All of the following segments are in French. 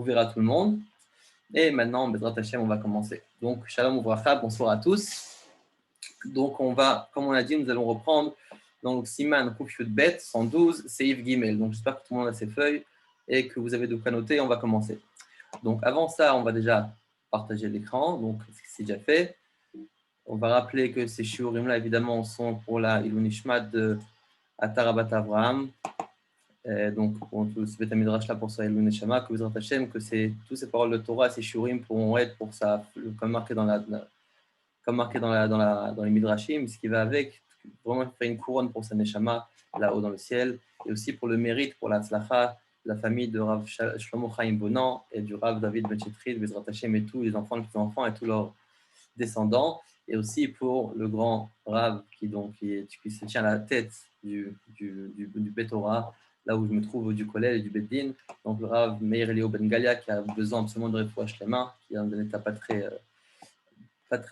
verra tout le monde. Et maintenant, Bezrat Hashem, on va commencer. Donc, Shalom Uvracha, bonsoir à tous. Donc, on va, comme on l'a dit, nous allons reprendre donc Siman Kuf Yud Bet 112, Seif Gimel. Donc, j'espère que tout le monde a ses feuilles et que vous avez de quoi noter. On va commencer. Donc, avant ça, on va déjà partager l'écran. Donc, c'est déjà fait. On va rappeler que ces shiurim-là, évidemment, sont pour la Ilou Nishmat de Atarabat Avraham. Donc, pour tout ce Beth Midrash là pour ça, Ilou Neshama, que vous Hashem, que toutes ces paroles de Torah, ces shiurim pourront être pour ça, comme marqué dans les Midrashim, ce qui va avec, vraiment faire une couronne pour sa Neshama là-haut dans le ciel, et aussi pour le mérite, pour la tzlacha, la famille de Rav Shlomo Chaim Bonan et du Rav David Ben Chitrid, Bezrat Hashem et tous les enfants, les petits-enfants et tous leurs descendants, et aussi pour le grand Rav qui se tient à la tête du Bet Torah, là où je me trouve du collège et du Bet Din, donc le Rav Meir Elio Ben Galia qui a besoin absolument de Refoua Shlema, qui est dans un état pas très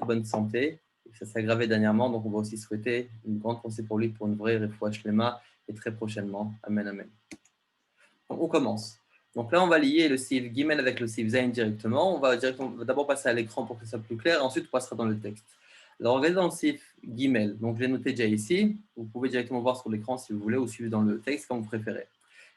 bonne santé, et ça s'est aggravé dernièrement, donc on va aussi souhaiter une grande pensée pour lui pour une vraie Refoua Shlema et très prochainement. Amen, amen. Donc on commence. Donc là, on va lier le Sif Gimel avec le Sif Zain directement. On va d'abord passer à l'écran pour que ça soit plus clair, et ensuite on passera dans le texte. Alors, regardez dans le Sif Gimel. Donc, je l'ai noté déjà ici. Vous pouvez directement voir sur l'écran si vous voulez, ou suivre dans le texte comme vous préférez.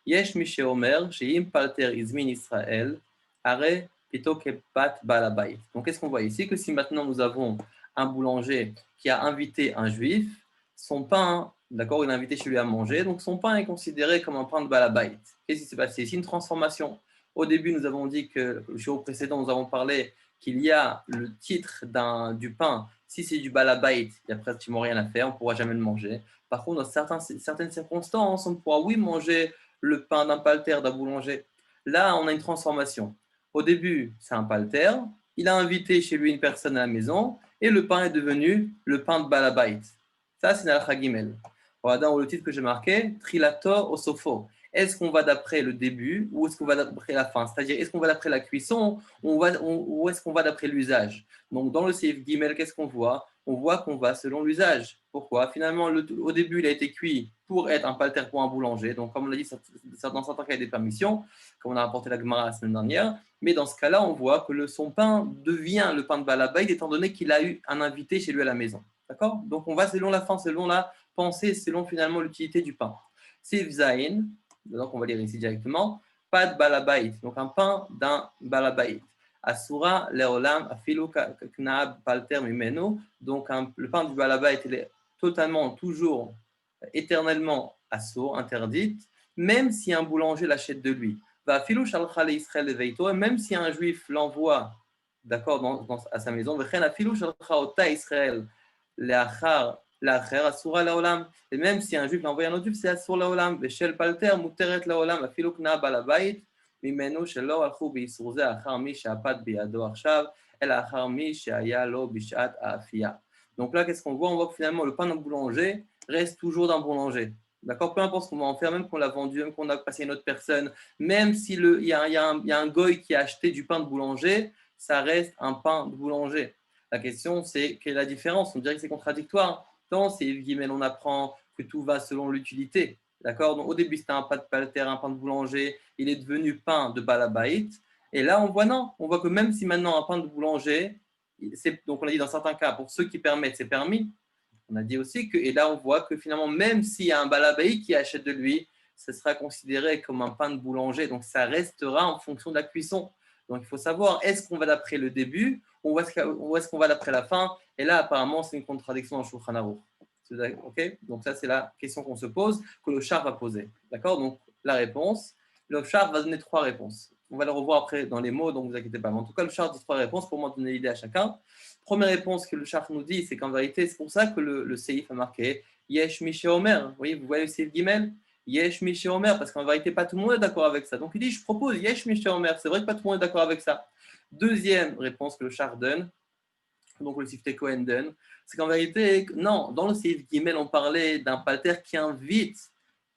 Yesh Mishe Omer, Sheim Palter Izmin Israël, Are Pito Kepat Balabait. Donc, qu'est-ce qu'on voit ici? Que si maintenant nous avons un boulanger qui a invité un juif, son pain, d'accord, il a invité chez lui à manger, donc son pain est considéré comme un pain de Balabait. Qu'est-ce qui s'est passé ici? Une transformation. Au début, nous avons dit que, le jour précédent, nous avons parlé qu'il y a le titre du pain. Si c'est du balabait, il n'y a pratiquement rien à faire, on ne pourra jamais le manger. Par contre, dans certaines circonstances, on pourra, oui, manger le pain d'un palter, d'un boulanger. Là, on a une transformation. Au début, c'est un palter. Il a invité chez lui une personne à la maison et le pain est devenu le pain de balabait. Ça, c'est l'alcha gimel. Voilà, dans le titre que j'ai marqué, Trilator au sofo. Est-ce qu'on va d'après le début ou est-ce qu'on va d'après la fin? C'est-à-dire, est-ce qu'on va d'après la cuisson ou est-ce qu'on va d'après l'usage? Donc, dans le Seif Gimel, qu'est-ce qu'on voit? On voit qu'on va selon l'usage. Pourquoi? Finalement, au début, il a été cuit pour être un palter pour un boulanger. Donc, comme on l'a dit, dans certains cas, il y a des permissions, comme on a rapporté la Gemara la semaine dernière. Mais dans ce cas-là, on voit que son pain devient le pain de balabait, étant donné qu'il a eu un invité chez lui à la maison. D'accord? Donc, on va selon la fin, selon la pensée, selon finalement l'utilité du pain. Seif Zain, donc on va lire ici directement, pas de balabait, donc un pain d'un balabait. Asura leolam afilu knaab palter mimenu, donc le pain du balabait il est totalement, toujours, éternellement assour, interdite, même si un boulanger l'achète de lui. Va afilu shalcha le Israël veito, même si un juif l'envoie, d'accord, à sa maison. Vechen afilu shalcha ota Israël leachar asura laolam. Et même si un juif l'envoie à un autre juif, c'est asur laolam. Veshel palter muteret laolam afilu knaab balabait. ממנו שלא הלכו באיסור זה אחר מי שהפת בידו עכשיו, אלא אחר מי שהיה לו בשעת האפייה. Donc là, qu'est-ce qu'on voit? On voit que finalement, le pain d'un boulanger reste toujours d'un boulanger. D'accord? Peu importe ce qu'on va en faire, même qu'on l'a vendu, même qu'on a passé à une autre personne, même s'il y a un goy qui a acheté du pain de boulanger, ça reste un pain de boulanger. La question, c'est quelle est la différence? On dirait que c'est contradictoire. Dans ces guillemets, on apprend que tout va selon l'utilité. D'accord? Donc, au début, c'était un pain de palter, un pain de boulanger. Il est devenu pain de balabait. Et là, on voit non. On voit que même si maintenant un pain de boulanger, donc on a dit dans certains cas, pour ceux qui permettent, c'est permis. On a dit aussi que, et là, on voit que finalement, même s'il y a un balabait qui achète de lui, ce sera considéré comme un pain de boulanger. Donc, ça restera en fonction de la cuisson. Donc, il faut savoir, est-ce qu'on va d'après le début ou est-ce qu'on va d'après la fin? Et là, apparemment, c'est une contradiction en Shulchan Aruch. Okay, donc ça, c'est la question qu'on se pose, que le char va poser. D'accord? Donc, la réponse, le char va donner 3 réponses. On va le revoir après dans les mots, donc ne vous inquiétez pas. Mais en tout cas, le char dit 3 réponses pour moi donner l'idée à chacun. Première réponse que le char nous dit, c'est qu'en vérité, c'est pour ça que le Seif a marqué Yesh Mishe Omer. Vous voyez le Seif Gimel? Yesh Mishe Omer, parce qu'en vérité, pas tout le monde est d'accord avec ça. Donc, il dit, je propose Yesh Mishe Omer. C'est vrai que pas tout le monde est d'accord avec ça. Deuxième réponse que le char donne, donc le Sifte Cohen donne, c'est qu'en vérité, non, dans le Seif Gimel, on parlait d'un palter qui invite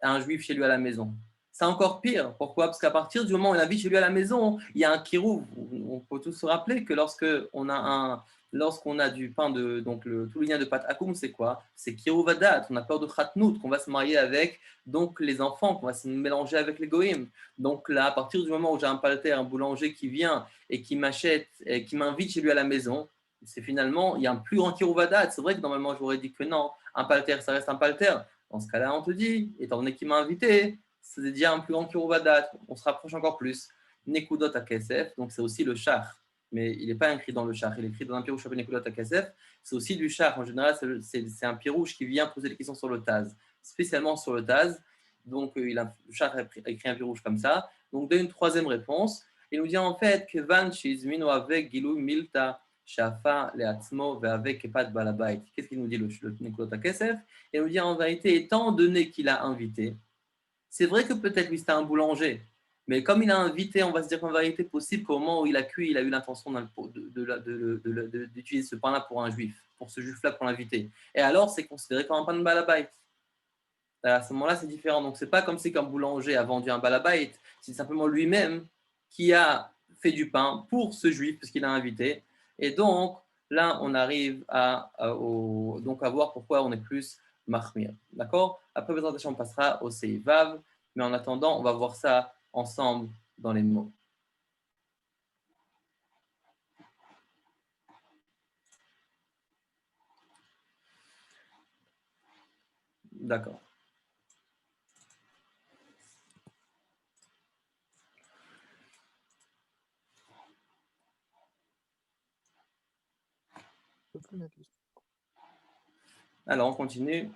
un juif chez lui à la maison. C'est encore pire. Pourquoi? Parce qu'à partir du moment où il invite chez lui à la maison, il y a un kirouv. On peut tous se rappeler que lorsque on a lorsqu'on a du pain de, donc tout le lien de pâte akoum, c'est quoi? C'est kiruvadat, on a peur de khatnout, qu'on va se marier avec donc les enfants, qu'on va se mélanger avec les goïms. Donc là, à partir du moment où j'ai un palter, un boulanger qui vient et qui m'achète, et qui m'invite chez lui à la maison, c'est finalement, il y a un plus grand kiruvadat. C'est vrai que normalement, j'aurais dit que non, un palter, ça reste un palter. Dans ce cas-là, on te dit, étant donné qu'il m'a invité, c'est déjà un plus grand kiruvadat. On se rapproche encore plus. Nekudot à Kesef, donc c'est aussi le char. Mais il n'est pas écrit dans le char, il est écrit dans un pirouche appelé Nekudot à Kesef. C'est aussi du char. En général, c'est un pirouche qui vient poser des questions sur le Taz, spécialement sur le Taz. Donc, le char a écrit un pirouche comme ça. Donc, donne une troisième réponse. Il nous dit en fait que Van Shizmino avec Gilou Milta Shafa Leatzmo avec Kepat Balabait. Qu'est-ce qu'il nous dit le Nekudot à Kesef? Il nous dit en vérité, étant donné qu'il a invité, c'est vrai que peut-être lui c'était un boulanger, mais comme il a invité, on va se dire qu'en vérité, possible qu'au moment où il a cuit, il a eu l'intention d'utiliser ce pain-là pour un juif, pour ce juif-là pour l'inviter. Et alors, c'est considéré comme un pain de balabait. À ce moment-là, c'est différent. Donc, c'est pas comme si qu'un boulanger a vendu un balabait, c'est simplement lui-même qui a fait du pain pour ce juif, parce qu'il a invité. Et donc, là, on arrive donc à voir pourquoi on est plus mahmir. D'accord? Après la présentation, on passera au Seivav, mais en attendant, on va voir ça ensemble dans les mots. D'accord. Alors, on continue.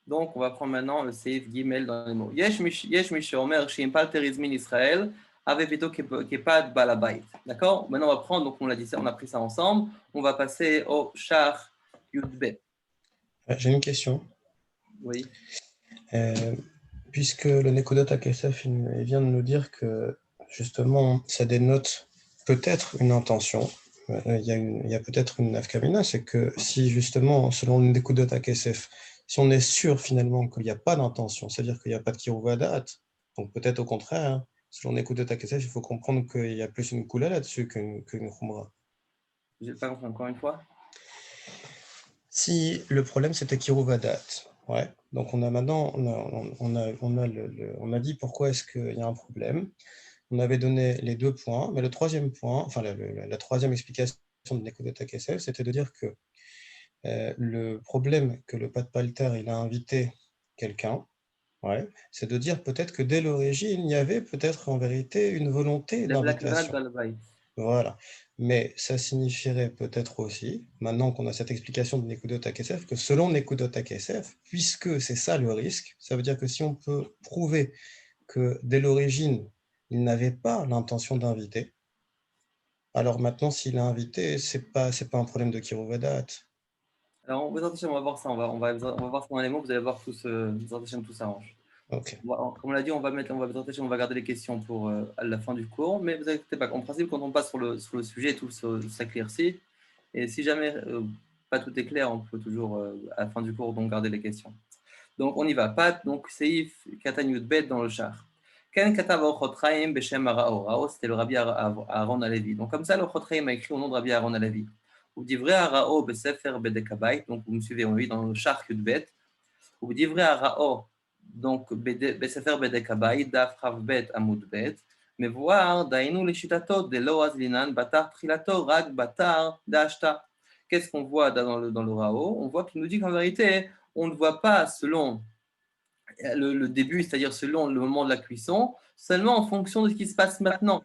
Donc, on va prendre maintenant le Seif Gimel dans les mots. Yesh Mishomer, Shim Palterizmin Israël, avec plutôt Kepad Balabait. D'accord? Maintenant, on va prendre, donc on l'a dit ça, on a pris ça ensemble. On va passer au Shar Yudbet. J'ai une question. Oui. Puisque le Nekodot Akesef il vient de nous dire que justement ça dénote peut-être une intention, il y a peut-être une nafkamina, c'est que si justement selon le Nekodot Akesef, si on est sûr finalement qu'il n'y a pas d'intention, c'est-à-dire qu'il n'y a pas de kiruvadat, donc peut-être au contraire, hein, selon le Nekodot Akesef, il faut comprendre qu'il y a plus une koula là-dessus qu'une khumra. Je n'ai pas compris encore une fois. Si le problème c'était kiruvadat, ouais. Donc on a maintenant, on a dit pourquoi est-ce qu'il y a un problème. On avait donné les 2 points, mais le troisième point, enfin la troisième explication de Nekodot Akesef, c'était de dire que le problème que le Pat Palter il a invité quelqu'un, ouais, c'est de dire peut-être que dès l'origine il y avait peut-être en vérité une volonté d'invitation. Voilà. Mais ça signifierait peut-être aussi, maintenant qu'on a cette explication de Nekodot Akesef, que selon Nekodot Akesef, puisque c'est ça le risque, ça veut dire que si on peut prouver que dès l'origine, il n'avait pas l'intention d'inviter, alors maintenant, s'il a invité, c'est pas un problème de Kiruvadat. Alors, on va voir ça, on va voir ça dans les mots, vous allez voir tout s'arrange. Ok. Comme on l'a dit, on va garder les questions pour à la fin du cours, mais vous inquiétez pas, en principe, quand on passe sur le sujet, tout s'éclaircit. Et si jamais pas tout est clair, on peut toujours, à la fin du cours, donc garder les questions. Donc, on y va. Pat, donc, Seif Katan Yudbet dans le char. Ken Katav Ochot Chaim Beshem Rao. Rao, c'était le Rabbi Aaron Alevi. Donc, comme ça, le Ochot Chaim a écrit au nom de Rabbi Aaron Alevi. Ou divrei Rao Besefer Bedekabait. Donc, vous me suivez, on vit dans le char Yudbet. Ou divrei Rao. Donc, Besefer Bedekabait, Daf Chavbet Amudbet. Mais voir, Dainu Leshitatot de Loaz Linan, Batar Trilato, Rag Batar Dashta. Qu'est-ce qu'on voit dans le Rao? On voit qu'il nous dit qu'en vérité, on ne voit pas selon le début, c'est-à-dire selon le moment de la cuisson, seulement en fonction de ce qui se passe maintenant.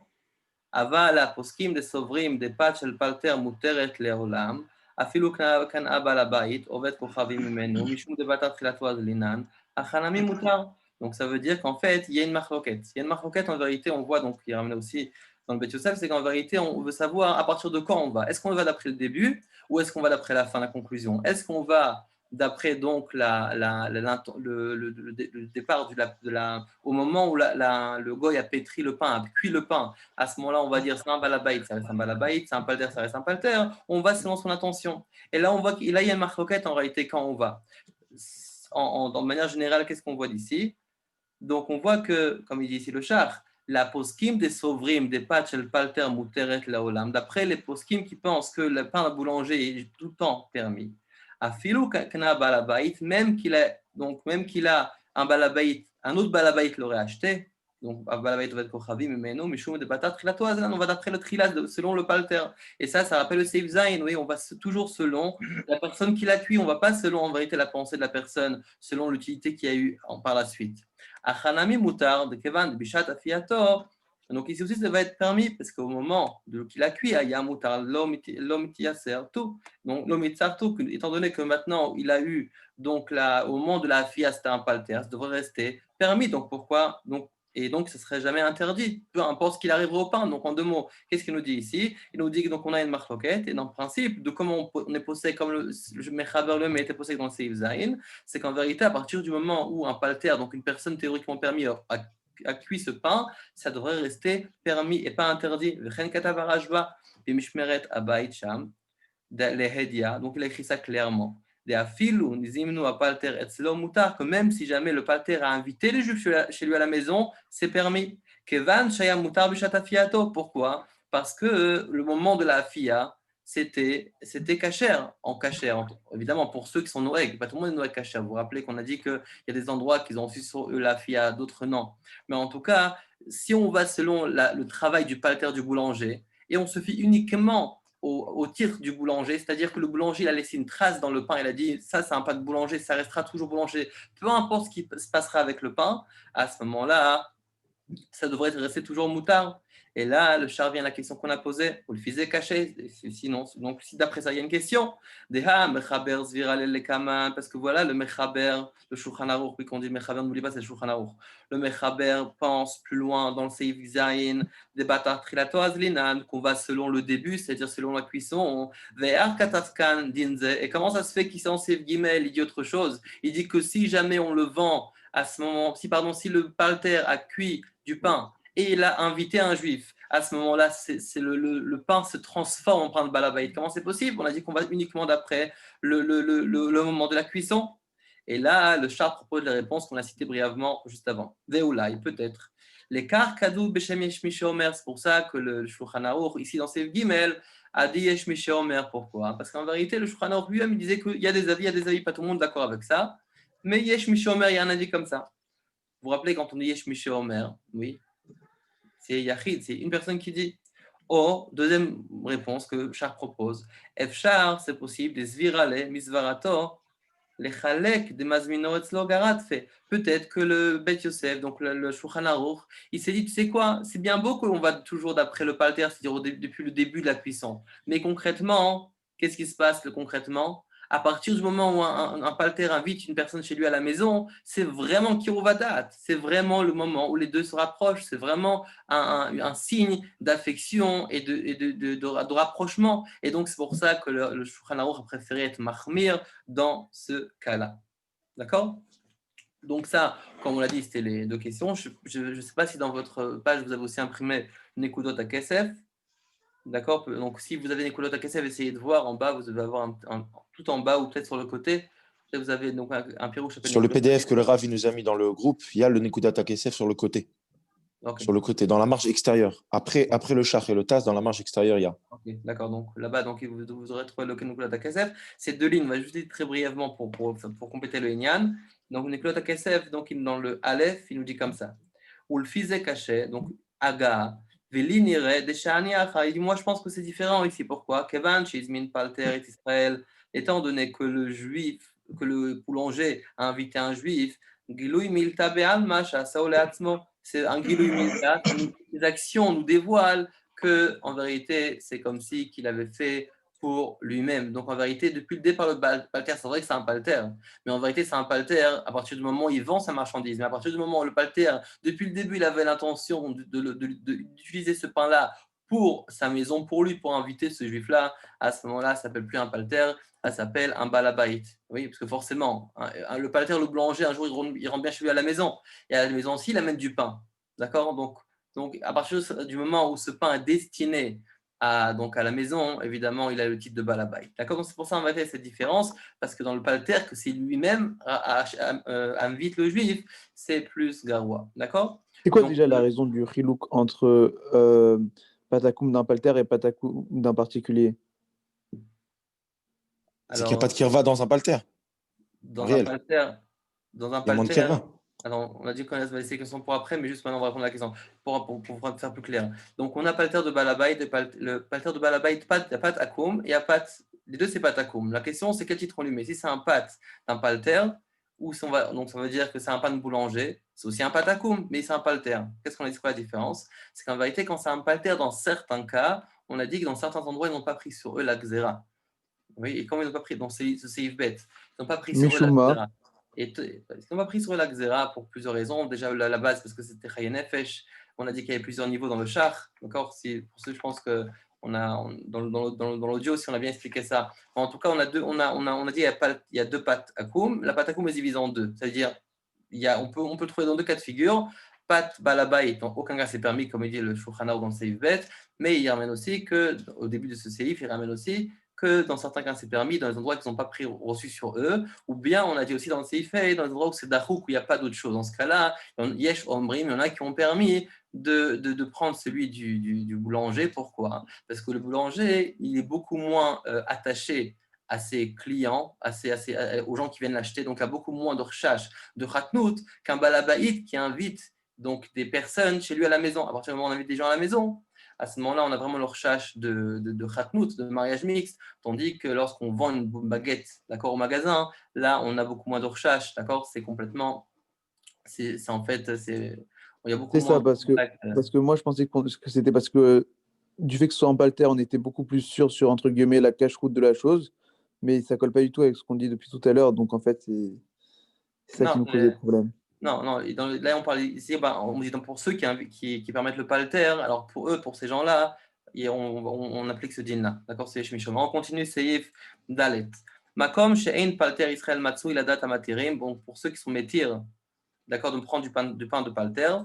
אבל הפוסקים דסוברים דפת של פלטר מותרת לעולם, אפילו כאן אבא לבית, עובד כוכבים ממנו, משום דבתת תחילתו אז לינן, החנמי מותר. Donc ça veut dire qu'en fait, il y a une marloquette. Il y a une marloquette, en vérité, on voit, donc il ramène aussi dans le Bet Yosef, c'est qu'en vérité, on veut savoir à partir de quand on va. Est-ce qu'on va d'après le début ou est-ce qu'on va d'après la fin, la conclusion? Est-ce qu'on va d'après donc le départ au moment où le goy a pétri le pain, a cuit le pain, à ce moment-là, on va dire c'est un balabait, ça reste un balabait, c'est un palter, ça reste un palter, on va selon son intention. Et là, on voit qu'il y a une marloquette en réalité quand on va. De manière générale, qu'est-ce qu'on voit d'ici? Donc, on voit que, comme il dit ici le char, la poskim des sovrim, des patchel palter muteret laolam, d'après les poskim qui pensent que le pain à boulanger est tout le temps permis. Afilou kana balabait, même qu'il a un balabait, un autre balabait l'aurait acheté, donc balabait va être kochavim, mais non, mishum de batat trilato azan, on va d'après le trilas selon le palter. Et ça rappelle le seif zain, oui, on va toujours selon la personne qui l'a cuit, on ne va pas selon en vérité la pensée de la personne, selon l'utilité qu'il y a eu par la suite. Achanami mutar de kevan bishat afiator. Donc ici aussi ça va être permis parce qu'au moment de qu'il a cuit, il y a mutar l'homme tout. Donc l'homme tout, étant donné que maintenant il a eu donc au moment de la fia c'était un palter, ça devrait rester permis. Donc pourquoi et donc, ce ne serait jamais interdit, peu importe ce qu'il arriverait au pain. Donc, en deux mots, qu'est-ce qu'il nous dit ici? Il nous dit qu'on a une marloquette, et dans le principe de comment on est possédé, comme le Mechaber le était possédé dans le Seif Zain, c'est qu'en vérité, à partir du moment où un palter, donc une personne théoriquement permis, a cuit ce pain, ça devrait rester permis et pas interdit. Donc, il a écrit ça clairement. Que même si jamais le palter a invité les juifs chez lui à la maison, c'est permis. Pourquoi? Parce que le moment de la fia, c'était cachère, en cachère. Évidemment, pour ceux qui sont noëg, pas tout le monde est noëg cachère. Vous vous rappelez qu'on a dit qu'il y a des endroits qu'ils ont su sur eux la fia, d'autres non. Mais en tout cas, si on va selon le travail du palter du boulanger, et on se fie uniquement au titre du boulanger, c'est-à-dire que le boulanger il a laissé une trace dans le pain, il a dit ça c'est un pain de boulanger, ça restera toujours boulanger, peu importe ce qui se passera avec le pain, à ce moment-là, ça devrait rester toujours moutard. Et là, le char vient à la question qu'on a posée, ou le fisé caché, sinon, donc si d'après ça il y a une question, parce que voilà, le mechaber, le Shulchan Aruch, puis qu'on dit mechaber, n'oublie pas, c'est le Shulchan Aruch. Le mechaber pense plus loin dans le Seif Zayin, des batar trilato azlinan, qu'on va selon le début, c'est-à-dire selon la cuisson, et comment ça se fait qu'il s'en Seif Gimel, il dit autre chose, il dit que si jamais on le vend à ce moment, si le palter a cuit du pain et il a invité un juif, à ce moment-là, le pain se transforme en pain de balabait. Comment c'est possible? On a dit qu'on va uniquement d'après le moment de la cuisson. Et là, le char propose la réponse qu'on a citée brièvement juste avant. Veoulai, peut-être. L'écart kadou beshem yesh omer, c'est pour ça que le Shulchan Aruch, ici dans Seif Gimel, a dit yesh omer. Pourquoi? Parce qu'en vérité, le Shulchan Aruch lui-même, il disait qu'il y a des avis, pas tout le monde d'accord avec ça. Mais yesh omer, il y a un avis comme ça. Vous vous rappelez quand on dit yesh omer, oui, c'est Yachid, c'est une personne qui dit. Or, deuxième réponse que Char propose, Efchar, c'est possible, des zvirale, misvarato, les chalek des mazmino etzlo garat fait. Peut-être que le Bet Yosef, donc le Shulchan Aruch, il s'est dit, tu sais quoi, c'est bien beau qu'on va toujours d'après le palter, c'est-à-dire depuis le début de la cuisson. Mais concrètement, qu'est-ce qui se passe concrètement? À partir du moment où un palter invite une personne chez lui à la maison, c'est vraiment kiruvadat, c'est vraiment le moment où les deux se rapprochent, c'est vraiment un signe d'affection et de rapprochement. Et donc, c'est pour ça que le Shulchan Aruch a préféré être mahmir dans ce cas-là. D'accord? Donc ça, comme on l'a dit, c'était les deux questions. Je ne sais pas si dans votre page, vous avez aussi imprimé Nekudot à KSF. D'accord? Donc si vous avez Nekudot à KSF, essayez de voir en bas, vous devez avoir tout en bas ou peut-être sur le côté. Vous avez donc un pirouche. Sur le PDF que le Rav nous a mis dans le groupe, il y a le Nekudat HaKesef sur le côté. Okay. Sur le côté, dans la marge extérieure. Après le char et le tas, dans la marge extérieure, il y a. Okay, d'accord, donc là-bas, donc, vous aurez trouvé le Nekudat HaKesef. Ces deux lignes, on va juste dire très brièvement pour compléter le Inyan. Donc, Nekudat HaKesef, donc dans le Aleph, il nous dit comme ça. Ou le Fizé caché, donc Aga, Velinire, Deshaniacha. Il dit, moi, je pense que c'est différent ici. Pourquoi? Kevan, Shizmin, Palter, Israël, étant donné que le boulanger a invité un juif, Gilouy Milta Be'alma, Shasao Le'atzmo. C'est un Gilouy Milta, les actions nous dévoilent que, en vérité, c'est comme si qu'il avait fait pour lui-même. Donc, en vérité, depuis le départ, le palter, c'est vrai que c'est un palter, mais en vérité, c'est un palter à partir du moment où il vend sa marchandise. Mais à partir du moment où le palter, depuis le début, il avait l'intention d'utiliser ce pain-là pour sa maison, pour lui, pour inviter ce juif-là, à ce moment-là, ça ne s'appelle plus un palter, ça s'appelle un balabait. Oui, parce que forcément, le palter, le boulanger, un jour, il rentre bien chez lui à la maison. Et à la maison aussi, il amène du pain. D'accord? Donc, à partir du moment où ce pain est destiné à la maison, évidemment, il a le titre de balabait. D'accord? Donc, c'est pour ça, en vérité, cette différence, parce que dans le palter, que c'est lui-même invite le juif, c'est plus garoua. D'accord? C'est quoi Donc, déjà la raison du chilouk entre patakoum d'un palter et patakoum d'un particulier? C'est qu'il n'y a alors, pas de kirva dans un palter, en dans un réel. palter, dans un Il y a moins de palter, kirva. alors, on a dit qu'on laisse laisser les questions pour après, mais juste maintenant, on va répondre à la question pour faire plus clair. Donc, on a palter de balabait, le palter de balabait, il y a pat akoum, et il y a pat, les deux, c'est pat akoum. La question, c'est quel titre on lui met. Si c'est un pat d'un palter, ou si on va, donc ça veut dire que c'est un pain de boulanger, c'est aussi un pat akoum, mais c'est un palter. Qu'est-ce qu'on a dit, quoi la différence? C'est qu'en vérité, quand c'est un palter, dans certains cas, on a dit que dans certains endroits, ils n'ont pas pris sur eux la xéra. Oui, et comme ils n'ont pas pris, donc c'est Seif Bet, ils n'ont pas pris sur eux la Mishuma. Xéra. Et ils n'ont pas pris sur eux la Xéra pour plusieurs raisons. Déjà, la base, parce que c'était Chayen Nefesh. On a dit qu'il y avait plusieurs niveaux dans le char. D'accord, pour ceux, je pense que dans l'audio, si on a bien expliqué ça. En tout cas, on a dit qu'il y a deux pattes akoum. La patte akoum est divisée en deux. C'est-à-dire, on peut le trouver dans deux cas de figure. Pat balabait, dans aucun cas c'est permis, comme il dit le Shulchan Aruch dans le Seif Bet, mais il ramène aussi que, au début de ce Seif, il ramène aussi que dans certains cas c'est permis, dans les endroits qui n'ont pas reçu sur eux, ou bien on a dit aussi dans le CIF, dans les endroits où c'est Dachouk, où il n'y a pas d'autre chose. Dans ce cas-là, Yesh Omrim, il y en a qui ont permis de prendre celui du boulanger. Pourquoi? Parce que le boulanger, il est beaucoup moins attaché à ses clients, aux gens qui viennent l'acheter, donc à beaucoup moins de recherche de Khatnout qu'un balabaït qui invite donc des personnes chez lui à la maison. À partir du moment où on invite des gens à la maison, à ce moment-là, on a vraiment le recherche de khatnout, de mariage mixte, tandis que lorsqu'on vend une baguette, d'accord, au magasin, là, on a beaucoup moins de recherche, d'accord, c'est complètement, c'est en fait, il y a beaucoup C'est moins ça, de contact. parce que moi, je pensais que c'était parce que du fait que ce soit en palter, on était beaucoup plus sûr sur, entre guillemets, la cache-route de la chose, mais ça colle pas du tout avec ce qu'on dit depuis tout à l'heure. Donc, en fait, c'est ça qui Non, nous posait problème. non, là, on parle ici, on dit donc pour ceux qui permettent le palter, alors pour eux, pour ces gens-là, on applique ce din-là, d'accord, c'est Shmishom. On continue, Seif Dalet. Makom she'ein palter Israël matsu iladat amaterim. Bon, pour ceux qui sont métirs, d'accord, de prendre du pain de palter,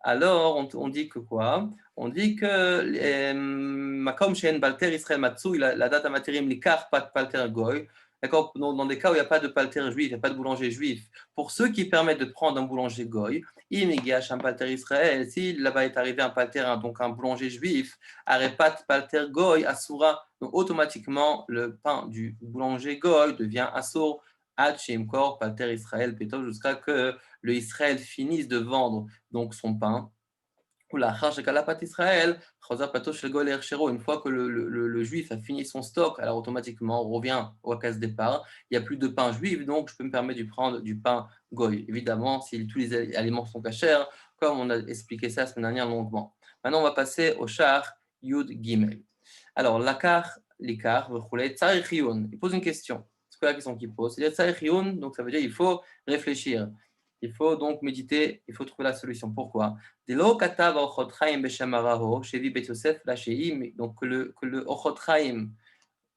alors on dit que quoi? On dit que Makom she'en palter Israël matsu iladat amaterim likar pat palter goy. D'accord, dans des cas où il n'y a pas de palter juif, il n'y a pas de boulanger juif, pour ceux qui permettent de prendre un boulanger goy, un palter Israël, si là-bas est arrivé un palter, donc un boulanger juif, arepat palter goy, asura, donc automatiquement le pain du boulanger goy devient assour, ad shemkor palter Israël, jusqu'à que le Israël finisse de vendre donc son pain. Une fois que le juif a fini son stock, alors automatiquement on revient au case départ. Il n'y a plus de pain juif, donc je peux me permettre de prendre du pain goy. Évidemment, si tous les aliments sont cachers, comme on a expliqué ça la semaine dernière longuement. Maintenant, on va passer au char Yud Gimel. Alors, l'ikar, il pose une question. C'est quoi la question qu'il pose? C'est donc ça veut dire qu'il faut réfléchir. Il faut donc méditer, il faut trouver la solution. Pourquoi? Donc que le Ochot Chaim,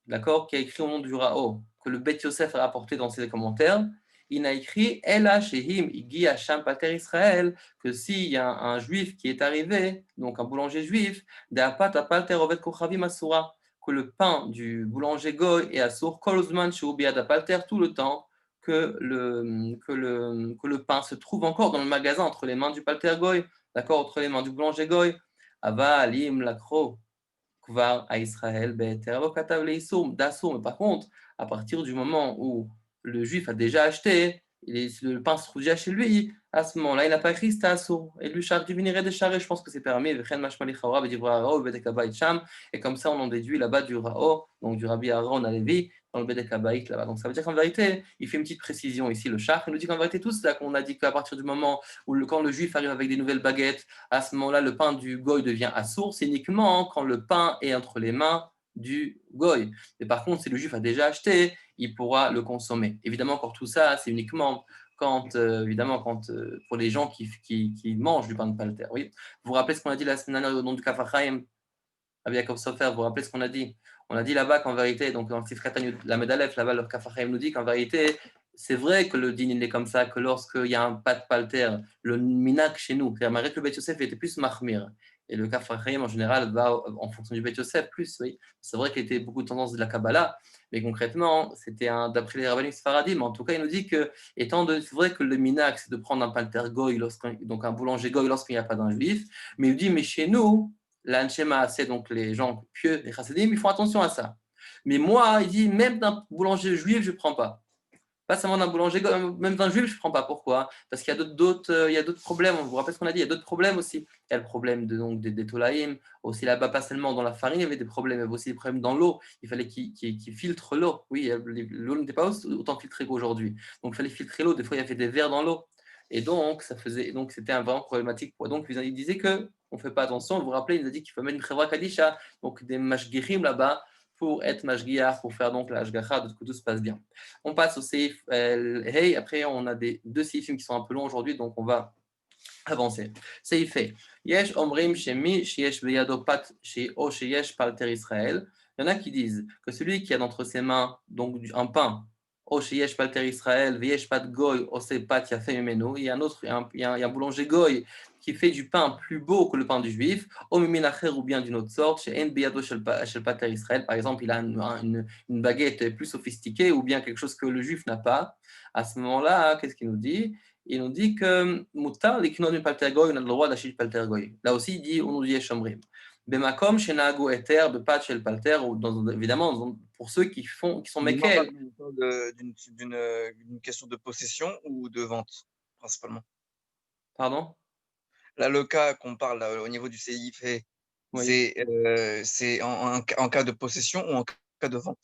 d'accord, qui a écrit au nom du Rao, que le Bet Yosef a rapporté dans ses commentaires, il a écrit Ela Shehim Igi Hasham Pater Israël, que s'il y a un juif qui est arrivé, donc un boulanger juif, De'apat Apalter Ovet Kochavim Asura, que le pain du boulanger Goy est Asur, Kolzman Sheubiad Apalter, tout le temps que le pain se trouve encore dans le magasin entre les mains du Palter Goy, d'accord, entre les mains du boulanger Goy. Ava Alim Lakro. À Israël, mais par contre, à partir du moment où le juif a déjà acheté, le pain se trouve déjà chez lui, à ce moment-là, il n'a pas écrit Stasso. Et lui, du vénéré des charrés, je pense que c'est permis. Et comme ça, on en déduit là-bas du Rao, donc du Rabbi Aaron Alevi, dans le Bedek Habaït là-bas. Donc ça veut dire qu'en vérité, il fait une petite précision ici, le char. Il nous dit qu'en vérité, tout ça qu'on a dit qu'à partir du moment où quand le juif arrive avec des nouvelles baguettes, à ce moment-là, le pain du goy devient assour, c'est uniquement quand le pain est entre les mains du goy. Et par contre, si le juif a déjà acheté, il pourra le consommer. Évidemment, encore tout ça, c'est uniquement pour les gens qui mangent du pain de palter. Oui. Vous vous rappelez ce qu'on a dit la semaine dernière au nom du Kafachaim, Rabbi Yaakov Sofer, vous vous rappelez ce qu'on a dit? On a dit là-bas qu'en vérité, donc dans le Sifkat la Medalef, là-bas, le Kafachaim nous dit qu'en vérité, c'est vrai que le din il est comme ça, que lorsqu'il y a un pas de palter, le minak chez nous, malgré que le Bet Yosef était plus mahmir, Et le Kaf HaChaim, en général, va en fonction du Beit Yosef plus, oui. C'est vrai qu'il était beaucoup de tendance de la Kabbalah, mais concrètement, c'était d'après les rabbiniques Sfaradim. En tout cas, il nous dit que, c'est vrai que le minak, c'est de prendre un palter goy, donc un boulanger goy, lorsqu'il n'y a pas d'un juif. Mais il dit, mais chez nous, l'anshema, c'est donc les gens pieux, les chassidim, ils font attention à ça. Mais moi, il dit, même d'un boulanger juif, je ne prends pas. Pas seulement d'un boulanger, même d'un juif, je ne prends pas. Pourquoi? Parce qu'il y a d'autres problèmes. On vous rappelle ce qu'on a dit, il y a d'autres problèmes aussi. Il y a le problème des tolaïm. Aussi là-bas, pas seulement dans la farine, il y avait des problèmes. Il y avait aussi des problèmes dans l'eau. Il fallait qu'il filtre l'eau. Oui, l'eau n'était pas autant filtrée qu'aujourd'hui. Donc, il fallait filtrer l'eau. Des fois, il y avait des vers dans l'eau. Et donc, c'était un vraiment problématique. Donc, il disait qu'on ne fait pas attention. Vous vous rappelez, il nous a dit qu'il faut mettre une chevra kadisha, donc des mashgirim là-bas, pour être mashgiach, pour faire donc la hashgacha, de que tout se passe bien. On passe au seif hey. Après, on a deux seifim qui sont un peu longs aujourd'hui, donc on va avancer. Seif hey. Yesh omrim shemi sheyesh beyado pat o sheyesh palter Israël. Il y en a qui disent que celui qui a d'entre ses mains donc un pain, o sheyesh palter Israël, veyesh pat goy, o se pat yafe memenu. Il y a un boulanger goy qui fait du pain plus beau que le pain du juif, ou bien d'une autre sorte, chez Beyado shel Pater Israël, par exemple, il a une baguette plus sophistiquée, ou bien quelque chose que le juif n'a pas. À ce moment-là, qu'est-ce qu'il nous dit? Il nous dit que Moutar, les kinons du Palter Goy, on a le droit d'acheter du Palter Goy. Là aussi, il dit, on nous dit Eshomrim. Bemakom, Shenago Eter, Bepat Shel Palter, évidemment, pour ceux qui sont Mekel. D'une question de possession ou de vente, principalement. Pardon? Là, le cas qu'on parle là, au niveau du CIF, oui. C'est en cas de possession ou en cas de vente?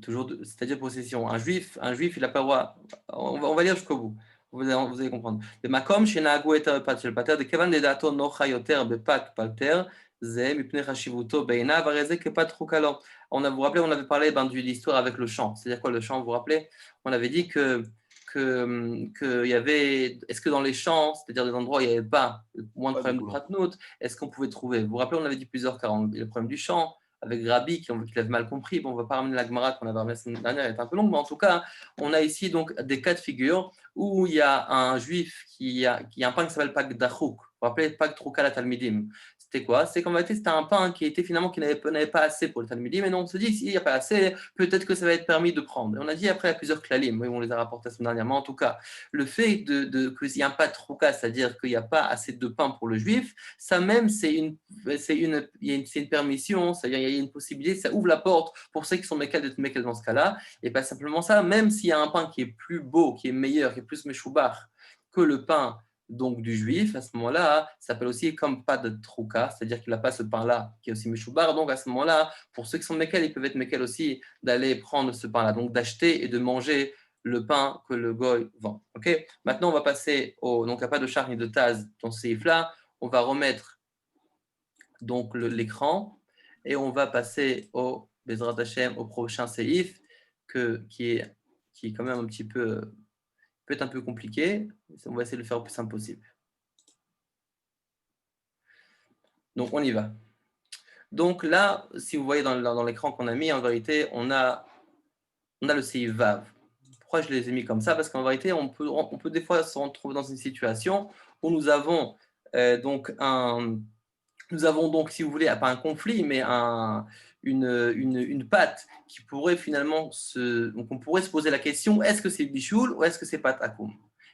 Toujours, c'est-à-dire possession. Un juif, il n'a pas le droit. On va lire jusqu'au bout. Vous allez comprendre. De makom shenagu et pat shel pater de kevan de dato nocha yoter bepat palter ze mipnei chashivuto beinav areze kepat chukalo. Vous vous rappelez, on avait parlé de l'histoire avec le champ. C'est-à-dire quoi le champ? Vous vous rappelez? On avait dit que il y avait, est-ce que dans les champs, c'est-à-dire des endroits où il n'y avait pas moins de problèmes de pratnout, est-ce qu'on pouvait trouver? Vous vous rappelez, on avait dit plusieurs cas. Le problème du champ, avec Rabbi qui l'avait mal compris. Bon, on ne va pas ramener la Gemara qu'on avait ramenée la semaine dernière, elle est un peu longue, mais en tout cas, on a ici donc des cas de figure où il y a un juif qui a un pain qui s'appelle Pag Dachouk. Vous vous rappelez, Pag Troukal Talmidim. C'était quoi? C'est qu'en réalité, c'était un pain qui était finalement qui n'avait pas assez pour le Talmidim. Mais non, on se dit, s'il n'y a pas assez, peut-être que ça va être permis de prendre. Et on a dit après, il y a plusieurs klalim, oui, on les a rapportés la semaine dernière. Mais en tout cas, le fait qu'il n'y a pas de Troukal, c'est-à-dire qu'il n'y a pas assez de pain pour le juif, ça même, c'est une permission, c'est-à-dire il y a une possibilité, ça ouvre la porte pour ceux qui sont Mekel d'être Mekel dans ce cas-là. Et pas simplement ça, même s'il y a un pain qui est plus beau, qui est meilleur, qui est plus Meshoubar que le pain donc du juif, à ce moment-là, ça s'appelle aussi comme pas de trouka, c'est-à-dire qu'il n'a pas ce pain-là qui est aussi Meshoubar. Donc à ce moment-là, pour ceux qui sont Mekel, ils peuvent être Mekel aussi d'aller prendre ce pain-là, donc d'acheter et de manger le pain que le goy vend. Okay. Maintenant, on va passer donc il n'y a pas de char ni de taz dans ce seif-là. On va remettre donc l'écran et on va passer au Bezrat Hashem, au prochain seif qui est quand même un petit peu peut être un peu compliqué. On va essayer de le faire le plus simple possible. Donc on y va. Donc là, si vous voyez dans l'écran qu'on a mis, en vérité, on a le seif Vav. Pourquoi je les ai mis comme ça? Parce qu'en vérité, on peut des fois se retrouver dans une situation où nous avons donc, si vous voulez, pas un conflit, mais une pâte qui pourrait finalement donc on pourrait se poser la question, est-ce que c'est bichoul ou est-ce que c'est pâte akoum?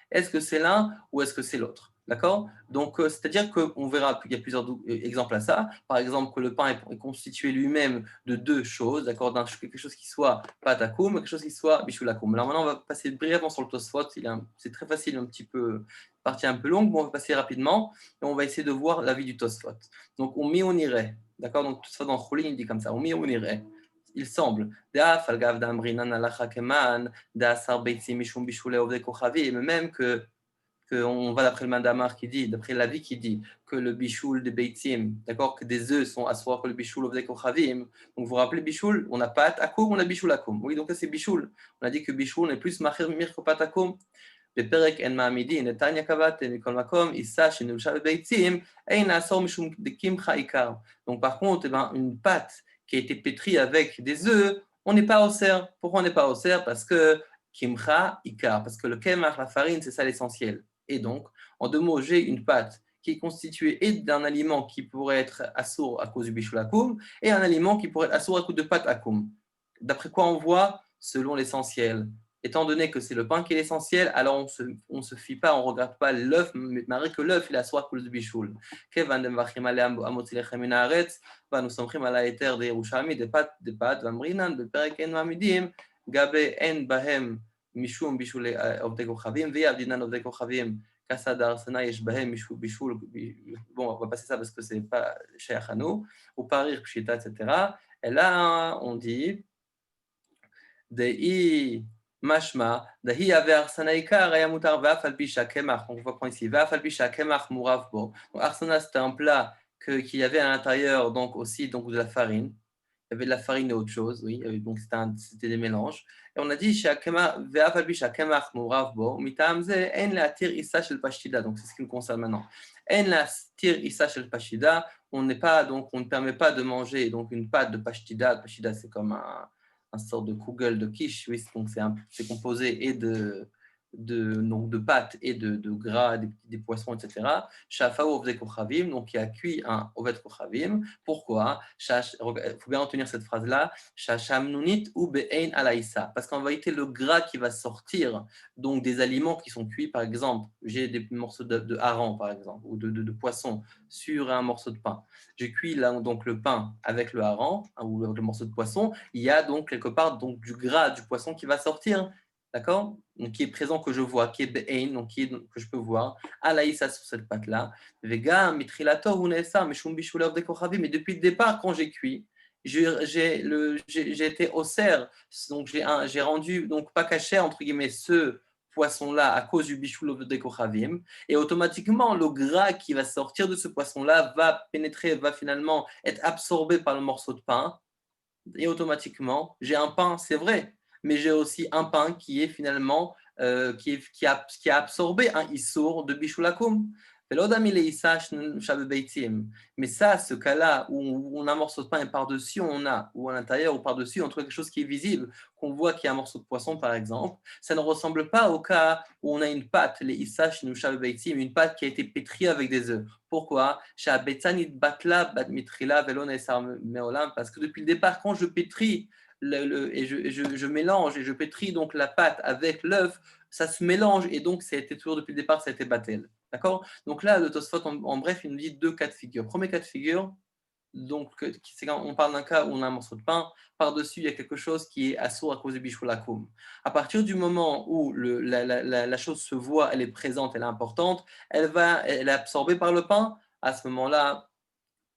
Est-ce que c'est l'un ou est-ce que c'est l'autre? D'accord? Donc, c'est-à-dire qu'on verra qu'il y a plusieurs exemples à ça. Par exemple, que le pain est constitué lui-même de deux choses, d'accord? Quelque chose qui soit pâte akoum et quelque chose qui soit bichoul akoum. Alors maintenant, on va passer brièvement sur le Tosfot. C'est très facile, un petit peu, partie un peu longue, mais on va passer rapidement et on va essayer de voir l'avis du Tosfot. Donc, on irait. D'accord? Donc, tout ça dans Choulin, il dit comme ça. On irait. Il semble. Même on va d'après le Mandamar qui dit, d'après l'avis qui dit que le bichoul des beitzim, d'accord, que des œufs sont assoir que le bichoul of kochavim. Donc vous vous rappelez bichoul, on a pat akoum, on a bichoul akoum. Oui, donc là c'est bichoul. On a dit que bichoul est plus machir mir que pat akoum. בפרק אין מעמידי, נתניה קבעתם מכל מקום, איסה שנולשה בביצים, אין נאסור משום דקמחה עיקר. Donc par contre, une pâte qui a été pétrie avec des œufs, on n'est pas au cerf. Pourquoi on n'est pas au cerf? Parce que kimcha ikar, parce que le kemach, la farine, c'est ça l'essentiel. Et donc, en deux mots, j'ai une pâte qui est constitué et d'un aliment qui pourrait être assour à cause du bishul akoum et un aliment qui pourrait être assour à cause de pâte akoum. D'après quoi on voit? Selon l'essentiel. Étant donné que c'est le pain qui est l'essentiel, alors on ne se fie pas, on ne regarde pas l'œuf, mais malgré que l'œuf il est assour à cause du bishul. nous sommes pris à la éther des Yerushalmi, des pâtes, Vamrinan, de Pereken Mamidim, Gabe en Bahem, Mishum Bishul Ovdei Kochavim, Ve'avdinan Ovdei Kochavim, Kasa d'Arsena Yesh Bahem, Bishul. Bon, on va passer ça parce que ce n'est pas Sheikh Hanou, ou Parir, Pshita, etc. Et là, on dit, Dei Mashma, Dahi Ave Arsena Ikar, Ayamutar, Vaf Alpisha Kemach. On voit ici, Vaf Alpisha Kemach Mourav Bo. Donc, Arsena, c'était un plat qu'il y avait à l'intérieur donc aussi donc de la farine. Il y avait de la farine et autre chose, oui. Donc c'était des mélanges. Et on a dit donc c'est ce qui nous concerne maintenant. On n'est pas donc on ne permet pas de manger donc une pâte de pashtida. Pashtida c'est comme un sort de kugel de quiche, oui. Donc c'est composé et de pâtes et de gras, des poissons, etc. Shafao ovdei kochavim, donc qui a cuit un oved kochavim. Pourquoi? Il faut bien retenir cette phrase-là. Shashamnunit ou be'ein alaïsa. Parce qu'en vérité, le gras qui va sortir donc des aliments qui sont cuits, par exemple, j'ai des morceaux de hareng, par exemple, ou de poisson sur un morceau de pain. Je cuis là donc le pain avec le hareng ou avec le morceau de poisson. Il y a donc quelque part donc du gras du poisson qui va sortir. D'accord? Donc, qui est présent, que je vois, qui est be'ein, donc que je peux voir, alaïsa sur cette pâte-là. Vega, mitrilator, unesa, meshum bishuleur de kochavim. Mais depuis le départ, quand j'ai cuit, j'ai été au cerf, donc j'ai rendu, donc pas caché, entre guillemets, ce poisson-là à cause du bishuleur de kochavim. Et automatiquement, le gras qui va sortir de ce poisson-là va pénétrer, va finalement être absorbé par le morceau de pain. Et automatiquement, j'ai un pain, c'est vrai, mais j'ai aussi un pain qui est finalement qui a absorbé un issour de bishul akoum. Mais ça, ce cas-là où on a un morceau de pain et par-dessus on a, ou à l'intérieur ou par-dessus on trouve quelque chose qui est visible, qu'on voit qu'il y a un morceau de poisson par exemple, ça ne ressemble pas au cas où on a une pâte, les isash une pâte qui a été pétrie avec des œufs. Pourquoi? Parce que depuis le départ, quand je pétris et je mélange et je pétris donc la pâte avec l'œuf, ça se mélange et donc ça a été toujours depuis le départ, ça a été battel. D'accord? Donc là, le Tosfot, en bref, il nous dit deux cas de figure. Premier cas de figure, donc, c'est quand on parle d'un cas où on a un morceau de pain, par-dessus, il y a quelque chose qui est assourd à cause du bishul akoum. À partir du moment où la chose se voit, elle est présente, elle est importante, elle est absorbée par le pain, à ce moment-là,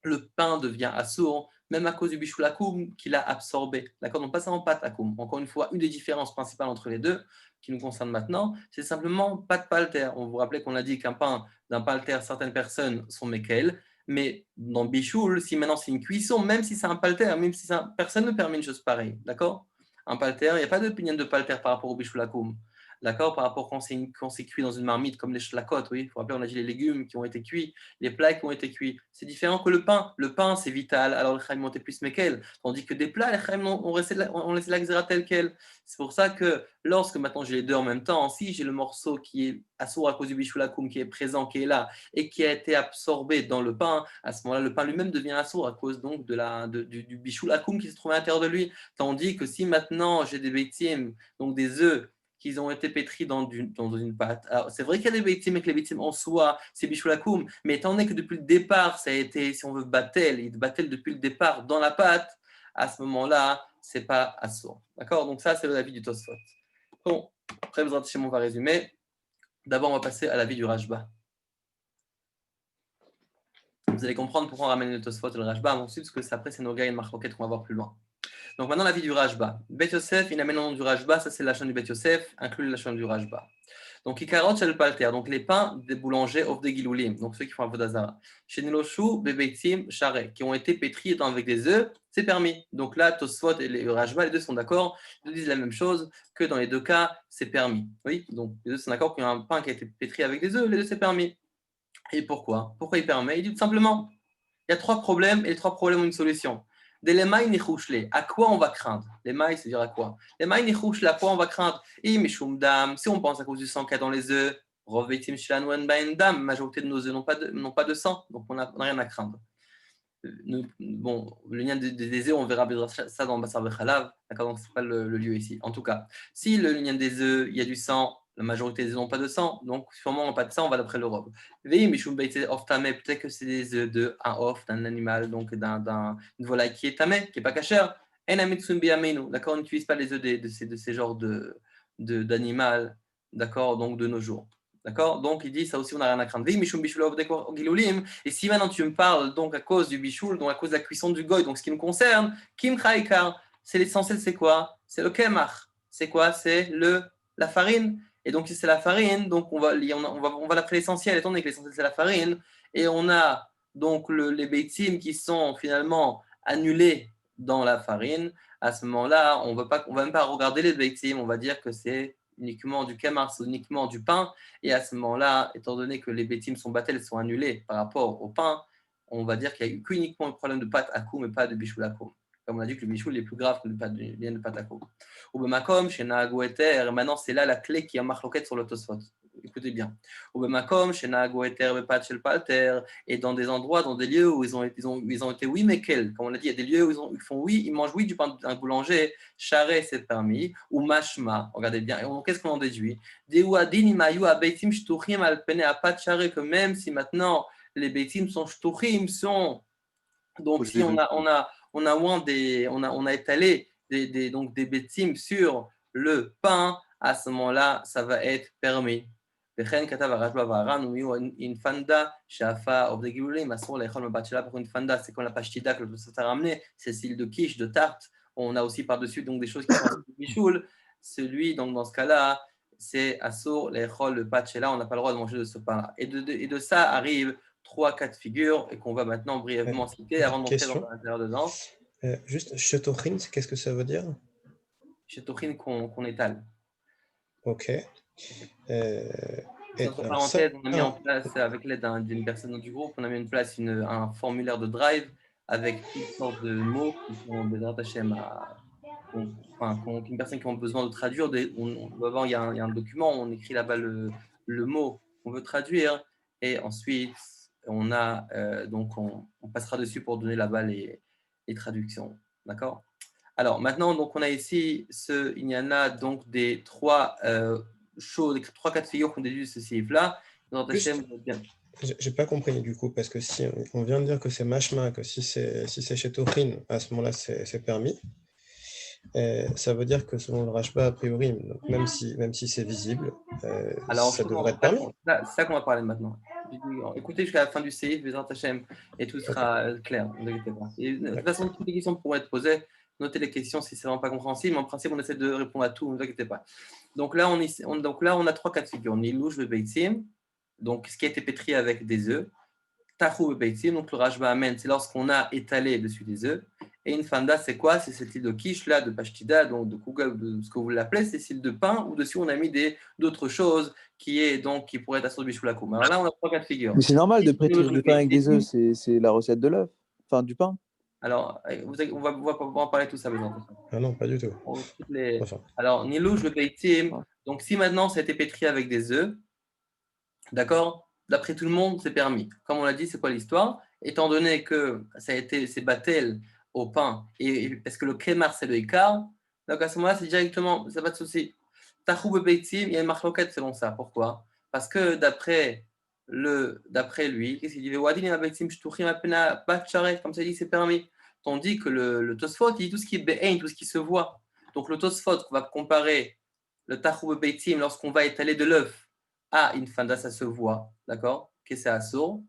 le pain devient assourd, même à cause du bishul akoum qu'il a absorbé. D'accord? Donc, pas ça en pâte akoum. Encore une fois, une des différences principales entre les deux, qui nous concerne maintenant, c'est simplement pas de palter. On vous rappelait qu'on a dit qu'un pain d'un palter, certaines personnes sont mekel, mais dans Bichoul, si maintenant c'est une cuisson, même si c'est un palter, même si personne ne permet une chose pareille, d'accord? Un palter, il n'y a pas d'opinion de palter par rapport au Bichoul akoum. D'accord, par rapport quand c'est cuit dans une marmite comme les shlakotes, oui, il faut rappeler, on a dit les légumes qui ont été cuits, les plats qui ont été cuits. C'est différent que le pain. Le pain, c'est vital, alors le chaim montait plus mekel. Tandis que des plats, les chaim on laissé la xéra telle quelle. C'est pour ça que lorsque maintenant j'ai les deux en même temps, si j'ai le morceau qui est assourd à cause du bishul akoum qui est présent, qui est là, et qui a été absorbé dans le pain, à ce moment-là, le pain lui-même devient assourd à cause donc du bishul akoum qui se trouve à l'intérieur de lui. Tandis que si maintenant j'ai des beitim, donc des œufs, qu'ils ont été pétris dans une pâte. Alors, c'est vrai qu'il y a des victimes et que les victimes en soi, c'est bishul akoum, mais étant donné que depuis le départ, ça a été, si on veut, battel depuis le départ dans la pâte, à ce moment-là, c'est pas assourd. D'accord? Donc ça, c'est l'avis du Tosfot. Bon, après, on va résumer. D'abord, on va passer à l'avis du Rashba. Vous allez comprendre pourquoi on ramène le Tosfot et le Rashba ensuite, parce que après, c'est nos gars et une marque qu'on va voir plus loin. Donc maintenant, l'avis du Rashba. Bet Yosef, il amène le nom du Rashba, ça c'est la chaîne du Bet Yosef, inclut la chaîne du Rashba. Donc, Ikarot shel palter, donc les pains des boulangers of de Giloulim, donc ceux qui font Avodazara. Chez Niloshu, Bebeitim, Share, qui ont été pétris étant avec des œufs, c'est permis. Donc là, Tosfot et le Rashba, les deux sont d'accord, ils disent la même chose, que dans les deux cas, c'est permis. Oui, donc les deux sont d'accord qu'il y a un pain qui a été pétri avec des œufs, les deux c'est permis. Et pourquoi? Pourquoi il permet? Il dit tout simplement, il y a trois problèmes et les trois problèmes ont une solution. À quoi on va craindre? Les mailles, c'est dire à quoi? Les mailles, à quoi on va craindre? Si on pense à cause du sang qu'il y a dans les œufs, Rov Beitim Shelanu En Baen Dam, majorité de nos œufs n'ont pas de sang, donc on n'a rien à craindre. Bon, le lien des œufs, on verra ça dans Bassar Bechalav, d'accord, donc ce n'est pas le lieu ici. En tout cas, si le lien des œufs, il y a du sang, la majorité des œufs n'ont pas de sang, donc sûrement pas de sang, on va d'après le robe. Peut-être que c'est des œufs d'un off, d'un animal, donc d'une volaille qui est tamé, qui n'est pas cachère. D'accord, on n'utilise pas les œufs de ces genres d'animal, d'accord, donc de nos jours. D'accord? Donc, il dit, ça aussi, on n'a rien à craindre. Et si maintenant tu me parles, donc à cause du bichoul, donc à cause de la cuisson du goy, donc ce qui me concerne, Kim Kraikar, c'est l'essentiel, c'est quoi? C'est le kemach. C'est quoi? C'est la farine. Et donc, si c'est la farine, donc on va l'appeler l'essentiel, étant donné que l'essentiel, c'est la farine. Et on a donc les beitim qui sont finalement annulés dans la farine. À ce moment-là, on va même pas regarder les beitim, on va dire que c'est uniquement du kamar, c'est uniquement du pain. Et à ce moment-là, étant donné que les bétimes sont battelles, sont annulées par rapport au pain, on va dire qu'il n'y a eu qu'uniquement le problème de pâte à coup, mais pas de bichoul à coup. Comme on a dit que le bichoul est plus grave que le lien de pâte à coup. Ou bemakom, chez Naago Eter, maintenant c'est là la clé qui a marloquette sur le Tosfot. Écoutez bien. Ou bemakom, chez Naago Eter, bepat shel palter, et dans des endroits, dans des lieux où ils ont été oui, mais quel. Comme on a dit, il y a des lieux où ils font oui, ils mangent oui du pain d'un boulanger, charret c'est permis, ou mashma, regardez bien. Et qu'est-ce qu'on en déduit? Que même si maintenant les beitim sont shtuchim, donc si on a étalé donc des beitim sur le pain, à ce moment-là, ça va être permis. Une fanda, c'est comme la pastida que le Tosfot a ramené, c'est style de quiche, de tarte. On a aussi par-dessus donc des choses qui sont bichoul. Celui, donc dans ce cas-là, c'est assour, les chol, le patchela, on n'a pas le droit de manger de ce pain-là. Et de ça arrivent 3 cas de figure et qu'on va maintenant brièvement citer avant d'entrer dans l'intérieur dedans. Juste, shetochin, qu'est-ce que ça veut dire? Shetochin qu'on étale. Ok. Entre parenthèses, on a mis en place, avec l'aide d'une personne du groupe, on a mis en place un formulaire de drive avec toutes sortes de mots qui sont des rattachés une personne qui a besoin de traduire. Avant, il y a un document, on écrit là-bas le mot qu'on veut traduire et ensuite, on passera dessus pour donner là-bas les traductions. D'accord? Alors, maintenant, donc, on a ici il y en a donc des 3 choses, 3 cas de figure qu'on déduit de ce CIF-là. J'ai pas compris du coup, parce que si on vient de dire que c'est mashma, que si c'est chez Tochin, à ce moment-là, c'est permis. Ça veut dire que selon le Rashba, a priori, donc même si c'est visible, alors, ça devrait être permis. C'est ça qu'on va parler maintenant. Écoutez jusqu'à la fin du CIF, et tout sera clair. Ne vous inquiétez pas. Et, de toute façon, toutes les questions pourront être posées. Notez les questions si c'est vraiment pas compréhensible, mais en principe, on essaie de répondre à tout, ne vous inquiétez pas. Donc là, on a 3 cas de figure. Nilouch le beitzim, donc ce qui a été pétri avec des œufs. Tachou le beitzim, donc le Rashba amène, c'est lorsqu'on a étalé dessus des œufs. Et une fanda, c'est quoi? C'est cette île de quiche là, de pashtida, donc de kouga, de ce que vous l'appelez, c'est cette île de pain, où dessus on a mis d'autres choses qui pourraient être associées à la koum. Alors là, on a 3 cas de figure. Mais c'est normal de pétrir du pain avec des œufs, c'est la recette de l'œuf, enfin du pain. Alors, on va en parler tout ça, besoin. Ah non, pas du tout. Alors, Nilouch le beitim, donc si maintenant ça a été pétri avec des œufs, d'accord, d'après tout le monde, c'est permis. Comme on l'a dit, c'est quoi l'histoire? Étant donné que c'est battel au pain, et parce que le kémar, c'est le ikar, donc à ce moment-là, c'est directement, ça n'a pas de souci. Tachou beitim, il y a une marloquette selon ça. Pourquoi? Parce que d'après lui, qu'est-ce qu'il dit? Comme ça dit, c'est permis. Tandis que le Tosfot, il dit tout ce qui est be'ein, tout ce qui se voit. Donc le Tosfot, on va comparer le Tachou beitim lorsqu'on va étaler de l'œuf à une fanda, ça se voit, d'accord? Que c'est assour.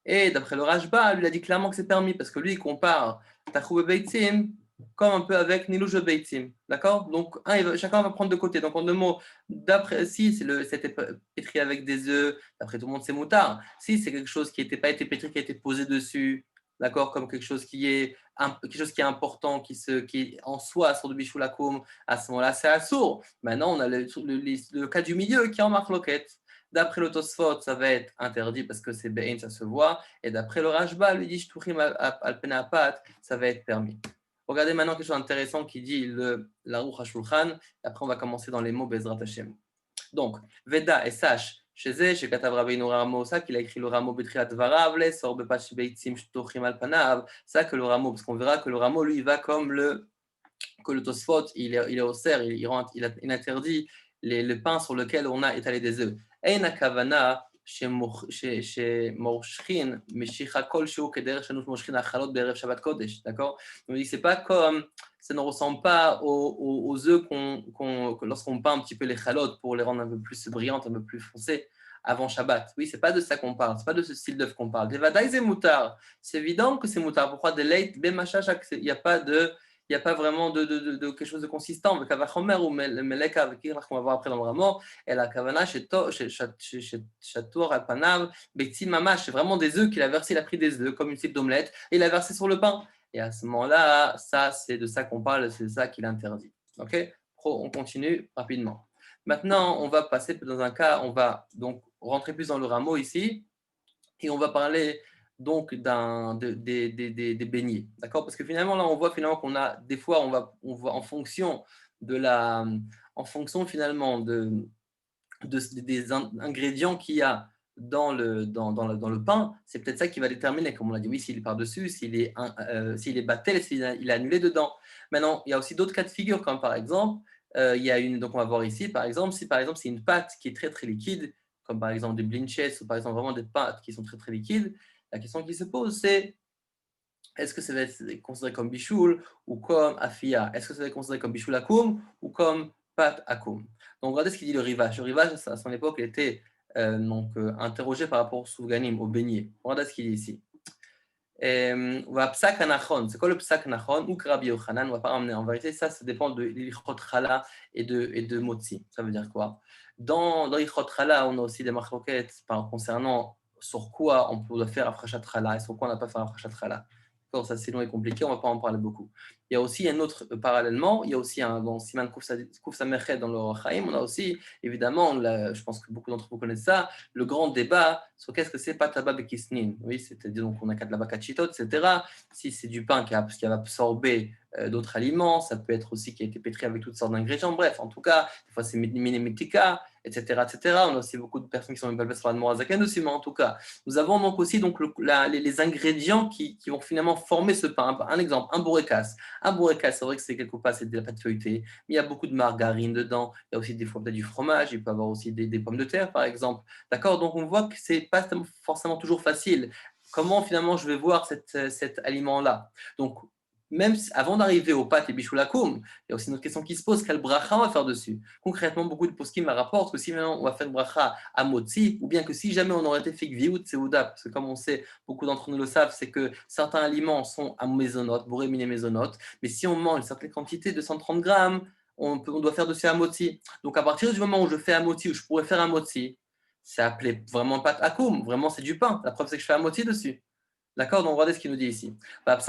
Et d'après le Rashba, lui a dit clairement que c'est permis parce que lui, il compare Tachou beitim comme un peu avec Nilouch beitim, d'accord? Donc chacun va prendre de côté. Donc en 2 mots, d'après si c'était pétri avec des œufs, d'après tout le monde c'est moutard. Si c'est quelque chose qui n'était pas été pétri, qui a été posé dessus, d'accord, comme quelque chose qui est important, qui en soi sort de bichou la koum, à ce moment-là c'est assour. Maintenant on a le cas du milieu qui est en marloquette. D'après le Tosfot, ça va être interdit parce que c'est be'ein, ça se voit. Et d'après le Rashba, lui dit shtuchim al penapat, ça va être permis. Regardez maintenant quelque chose d'intéressant qui dit l'Aruch HaShulchan. Après, on va commencer dans les mots Bezrat Hashem. Donc, Veda et sache, chez זה, שכתב רבינו רמו, ça qu'il a écrit le Ramo בתחילת דבריו, לאסור בפת ביצים שטוחים על פניו, ça que le Ramo, parce qu'on verra que le Ramo, lui, il va comme que le Tosfot, il est au cerf, il interdit le pain sur lequel on a étalé des œufs. אין הכוונה שמורשכין משיכה כלשהו כדרך שאנו מורשכין האכלות בערב שבת קודש, d'accord? Donc c'est pas comme, ça ne ressemble pas aux œufs lorsqu'on peint un petit peu les chalotes pour les rendre un peu plus brillantes, un peu plus foncées avant Shabbat. Oui, c'est pas de ça qu'on parle, c'est pas de ce style d'œuf qu'on parle. Devadaï c'est moutar, c'est évident que c'est moutar. Pourquoi de lait, bemachachak, il n'y a pas vraiment de quelque chose de consistant. Avec Avachomer ou Meleka, avec qui on va voir après dans le Ramo, et la Kavana, chez Chatour, Alpanav, Betsi Mamash, c'est vraiment des œufs qu'il a versé, il a pris des œufs comme une type d'omelette, et il a versé sur le pain. Et à ce moment-là, ça, c'est de ça qu'on parle, c'est ça qu'il interdit. Ok? On continue rapidement. Maintenant, on va passer dans un cas, on va donc rentrer plus dans le Ramo ici, et on va parler donc des beignets, d'accord? Parce que finalement, là, on voit finalement qu'on a, des fois, on va en fonction finalement des ingrédients qu'il y a dans le pain, c'est peut-être ça qui va déterminer, comme on l'a dit, oui, s'il est par-dessus, s'il est battel, s'il est annulé dedans. Maintenant, il y a aussi d'autres cas de figure, comme par exemple, donc on va voir ici, par exemple, si c'est une pâte qui est très très liquide, comme par exemple des blinches ou par exemple vraiment des pâtes qui sont très très liquides, la question qui se pose, c'est est-ce que ça va être considéré comme bichoul ou comme afia? Est-ce que ça va être considéré comme bichoul akoum ou comme pâte akoum? Donc, regardez ce qu'il dit le Rivash. Le Rivash, à son époque, il était interrogé par rapport au souganim, au beignet. Regardez ce qu'il dit ici. C'est quoi le psak nachon ou Rabbi Yochanan? On va pas ramener. En vérité, ça dépend de l'ilchot chala et de motzi. Ça veut dire quoi? Dans l'ilchot chala, on a aussi des marloquettes concernant sur quoi on peut faire afrachat chala et sur quoi on n'a pas fait afrachat chala. Ça c'est long et compliqué, on ne va pas en parler beaucoup. Il y a aussi un autre, parallèlement, il y a aussi dans Siman Kouf Samerchet dans le Chaim, on a aussi, évidemment, je pense que beaucoup d'entre vous connaissent ça, le grand débat sur qu'est-ce que c'est pataba bekisnin. Oui, c'est-à-dire donc on a katlaba kachitot, etc. Si c'est du pain qui a absorbé d'autres aliments, ça peut être aussi qui a été pétri avec toutes sortes d'ingrédients, bref, en tout cas, des fois c'est minémitika, etc., etc. On a aussi beaucoup de personnes qui sont même sur la Morazaken aussi, mais en tout cas, nous avons donc aussi les ingrédients qui vont finalement former ce pain. Un exemple, un bourrekas. Un bourrekas, c'est vrai que c'est quelque part c'est de la pâte feuilletée, mais il y a beaucoup de margarine dedans. Il y a aussi des fois peut-être du fromage. Il peut y avoir aussi des pommes de terre, par exemple. D'accord? Donc on voit que c'est pas forcément toujours facile. Comment finalement je vais voir cet aliment-là? Donc même avant d'arriver aux pâtes et bichoulakoum, il y a aussi une autre question qui se pose, quel bracha on va faire dessus? Concrètement, beaucoup de poskim rapportent que si maintenant on va faire une bracha à motzi, ou bien que si jamais on aurait été fait gviout seuda, parce que comme on sait, beaucoup d'entre nous le savent, c'est que certains aliments sont à mésonotes, bourrés miné mésonotes, mais si on mange une certaine quantité de 130 grammes, on doit faire dessus un motzi. Donc à partir du moment où je fais un motzi, où je pourrais faire un motzi, c'est appelé vraiment pâte akoum, vraiment c'est du pain. La preuve c'est que je fais un motzi dessus. D'accord? Donc, regardez ce qu'il nous dit ici. Tous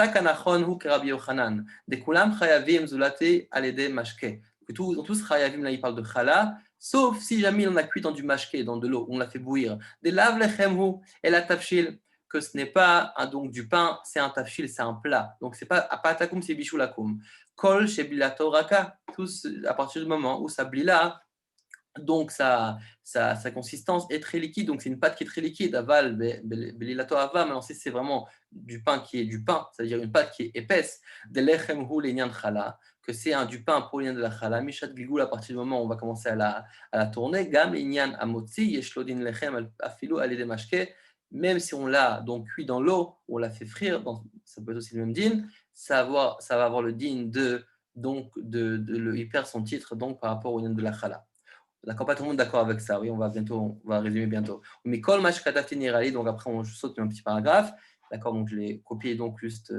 chayavim, là, il parle de chala, sauf si jamais on a cuit dans du mashké, dans de l'eau, on l'a fait bouillir. Des lav lechem hu et la tafshil, que ce n'est pas donc du pain, c'est un tafshil, c'est un plat. Donc, c'est pas apatakum, c'est bichoulakum. Kol shebilato raka, tous à partir du moment où ça blila, donc sa consistance est très liquide, donc c'est une pâte qui est très liquide. Aval, belilato ava, maintenant si c'est vraiment du pain qui est du pain, c'est-à-dire une pâte qui est épaisse, de lechem hu lenyan chala, que c'est du pain pour l'inian de la chala, mishat gilgul, à partir du moment où on va commencer à la tourner, gam inyan amotzi, yeshlodin lechem afilu alide mashke, même si on l'a donc cuit dans l'eau, on l'a fait frire, ça peut être aussi le même din, ça va avoir le din il perd son titre donc par rapport au lien de la chala. D'accord, pas tout le monde d'accord avec ça. Oui, on va résumer bientôt. Mais kol mashkatafti nirali, donc après je saute un petit paragraphe. D'accord, donc je l'ai copié donc juste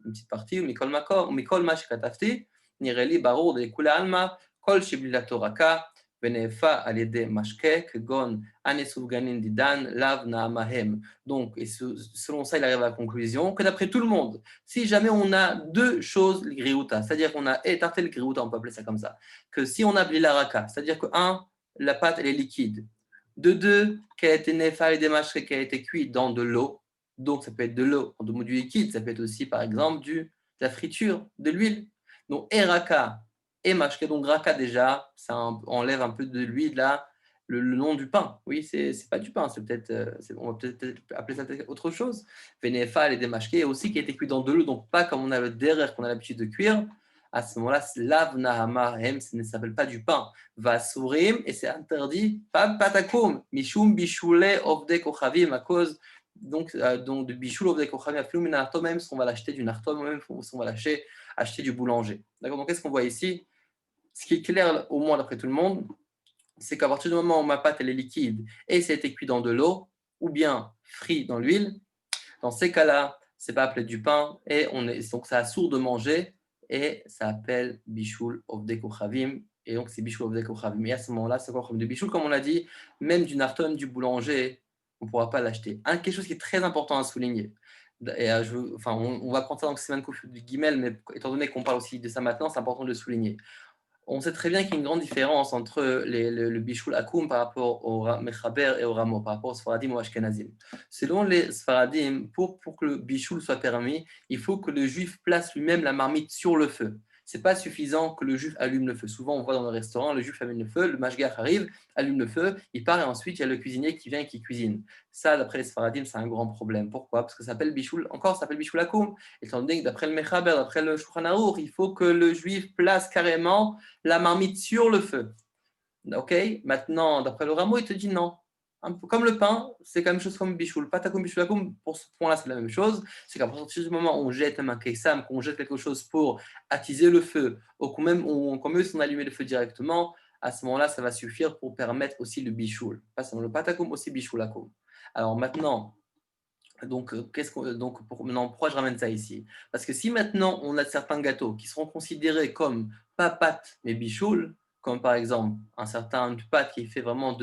une petite partie. Mais kol mashkatafti nirali barur de kula alma kol shibilato raka venefa alede mashke kegon anesuvganin didan lav naamahem. Donc, et selon ça, il arrive à la conclusion que d'après tout le monde, si jamais on a deux choses griouta, c'est-à-dire qu'on a tartel griouta, on peut appeler ça comme ça, que si on a blilaraka, c'est-à-dire que la pâte elle est liquide, de deux, qu'elle a été nefa et démâchée, qu'elle a été cuite dans de l'eau, donc ça peut être de l'eau, en du liquide, ça peut être aussi par exemple de la friture, de l'huile. Donc, raka et mashke, donc raka déjà, ça enlève un peu de l'huile là, le nom du pain. Oui, c'est pas du pain, c'est peut-être, on va peut-être appeler ça autre chose. Vénéfa, et démashké, aussi qui a été cuit dans de l'eau, donc pas comme on a le derrière qu'on a l'habitude de cuire. À ce moment-là, lav nahama hem, ça ne s'appelle pas du pain. Va sourim, et c'est interdit, pas patakoum, mishum bishule ovde kochavim, à cause donc de bishul ovde kochavim, aflum minartom, même si on va l'acheter du nartom, même si on va acheter du boulanger. D'accord, donc qu'est-ce qu'on voit ici? Ce qui est clair, au moins d'après tout le monde, c'est qu'à partir du moment où ma pâte elle est liquide et ça a été cuit dans de l'eau ou bien frit dans l'huile, dans ces cas-là, c'est pas appelé du pain et donc ça assourd de manger et ça s'appelle bishul ovde kochavim et donc c'est bishul ovde kochavim. Et à ce moment-là, c'est quoi de bishul, comme on l'a dit, même du narton, du boulanger, on ne pourra pas l'acheter. Quelque chose qui est très important à souligner. Et on va prendre ça dans le Siman Kuf du Gimel, mais étant donné qu'on parle aussi de ça maintenant, c'est important de le souligner. On sait très bien qu'il y a une grande différence entre le Bishul Akoum par rapport au Mechaber et au Ramo, par rapport au Sfaradim ou au Ashkenazim. Selon les Sfaradim, pour que le Bishul soit permis, il faut que le juif place lui-même la marmite sur le feu. Ce n'est pas suffisant que le juif allume le feu. Souvent, on voit dans le restaurant, le juif allume le feu, le mashgiach arrive, allume le feu, il part et ensuite, il y a le cuisinier qui vient et qui cuisine. Ça, d'après les Sfaradim, c'est un grand problème. Pourquoi? Parce que ça s'appelle Bishul, encore, ça s'appelle Bishul Akoum. Étant donné que d'après le Mechaber, d'après le Shulchan Aruch, il faut que le juif place carrément la marmite sur le feu. Ok? Maintenant, d'après le Ramo, il te dit non. Un peu comme le pain, c'est la même chose comme Bishul. Patakoum, Bishul Akoum, pour ce point-là, c'est la même chose. C'est qu'à partir du moment où on jette un kessam, qu'on jette quelque chose pour attiser le feu, ou quand même si on allume le feu directement, à ce moment-là, ça va suffire pour permettre aussi le Bishul. Pas seulement le Patakoum, aussi Bishul Akoum. Alors maintenant, pourquoi je ramène ça ici? Parce que si maintenant on a certains gâteaux qui seront considérés comme pas pâte mais bichoul, comme par exemple une pâte qui est fait vraiment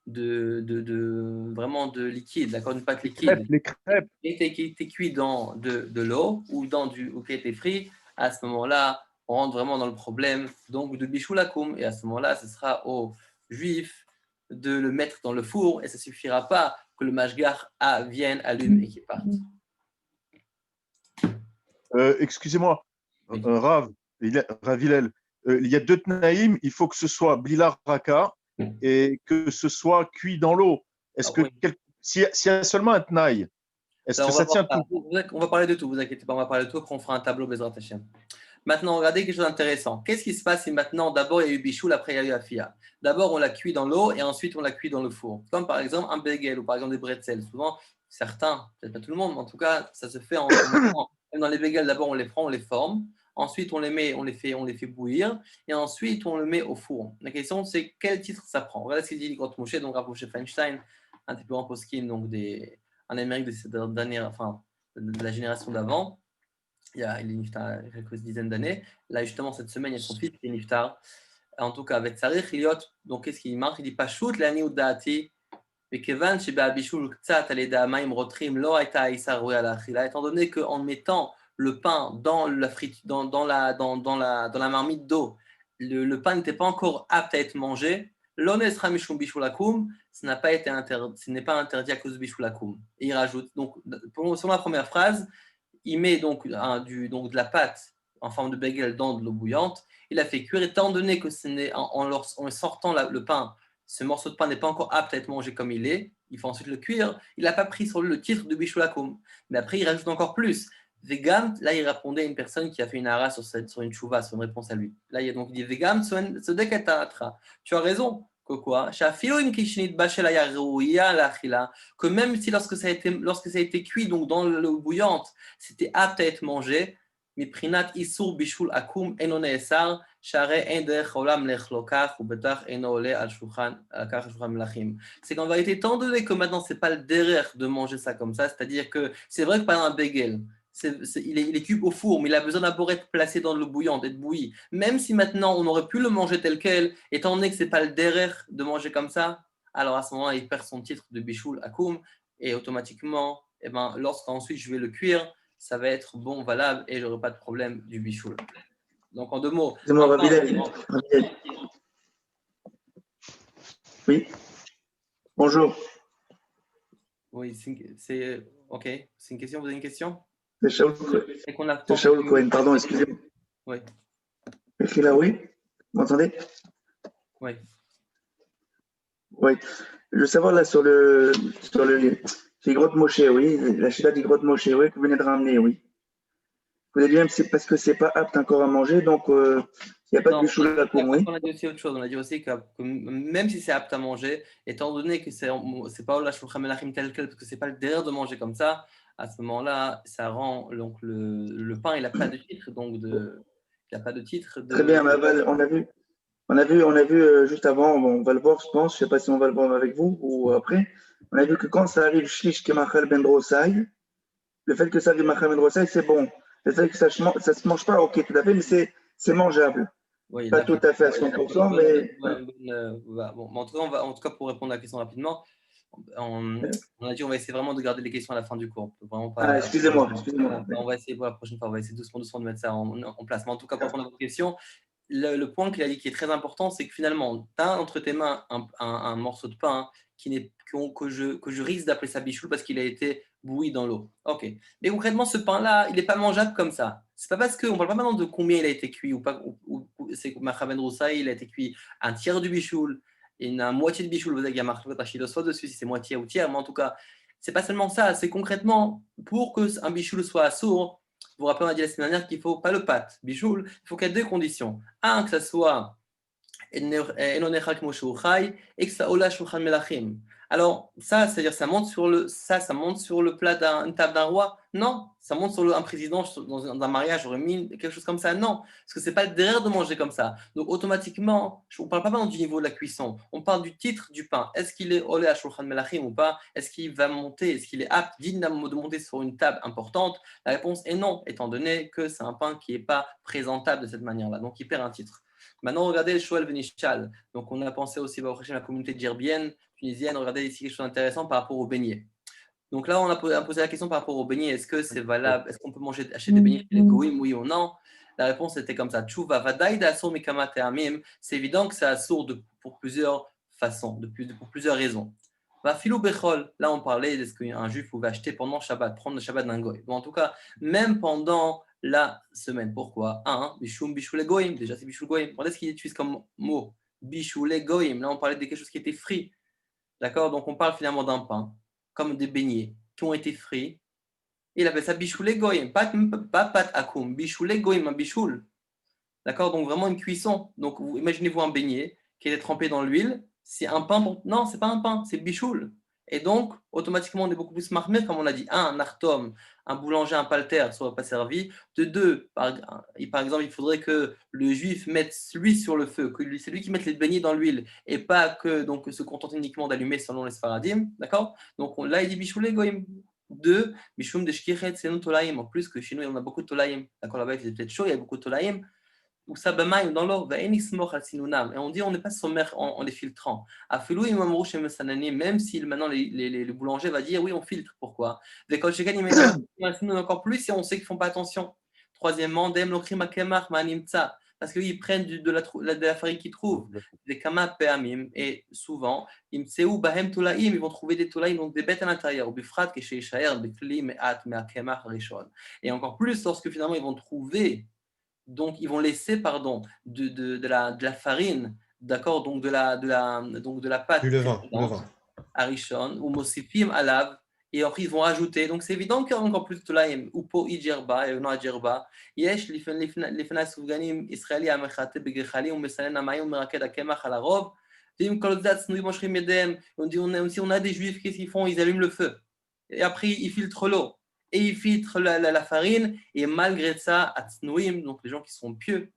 vraiment de liquide, d'accord, une pâte liquide, Les crêpes. qui était cuit dans de l'eau ou qui était frit, à ce moment-là, on rentre vraiment dans le problème donc de bichoul akoum, et à ce moment-là, ce sera aux juifs de le mettre dans le four et ça suffira pas que le mashgar vienne, allume et qu'il parte. Excusez-moi, Oui. Rav Hillel, il y a deux tnaïm, il faut que ce soit Blila Raka et que ce soit cuit dans l'eau. Est-ce que s'il y a seulement un tnaï, est-ce que ça tient tout? On va parler de tout, vous inquiétez pas, on va parler de tout, après on fera un tableau Bezrat Hashem. Maintenant, regardez quelque chose d'intéressant. Qu'est-ce qui se passe si maintenant, d'abord il y a eu bichoul, après il y a eu afia? D'abord on l'a cuit dans l'eau et ensuite on l'a cuit dans le four. Comme par exemple un bagel ou par exemple des bretzels. Souvent, certains, peut-être pas tout le monde, mais en tout cas, ça se fait même dans les bagels. D'abord on les prend, on les forme. Ensuite on les fait bouillir et ensuite on le met au four. La question c'est quel titre ça prend. Regardez ce qu'il dit Grot Moshe, donc Rav Moshe Feinstein, un petit peu en poskim, donc en Amérique de cette dernière, de la génération d'avant. Il est niftar il y a quelques dizaines d'années. Là, justement, cette semaine, il y a son fils qui est niftar. En tout cas, avec Sarich Iliot, donc qu'est-ce qu'il marque? Il dit Pashut l'ani udati, mais kevan sheba bishul ktsat aleda maim rotrim lo aita isa roue ala achila. Étant donné qu'en mettant le pain dans la frite, dans la marmite d'eau, le pain n'était pas encore apte à être mangé. L'onesra mishum bishul akum, ce n'est pas interdit à cause de bishul akum. Et il rajoute, donc, sur la première phrase, il met donc de la pâte en forme de bagel dans de l'eau bouillante. Il la fait cuire. Étant donné que en sortant le pain, ce morceau de pain n'est pas encore apte à être mangé comme il est, il faut ensuite le cuire. Il n'a pas pris sur le titre de Bishul Akum. Mais après, il rajoute encore plus. Vegan, là, il répondait à une personne qui a fait une hara sur une chouva, sur une réponse à lui. Là, il dit Vegan, tu as raison. Que quoi? Que même si lorsque ça a été cuit donc dans l'eau bouillante, c'était apte à être mangé, c'est qu'en vérité, étant donné que maintenant c'est pas le derrière de manger ça comme ça, c'est-à-dire que c'est vrai que par exemple un bagel, il est cuit au four, mais il a besoin d'abord être placé dans l'eau bouillante, d'être bouilli. Même si maintenant on aurait pu le manger tel quel, étant donné que c'est pas le derrière de manger comme ça, alors à ce moment-là, il perd son titre de Bishul Akum et automatiquement, lorsqu'ensuite je vais le cuire, ça va être bon, valable et je n'aurai pas de problème du Bishul. Donc en deux mots. Oui. Bonjour. Oui, c'est OK. C'est une question. Vous avez une question? C'est Shaul Cohen, pardon, excusez-moi. Oui. Là, oui. Vous m'entendez? Oui. Oui. Je veux savoir là sur les grottes Moshe, oui, la chita des grottes Moshe, oui, que vous venez de ramener, oui. Vous avez dit même c'est parce que c'est pas apte encore à manger, donc il n'y a pas de bichoul à la cour, oui. On a dit aussi autre chose. On a dit aussi que même si c'est apte à manger, étant donné que c'est pas la Shulchan Melachim tel quel, parce que c'est pas le derrière de manger comme ça, à ce moment-là, ça rend donc le pain, il n'a pas de titre, donc il n'a pas de titre Très bien, mais on a vu juste avant, bon, on va le voir, je pense, je ne sais pas si on va le voir avec vous ou après. On a vu que quand ça arrive shlish kemachal ben drosai, le fait que ça arrive machal ben drosai, c'est bon. Le fait que ça ne se mange pas, ok, tout à fait, mais c'est mangeable. Oui, Pas tout à fait à 100%, mais. Bon, en tout cas, pour répondre à la question rapidement, on a dit on va essayer vraiment de garder les questions à la fin du cours. Vraiment pas, excusez-moi. On va essayer pour la prochaine fois, on va essayer doucement de mettre ça en place. Mais en tout cas, pour répondre à votre question, le point qu'il a dit qui est très important, c'est que finalement, tu as entre tes mains un morceau de pain que je risque d'appeler ça bichoul parce qu'il a été bouilli dans l'eau. Ok. Mais concrètement, ce pain-là, il n'est pas mangeable comme ça. C'est pas parce qu'on ne parle pas maintenant de combien il a été cuit ou pas. C'est que Machaben Roussaï, il a été cuit un tiers du bichoul, une moitié de bichoul. Vous avez marqué soit dessus si c'est moitié ou tiers, mais en tout cas, c'est pas seulement ça. C'est concrètement pour que un bichoul soit sourd. Vous vous rappelez, on a dit la semaine dernière qu'il ne faut pas le pâte, bichoul, il faut qu'il y ait deux conditions. Un, que ça soit et que ça ola shulchan melachim. Alors, ça, c'est-à-dire ça monte sur le plat d'une table d'un roi? Non. Ça monte sur un président dans un mariage, j'aurais mis quelque chose comme ça? Non. Parce que ce n'est pas derrière de manger comme ça. Donc, automatiquement, on ne parle pas du niveau de la cuisson. On parle du titre du pain. Est-ce qu'il est olé à shulchan melachim ou pas? Est-ce qu'il va monter? Est-ce qu'il est apte, digne de monter sur une table importante? La réponse est non, étant donné que c'est un pain qui n'est pas présentable de cette manière-là. Donc, il perd un titre. Maintenant, regardez le Shoel Venishal. Donc, on a pensé aussi à la communauté djerbienne, tunisienne. Regardez ici quelque chose d'intéressant par rapport aux beignets. Donc là, on a posé la question par rapport aux beignets. Est-ce que c'est valable? Est-ce qu'on peut acheter des beignets chez les goïm, oui ou non? La réponse était comme ça. Tchouva vadaï d'assour mikama te'amim. C'est évident que c'est assour pour plusieurs façons, pour plusieurs raisons. Va filou bechol. Là, on parlait de ce qu'un juif pouvait acheter pendant Shabbat, prendre le Shabbat d'un goï. Bon, en tout cas, même pendant la semaine. Pourquoi? Bishum, bishul goïm. Déjà, c'est bishul goïm. Regardez ce qu'il utilise comme mot. Bishul goïm. Là, on parlait de quelque chose qui était frit. D'accord? Donc, on parle finalement d'un pain, comme des beignets qui ont été frits. Et il appelle ça bishul goïm. Pas pat akum. Bishul goïm, un bishul. D'accord? Donc, vraiment une cuisson. Donc, imaginez-vous un beignet qui est trempé dans l'huile. C'est un pain. Non, c'est pas un pain, c'est bichoul. Et donc, automatiquement, on est beaucoup plus marmé, comme on l'a dit. Un artom, un boulanger, un palter ne sera pas servi. De deux, par exemple, il faudrait que le juif mette lui sur le feu, que c'est lui qui mette les beignets dans l'huile et pas que donc se contenter uniquement d'allumer selon les sfaradim. D'accord? Donc là, il dit bichoul goïm. Deux, bishum de shkichet, c'est nous tolaïm. En plus que chez nous, on a beaucoup de tolaïm. D'accord, là-bas, il faisait peut-être chaud, il y a beaucoup de tolaïm. Ou ça dans l'eau, et on dit on n'est pas sommaire en les filtrant. Même si maintenant le boulanger va dire oui, on filtre. Pourquoi? Encore plus si on sait qu'ils ne font pas attention. Troisièmement, parce qu'ils prennent de la farine qu'ils trouvent, des kama peamim, et souvent, ils vont trouver des tolaïm, donc des bêtes à l'intérieur. Et encore plus lorsque finalement ils vont trouver. Donc, ils vont laisser, de la farine, d'accord, donc de la pâte, du levain, Arishon, ou Mosifim alav, et après ils vont rajouter. Donc, c'est évident qu'il y a encore plus de tolaïm, ou po ijerba, et non ajerba. Yesh, lifna soufganim israéli amechate begechali, ou mesalen amayim, meraked akemach à la robe. On a des juifs, qu'est-ce qu'ils font? Ils allument le feu. Et après, ils filtrent l'eau. Et ils filtrent la farine, et malgré ça, atznoïm, donc les gens qui sont pieux,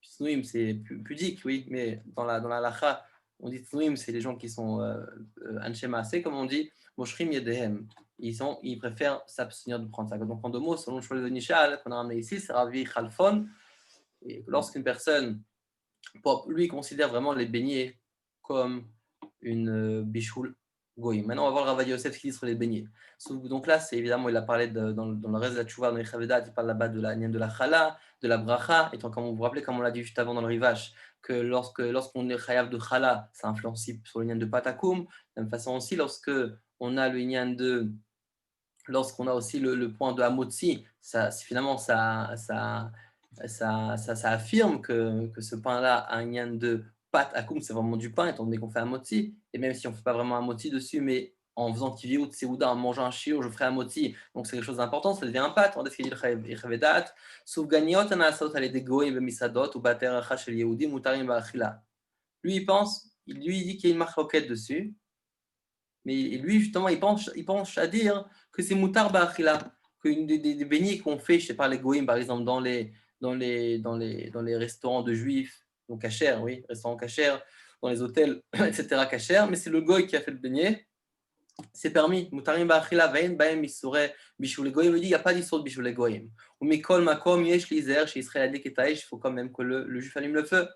tznoïm c'est pudique, oui, mais dans la lacha, on dit tznoïm, c'est les gens qui sont anshemassé, comme on dit, moshrim yedehem. Ils préfèrent s'abstenir de prendre ça. Donc en deux mots, selon le choix de Nishal, qu'on a ramené ici, c'est Ravi Khalfon, et lorsqu'une personne, lui, considère vraiment les beignets comme une bichoul goïm. Maintenant, on va voir Rava Yosef qui dit sur les beignets. Donc là, c'est évidemment, il a parlé dans le reste de la tchouva, dans les chavedat, il parle là-bas de la chala, de la bracha, et comme vous vous rappelez, comme on l'a dit juste avant dans le rivage, que lorsqu'on est chayav de chala, ça influence sur le nyan de patakoum. De la même façon aussi, lorsqu'on a le nyan lorsqu'on a aussi le point de hamotzi, finalement, ça affirme que ce pain-là a un nyan de pâte akoum, c'est vraiment du pain, étant donné qu'on fait un moti. Et même si on ne fait pas vraiment un moti dessus, mais en faisant kiviout seuda, en mangeant un shiur, je ferai un moti. Donc c'est quelque chose d'important, ça devient un pâte. On a ce qu'il dit le chavedat. Souvganiot anasot ale de goyim bemisadot ou bater acha shel yehudi mutarim ba'achila. Lui, il pense, lui, il dit qu'il y a une marque roquette dessus. Mais lui, justement, il pense à dire que c'est mutar ba'achila, que des beignets qu'on fait, je sais pas, les goyim, par exemple, dans les restaurants de juifs, donc kasher, oui, restaurants kasher, dans les hôtels, etc., kasher, mais c'est le goy qui a fait le beignet. C'est permis. Mutarim ba'achila ve'en ba'em misuret bishul goyim. Il dit il n'y a pas d'histoire de bishul goyim. Ou mikol makom yesh lizer chez Israël adeketaï. Il faut quand même que le juif allume le feu.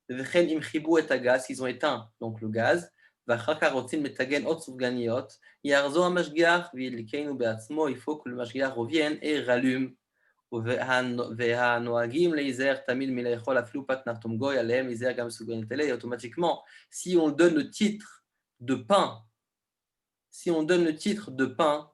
Vechen im chibou et gaz. Ils ont éteint donc le gaz. V'achar כך רוצים לתגן עוד סופגניות. יחזור המשגיח וידליקנו בעצמו. Il faut que le משגיח revienne et rallume. והנוהגים להיזהר תמיד מלאכול אפילו פת נחתום גוי עליהם להיזהר גם בסופגניות אלה. Automatiquement, si on donne le titre de pain, si on donne le titre de pain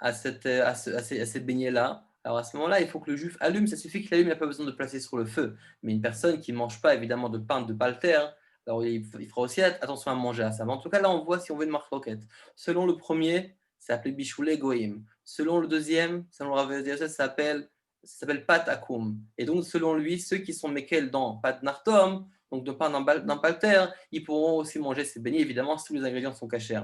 à ces beignets-là, alors à ce moment-là, il faut que le juif allume. Ça suffit qu'il allume, il n'a pas besoin de placer sur le feu. Mais une personne qui ne mange pas évidemment de pain de palter, alors il fera aussi attention à manger à ça. Mais en tout cas, là, on voit si on veut une marque roquette. Selon le premier, ça s'appelle bichoulé goïm. Selon le deuxième, selon Rav Yosef, ça s'appelle pat akoum. Et donc, selon lui, ceux qui sont mekel dans pat nartom, donc de pain d'un palter, ils pourront aussi manger ces beignets, évidemment, si tous les ingrédients sont cachés.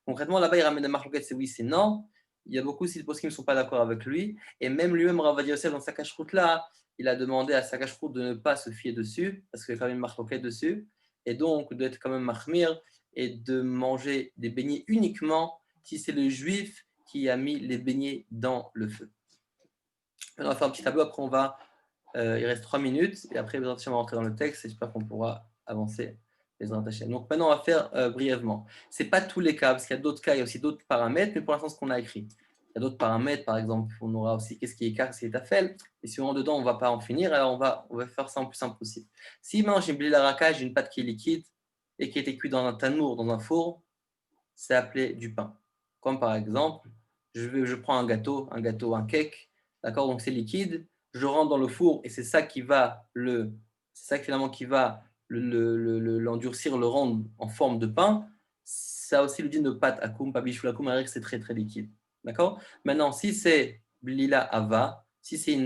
Concrètement, là-bas, il ramène des marloquettes, c'est oui, c'est non. Il y a beaucoup de poskim qui ne sont pas d'accord avec lui. Et même lui-même, Rav Yosef, dans sa cache-route-là, il a demandé à sa cache-route de ne pas se fier dessus, parce qu'il y a quand même une marloquette dessus. Et donc, d'être quand même mahmir et de manger des beignets uniquement si c'est le juif qui a mis les beignets dans le feu. Maintenant, on va faire un petit tableau. Après, il reste 3 minutes. Et après, on va rentrer dans le texte. Et j'espère qu'on pourra avancer. Donc maintenant, on va faire brièvement. Ce n'est pas tous les cas, parce qu'il y a d'autres cas, il y a aussi d'autres paramètres, mais pour l'instant, ce qu'on a écrit. Il y a d'autres paramètres, par exemple, on aura aussi qu'est-ce qui est car, qu'est-ce qui est tafel. Et si on rentre dedans, on ne va pas en finir, alors on va faire ça en plus simple possible. Si maintenant j'ai blé la raka, j'ai une pâte qui est liquide et qui a été cuite dans un tanour, dans un four, c'est appelé du pain. Comme par exemple, je prends un gâteau, un cake, d'accord, donc c'est liquide, je rentre dans le four et c'est ça qui va l'endurcir, le rendre en forme de pain. Ça aussi le dit de pâte akoum, pas bichoul akoum, c'est très très liquide. D'accord. Maintenant, si c'est blila ava, si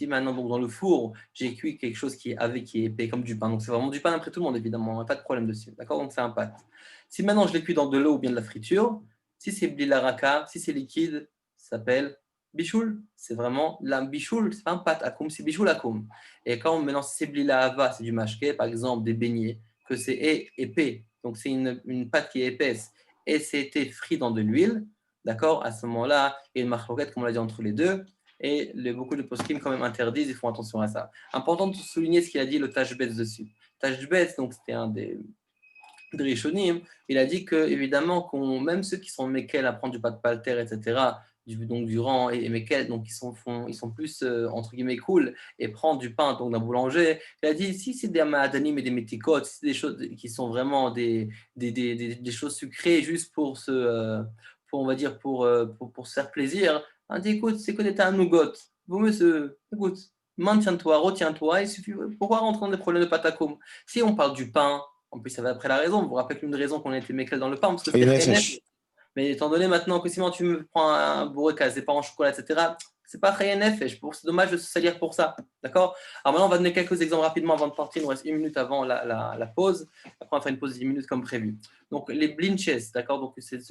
maintenant donc, dans le four j'ai cuit quelque chose qui est épais comme du pain, donc c'est vraiment du pain après tout le monde évidemment, pas de problème dessus. D'accord, donc c'est un pâte. Si maintenant je l'ai cuit dans de l'eau ou bien de la friture, si c'est blila raka, si c'est liquide, ça s'appelle bichoul, c'est vraiment la bichoul, c'est pas un pâte akoum, c'est bichoul akoum. Et quand maintenant c'est blila ava, c'est du mashké, par exemple des beignets, que c'est épais, donc c'est une pâte qui est épaisse et c'était frit dans de l'huile, d'accord, à ce moment-là, il y a une marloquette, comme on l'a dit, entre les deux, et beaucoup de poskim quand même interdisent, ils font attention à ça. Important de souligner ce qu'il a dit le Tashbetz dessus. Tashbetz, donc c'était un des Rishonim, il a dit que évidemment, même ceux qui sont mekel à prendre du pâte palter, etc., donc du rang et mekel, donc ils sont plus entre guillemets cool et prendre du pain donc d'un boulanger. Il a dit si c'est des ma'adanim et des méticotes, si c'est des choses qui sont vraiment des choses sucrées juste pour se faire plaisir, on dit écoute, c'est que des nougat, vaut mieux écoute, maintiens-toi, retiens-toi, il suffit. Pourquoi rentrer dans des problèmes de patakoum? Si on parle du pain, en plus ça va après la raison, vous vous rappelez qu'une des raisons qu'on a été méclés dans le pain, parce que c'est mais étant donné maintenant que si tu me prends un bourrekas, des pains en chocolat, etc., c'est pas Chayanef, c'est dommage de se salir pour ça. D'accord. Alors maintenant, on va donner quelques exemples rapidement avant de partir. Il nous reste 1 minute avant la pause. Après, on va faire une pause de 10 minutes comme prévu. Donc, les blinches, d'accord. Donc, c'est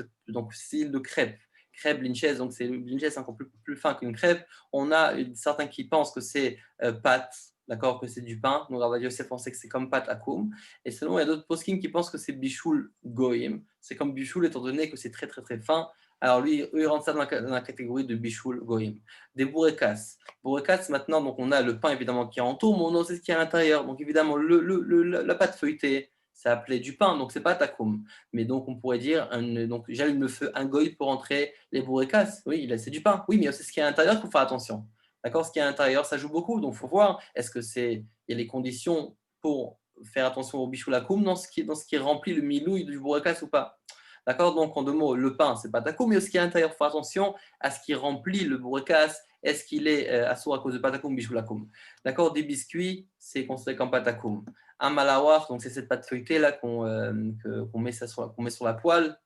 style de crêpe. Crêpe, blinches, donc c'est le blinches, c'est encore plus fin qu'une crêpe. On a certains qui pensent que c'est pâte, d'accord, que c'est du pain. Donc, Rav Yosef pensait que c'est comme pâte akoum. Et selon, il y a d'autres poskim qui pensent que c'est bichoul goïm. C'est comme bichoul, étant donné que c'est très, très, très fin. Alors lui, eux, ils rentrent ça dans la catégorie de bichoul goïm. Des bourrekas. Bourrekas, maintenant, donc on a le pain évidemment qui entoure, mais on a aussi ce qui est à l'intérieur. Donc évidemment, la pâte feuilletée, c'est appelé du pain, donc c'est pas takoum. Mais donc on pourrait dire, donc j'allume le feu, un goï pour entrer les bourrekas. Oui, c'est du pain. Oui, mais c'est ce qui est à l'intérieur qu'il faut faire attention. D'accord, ce qui est à l'intérieur, ça joue beaucoup. Donc il faut voir, il y a les conditions pour faire attention au bichoul akoum dans ce qui remplit le milouï du bourrekas ou pas. D'accord, donc en 2 mots, le pain, c'est pas takoum, mais ce qui est à l'intérieur, il faut faire attention à ce qui remplit le bourrekas est-ce qu'il est assour à cause de patakoum, bichoulakoum? D'accord, des biscuits, c'est considéré comme patakoum. Un malawar, donc c'est cette pâte feuilletée là qu'on met sur la poêle,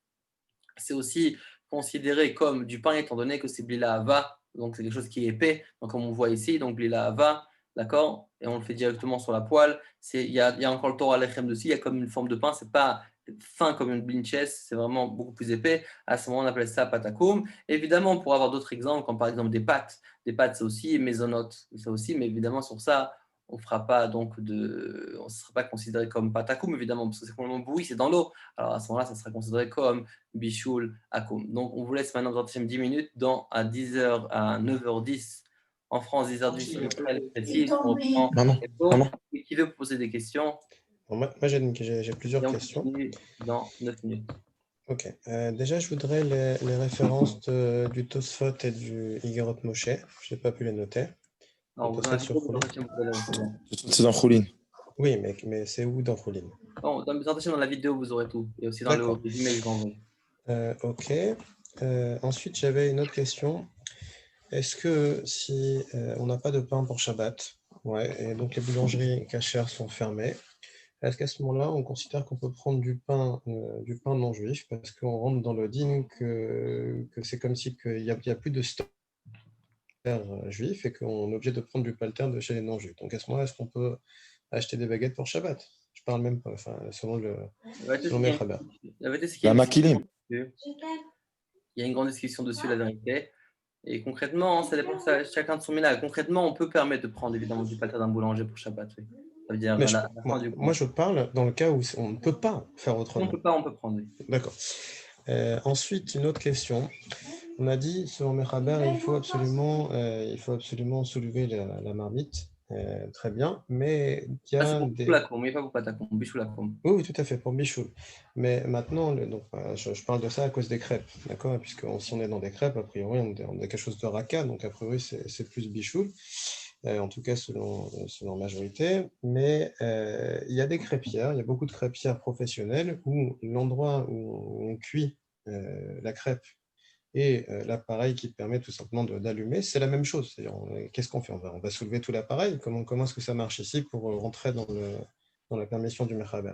c'est aussi considéré comme du pain étant donné que c'est blila hava, donc c'est quelque chose qui est épais, donc comme on voit ici, donc blila hava, d'accord, et on le fait directement sur la poêle. Il y a encore le Torah lechem dessus, il y a comme une forme de pain, c'est pas fin comme une blinches, c'est vraiment beaucoup plus épais. À ce moment, on appelle ça patakoum. Évidemment, pour avoir d'autres exemples, comme par exemple des pâtes c'est aussi maisonnotes, ça aussi, mais évidemment sur ça, on ne sera pas considéré comme patakoum, évidemment, parce que c'est complètement bouilli, c'est dans l'eau. Alors à ce moment-là, ça sera considéré comme bichoul akoum. Donc on vous laisse maintenant dans 10 minutes, à 10h à 9h10 en France, 10h10 précis. On reprend. Maman. Qui veut poser des questions? Bon, moi j'ai plusieurs questions. Dans 9 minutes. Ok. Déjà, je voudrais les références du Tosfot et du Igerot Moshe. Je n'ai pas pu les noter. C'est dans Choulin. Oui, mais c'est où dans Choulin? Dans la vidéo, vous aurez tout. Et aussi dans le résumé que j'envoie. Ok. Ensuite, j'avais une autre question. Est-ce que si on n'a pas de pain pour Shabbat, et donc les boulangeries cachères sont fermées, est-ce qu'à ce moment-là, on considère qu'on peut prendre du pain non juif parce qu'on rentre dans le din que c'est comme si il n'y a plus de stock juif et qu'on est obligé de prendre du palter de chez les non juifs. Donc à ce moment-là, est-ce qu'on peut acheter des baguettes pour Shabbat? Je parle même pas, selon mes Chabat. La maquilim. Il y a une grande discussion dessus, la vérité. Et concrètement, ça dépend de chacun de son ménage. Concrètement, on peut permettre de prendre évidemment du palter d'un boulanger pour Shabbat. Oui. Ça veut dire moi, je parle dans le cas où on ne peut pas faire autrement. On peut prendre. Oui. D'accord. Ensuite, une autre question. On a dit, selon Mechaber, il faut absolument soulever la marmite. Très bien, mais il y a des... Oui, tout à fait, pour bichoul. Mais maintenant, je parle de ça à cause des crêpes, d'accord? Puisque si on est dans des crêpes, a priori, on a quelque chose de raka, donc a priori, c'est plus bichoul, en tout cas selon la majorité. Mais il y a des crêpières, il y a beaucoup de crêpières professionnelles où l'endroit où on cuit la crêpe et l'appareil qui permet tout simplement d'allumer, c'est la même chose. Qu'est-ce qu'on fait? On va soulever tout l'appareil. Comment est-ce que ça marche ici pour rentrer dans la permission du Mechaber?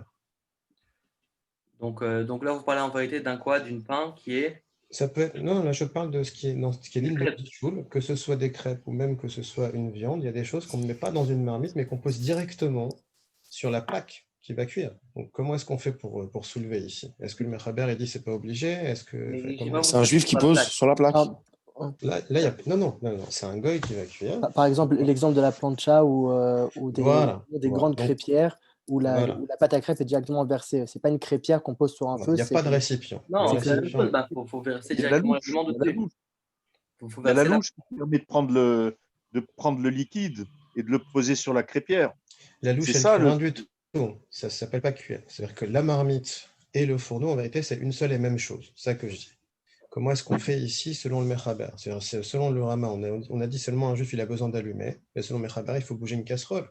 Donc là, vous parlez en vérité d'une pain qui est... Ça peut être... Non, là, je parle de ce qui est dit de bichoul, que ce soit des crêpes ou même que ce soit une viande. Il y a des choses qu'on ne met pas dans une marmite, mais qu'on pose directement sur la plaque qui va cuire. Donc, comment est-ce qu'on fait pour soulever ici? Est-ce que le Mechaber dit c'est pas obligé? C'est un juif qui pose sur la plaque. Là, il y a... non, c'est un goy qui va cuire. Par exemple, l'exemple de la plancha ou des grandes crêpières où la pâte à crêpes est directement versée. Ce n'est pas une crêpière qu'on pose sur un feu. Il n'y a pas de récipient. Non, c'est la même chose. Il faut verser directement l'aliment dessus. Il y a la louche qui permet de prendre le liquide et de le poser sur la crêpière. La louche, elle ne cuit rien du tout. Ça ne s'appelle pas cuire. C'est-à-dire que la marmite et le fourneau, en vérité, c'est une seule et même chose. C'est ça que je dis. Comment est-ce qu'on fait ici selon le Mechaber? Selon le Rama, on a dit seulement un juif, il a besoin d'allumer. Mais selon le Mechaber, il faut bouger une casserole.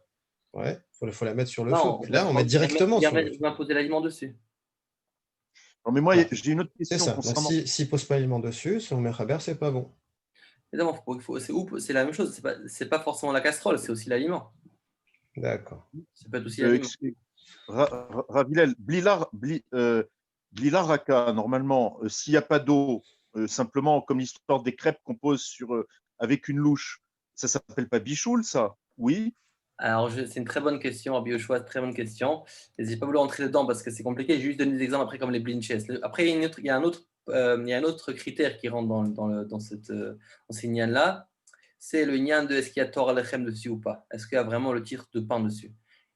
Ouais, il faut la mettre sur le feu. Là, on met directement sur le feu. On va poser l'aliment dessus. Non, mais moi, j'ai une autre question. C'est ça. S'il ne pose pas l'aliment dessus, selon le Mechaber, c'est pas bon. Évidemment, c'est la même chose. C'est pas forcément la casserole, c'est aussi l'aliment. D'accord. Ça peut être aussi l'aliment. Ravilel, Blila Raka, normalement, s'il n'y a pas d'eau, simplement comme l'histoire des crêpes qu'on pose avec une louche, ça ne s'appelle pas bichoul, ça? Oui. Alors, c'est une très bonne question, Rabbi Yoshua, très bonne question. Je n'ai pas voulu rentrer dedans parce que c'est compliqué. J'ai juste donné des exemples après, comme les blinches. Après, il y a un autre critère qui rentre dans ces nians-là. C'est le nian de est-ce qu'il y a Torah Lechem dessus ou pas? Est-ce qu'il y a vraiment le titre de pain dessus?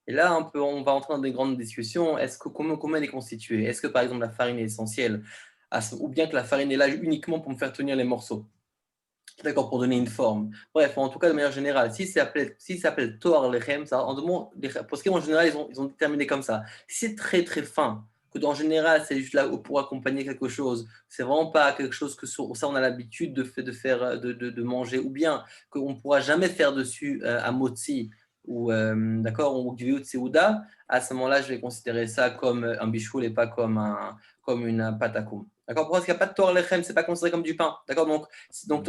Et là, on va entrer dans des grandes discussions. Comment elle est constituée? Est-ce que, par exemple, la farine est essentielle? Ou bien que la farine est là uniquement pour me faire tenir les morceaux? D'accord, pour donner une forme. Bref, en tout cas, de manière générale, si ça s'appelle Torah Lechem, pour ce qui est en général, ils ont déterminé comme ça. Si c'est très très fin, que en général, c'est juste là pour accompagner quelque chose, c'est vraiment pas quelque chose que ça on a l'habitude de manger, ou bien qu'on ne pourra jamais faire dessus à motzi, ou d'accord, ou du Seuda, à ce moment-là, je vais considérer ça comme un bichoul et pas comme une patakoum. D'accord? Pourquoi? Parce qu'il n'y a pas de Torah Lechem, ce n'est pas considéré comme du pain. D'accord? Donc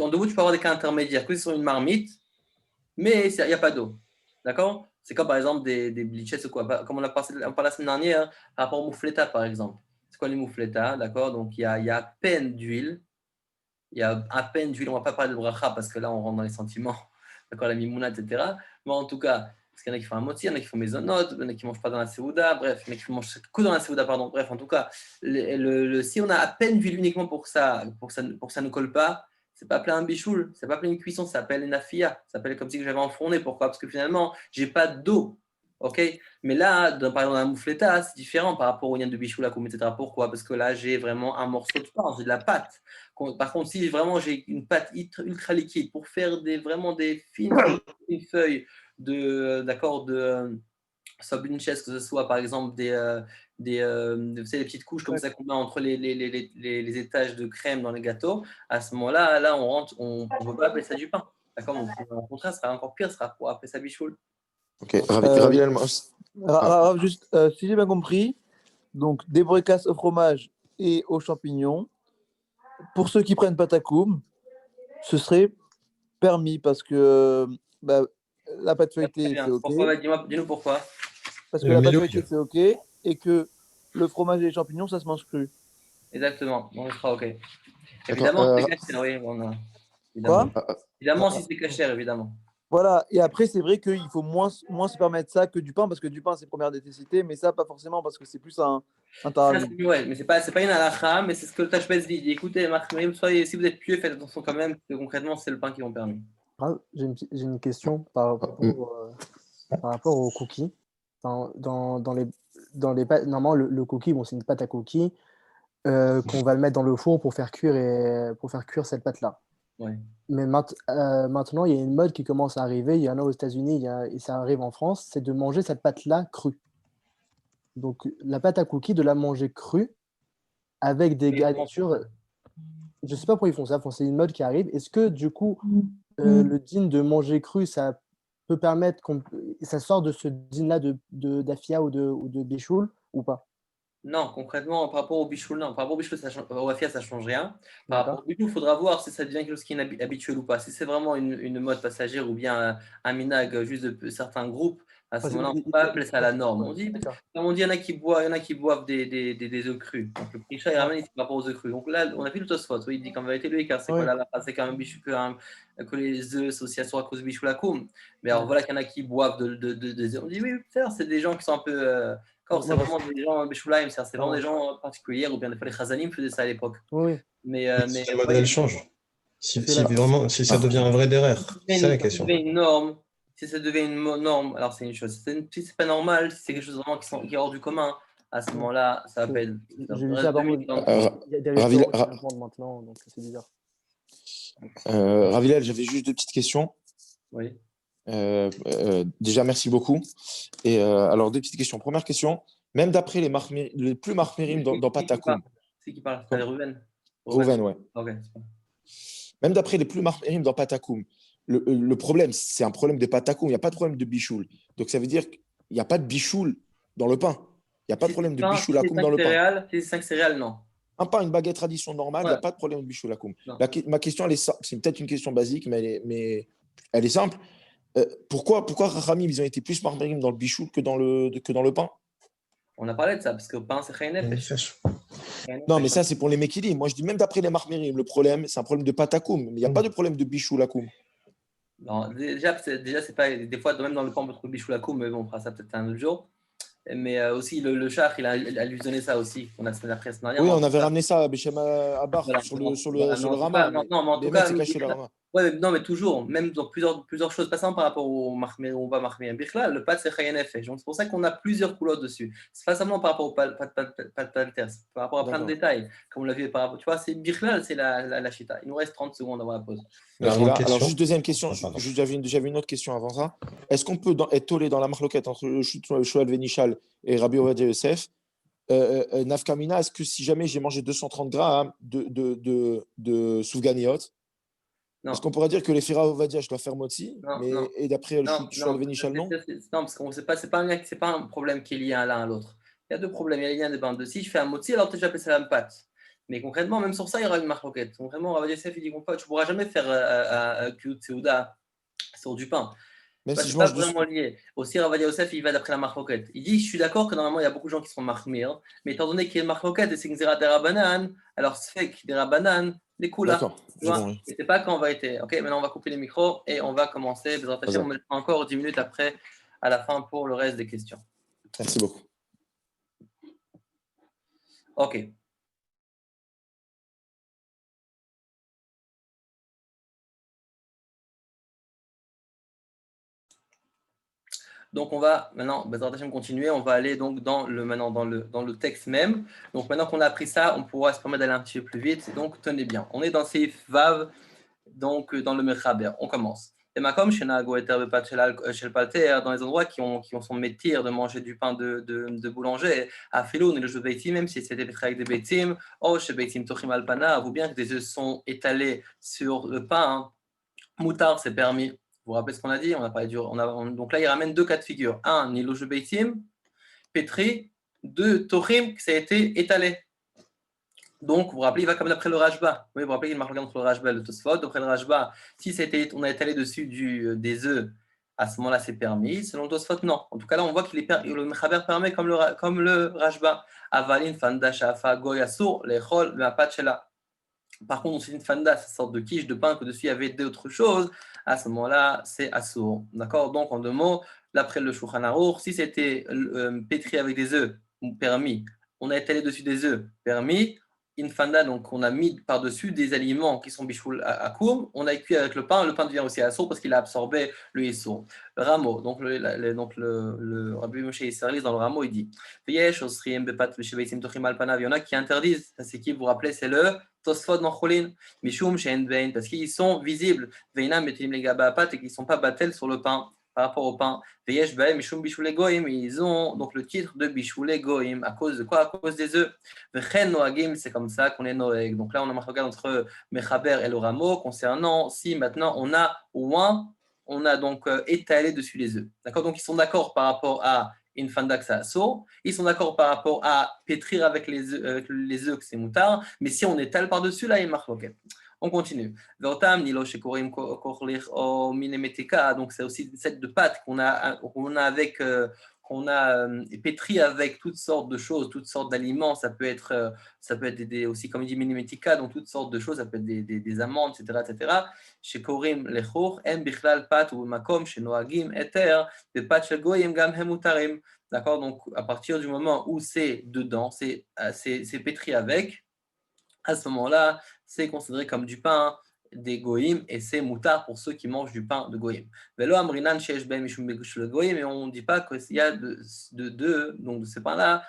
en debout, tu peux avoir des cas intermédiaires, que ce soit une marmite, mais il n'y a pas d'eau. D'accord? C'est comme par exemple des blichets ou quoi. Comme on parlait la semaine dernière, par rapport au moufleta, par exemple. C'est quoi les moufleta? D'accord? Donc il y a à peine d'huile. Il y a à peine d'huile. On ne va pas parler de bracha parce que là, on rentre dans les sentiments. D'accord? La mimouna, etc. Mais en tout cas, parce qu'il y en a qui font un moti, il y en a qui font mezonot, il y en a qui ne mangent pas dans la seouda, bref, il y en a qui mangent que dans la seouda, pardon. Bref, en tout cas, si on a à peine d'huile uniquement pour que ça ne colle pas, c'est pas appelé un bichoul, c'est pas appelé une cuisson, ça s'appelle une afia, ça s'appelle comme si j'avais enfourné. Pourquoi? Parce que finalement, j'ai pas d'eau. Ok? Mais là, par exemple, dans la moufleta, c'est différent par rapport au lien de bichoul, etc. Pourquoi? Parce que là, j'ai vraiment un morceau de pain, j'ai de la pâte. Par contre, si vraiment j'ai une pâte ultra liquide pour faire vraiment des fines feuilles d'accord, sabunches, que ce soit par exemple vous savez, les petites couches comme ça qu'on met entre les étages de crème dans les gâteaux, à ce moment-là, on ne peut pas appeler ça du pain. D'accord? Au contraire, ça sera encore pire, ça sera pour appeler ça bichoul. Ok, Ravi juste, si j'ai bien compris, donc des brocasses au fromage et aux champignons, pour ceux qui prennent patakoum, ce serait permis parce que la pâte feuilletée, c'est OK. Pourquoi? Dis-nous pourquoi. Parce que la pâte feuilletée, c'est OK, et que le fromage et les champignons, ça se mange cru. Exactement, on sera OK. Évidemment, c'est caché, oui. Évidemment. Évidemment, si c'est caché, évidemment. Voilà, et après, c'est vrai qu'il faut moins se permettre ça que du pain, parce que du pain, c'est première nécessité, mais ça, pas forcément, parce que c'est plus un taravim. Ouais, mais c'est pas une halakha, mais c'est ce que le Tashbetz dit. Écoutez, si vous êtes pieux, faites attention quand même, parce que concrètement, c'est le pain qui vous permet. J'ai une question par rapport aux cookies. Normalement, le cookie, bon, c'est une pâte à cookies qu'on va le mettre dans le four pour faire cuire cette pâte-là. Ouais. Mais maintenant, il y a une mode qui commence à arriver. Il y en a aux États-Unis et ça arrive en France, c'est de manger cette pâte-là crue. Donc, la pâte à cookies, de la manger crue avec des garnitures. Je ne sais pas pourquoi ils font ça. C'est une mode qui arrive. Est-ce que, du coup, le din de manger cru, ça peut permettre que ça sort de ce din-là d'afia ou de bichoul ou pas? Non, concrètement, par rapport au bichoul, non. Par rapport au bichoul, au afia, ça ne change rien. Par rapport au bichoul, il faudra voir si ça devient quelque chose qui est habituel ou pas. Si c'est vraiment une mode passagère ou bien un minag juste de certains groupes, à ce moment-là, on ne peut pas appeler ça la norme. On dit, il y en a qui boivent des œufs crus. Donc le prisha, il ramène ici par rapport aux œufs crus. Donc là, on a vu le Tosfot. Il dit qu'en vérité, le écart, c'est c'est quand même que les œufs, c'est aussi à cause du bichoul à koum. Mais alors voilà qu'il y en a qui boivent des œufs. On dit, oui, c'est des gens qui sont un peu. C'est vraiment des gens Béchoulaim, c'est vraiment des gens particuliers, ou bien des fois les Chazanim faisaient ça à l'époque. Oui. Mais le modèle change. Si ça devient un vrai derrière, c'est ça la question. Si ça devient une norme, alors c'est une chose. Si c'est pas normal, si c'est quelque chose vraiment qui est hors du commun, à ce moment-là, ça s'appelle. J'ai vu ça il y a des restaurants maintenant, donc c'est bizarre. Ravilel, j'avais juste deux petites questions. Oui. Déjà, merci beaucoup. Et alors, deux petites questions. Première question, même d'après les plus marmirim dans Patakoum. C'est qui parle? C'est Ruven. Ruven, ouais. Okay. Même d'après les plus marmirim dans Patakoum, le problème, c'est un problème de Patakoum. Il n'y a pas de problème de bichoul. Donc, ça veut dire qu'il n'y a pas de bichoul dans le pain. Il n'y a pas de problème de bichoul à koum dans le pain. Si c'est 5 céréales, non. Un pain, une baguette tradition normale, il n'y a pas de problème de bichoul à koum. Ma question, c'est peut-être une question basique, mais elle est simple. Pourquoi Rachamim, ils ont été plus marmirim dans le bichoul que dans le pain? On a parlé de ça, parce que le pain, c'est chaynef. Non, mais ça, c'est pour les mekilim. Moi, je dis même d'après les marmirim, le problème, c'est un problème de patakoum. Mais il n'y a pas de problème de bichoul à koum. Non, déjà c'est pas. Des fois, même dans le pain, on peut trouver bichoul à koum, mais bon, on fera ça peut-être un autre jour. Mais aussi, le char, il a allusionné ça aussi. On a la presse dernière. Oui, on avait ramené ça à Béchem Abar sur le Rama. Non, mais en tout cas, c'est caché le Rama. Ouais, non, mais toujours, même dans plusieurs choses, pas seulement par rapport au Mahmir, on va Mahmir Birkla, le pâte c'est Chayanef. C'est pour ça qu'on a plusieurs couleurs dessus. C'est pas seulement par rapport au pâte palter, c'est par rapport à plein de détails. Comme on l'a vu par rapport, tu vois, c'est Birkla, c'est la chita. Il nous reste 30 secondes avant la pause. Alors, juste deuxième question, j'avais une autre question avant ça. Est-ce qu'on peut être tollé dans la marloquette entre le Shoel Venishal et Rabbi Ovadia Yosef? Nafkamina, est-ce que si jamais j'ai mangé 230 grammes de Soufganiot, est-ce qu'on pourrait dire que les Fira Ovadia, je dois faire motzi, et d'après le Shoel Venishal, non? Non, parce que c'est pas un problème qui est lié à l'un à l'autre. Il y a deux problèmes. Il y a le lien des bains de si je fais un motzi, alors peut-être j'appelle ça la pâte. Mais concrètement, même sur ça, il y aura une marloquette. Concrètement, Rav Yosef, il dit qu'on tu ne pourras jamais faire Kyut Seuda sur du pain. Même Bah, si c'est je pas mange dessus. vraiment lié. Aussi, Rav Yosef, il va d'après la marloquette. Il dit, je suis d'accord que normalement, il y a beaucoup de gens qui sont marmir, mais étant donné qu'il y a une marloquette et c'est une zera des rabanan, alors c'est fait des rabanan, les coups là. D'accord, Tu j'ai vois, compris. et c'est pas quand on va être. Ok, maintenant on va couper les micros et on va commencer. On Vas-y. mettra encore 10 minutes après, à la fin, pour le reste des questions. Merci beaucoup. Ok. Donc on va maintenant, continuer, on va aller donc maintenant dans le texte même. Donc maintenant qu'on a appris ça, on pourra se permettre d'aller un petit peu plus vite. Donc tenez bien, on est dans ces Vav, donc dans le Mechaber. On commence. Et Makom, chez Nago et dans les endroits qui ont son métier de manger du pain de boulanger, à Philo, on est le jeu de Beitim, même si c'était avec des Beitim, oh, chez Beitim Tochim Alpana, ou bien que des œufs sont étalés sur le pain, Moutar, c'est permis. Vous vous rappelez ce qu'on a dit? On a parlé donc là, il ramène deux cas de figure. Un, Nilouj Beitim, pétri. Deux, Tochim, que ça a été étalé. Donc, vous vous rappelez, il va comme d'après le Rajba. Oui, vous vous rappelez, il marque entre le Rajba et le Tosfot. D'après le Rajba, si on a étalé dessus des œufs, à ce moment-là, c'est permis. Selon le Tosfot, non. En tout cas, là, on voit que le Mechaber permet comme le Rajba. Avalin, Fanda, Shafa, Goy, Asur, Lechol, Mapachela. Par contre, c'est une fanda, cette sorte de quiche de pain que dessus il y avait d'autres choses, à ce moment-là, c'est assour. D'accord? Donc, en deux mots, d'après le Shulchan Aruch, si c'était pétri avec des œufs, permis, on a étalé dessus des œufs, permis, une fanda, donc on a mis par-dessus des aliments qui sont bichoul à courbe, on a cuit avec le pain devient aussi assour parce qu'il a absorbé le issour. Le rameau, donc le Rabbi Moshe Israël dans le rameau, il dit il y en a qui interdisent, c'est qui vous vous rappelez, c'est le Tosfot Mancholin, Mishum Shein Vein, parce qu'ils sont visibles, Veinam Metim les Gabapat, et qu'ils ne sont pas battels sur le pain, par rapport au pain. Veyesh Baem Mishum Bishule Goim, ils ont donc le titre de Bishule Goim, à cause de quoi? À cause des œufs. Vechen Noagim, c'est comme ça qu'on est Noeg. Donc là, on a marqué entre Mechaber et le rameau, concernant si maintenant on a au moins, on a donc étalé dessus les œufs. D'accord? Donc ils sont d'accord par rapport à une fanda que ça assaut. Ils sont d'accord par rapport à pétrir avec les œufs que c'est moutard, mais si on étale par-dessus, là, il marque OK. On continue. Donc c'est aussi une set de pâtes qu'on a avec qu'on a pétri avec toutes sortes de choses, toutes sortes d'aliments. Ça peut être aussi, comme il dit, minimetika, donc toutes sortes de choses. Ça peut être des amandes, etc., etc. Chez Korim lechor, em bichlal pat ou makom, chez Noagim eter, de pat shel goyim gam hemutarim. D'accord. Donc à partir du moment où c'est dedans, c'est pétri avec, à ce moment-là, c'est considéré comme du pain des goïm et c'est moutard pour ceux qui mangent du pain de goïm. Velo amrinan shesh ben mishum bekushul goïm, et on ne dit pas qu'il y a donc de ces pains-là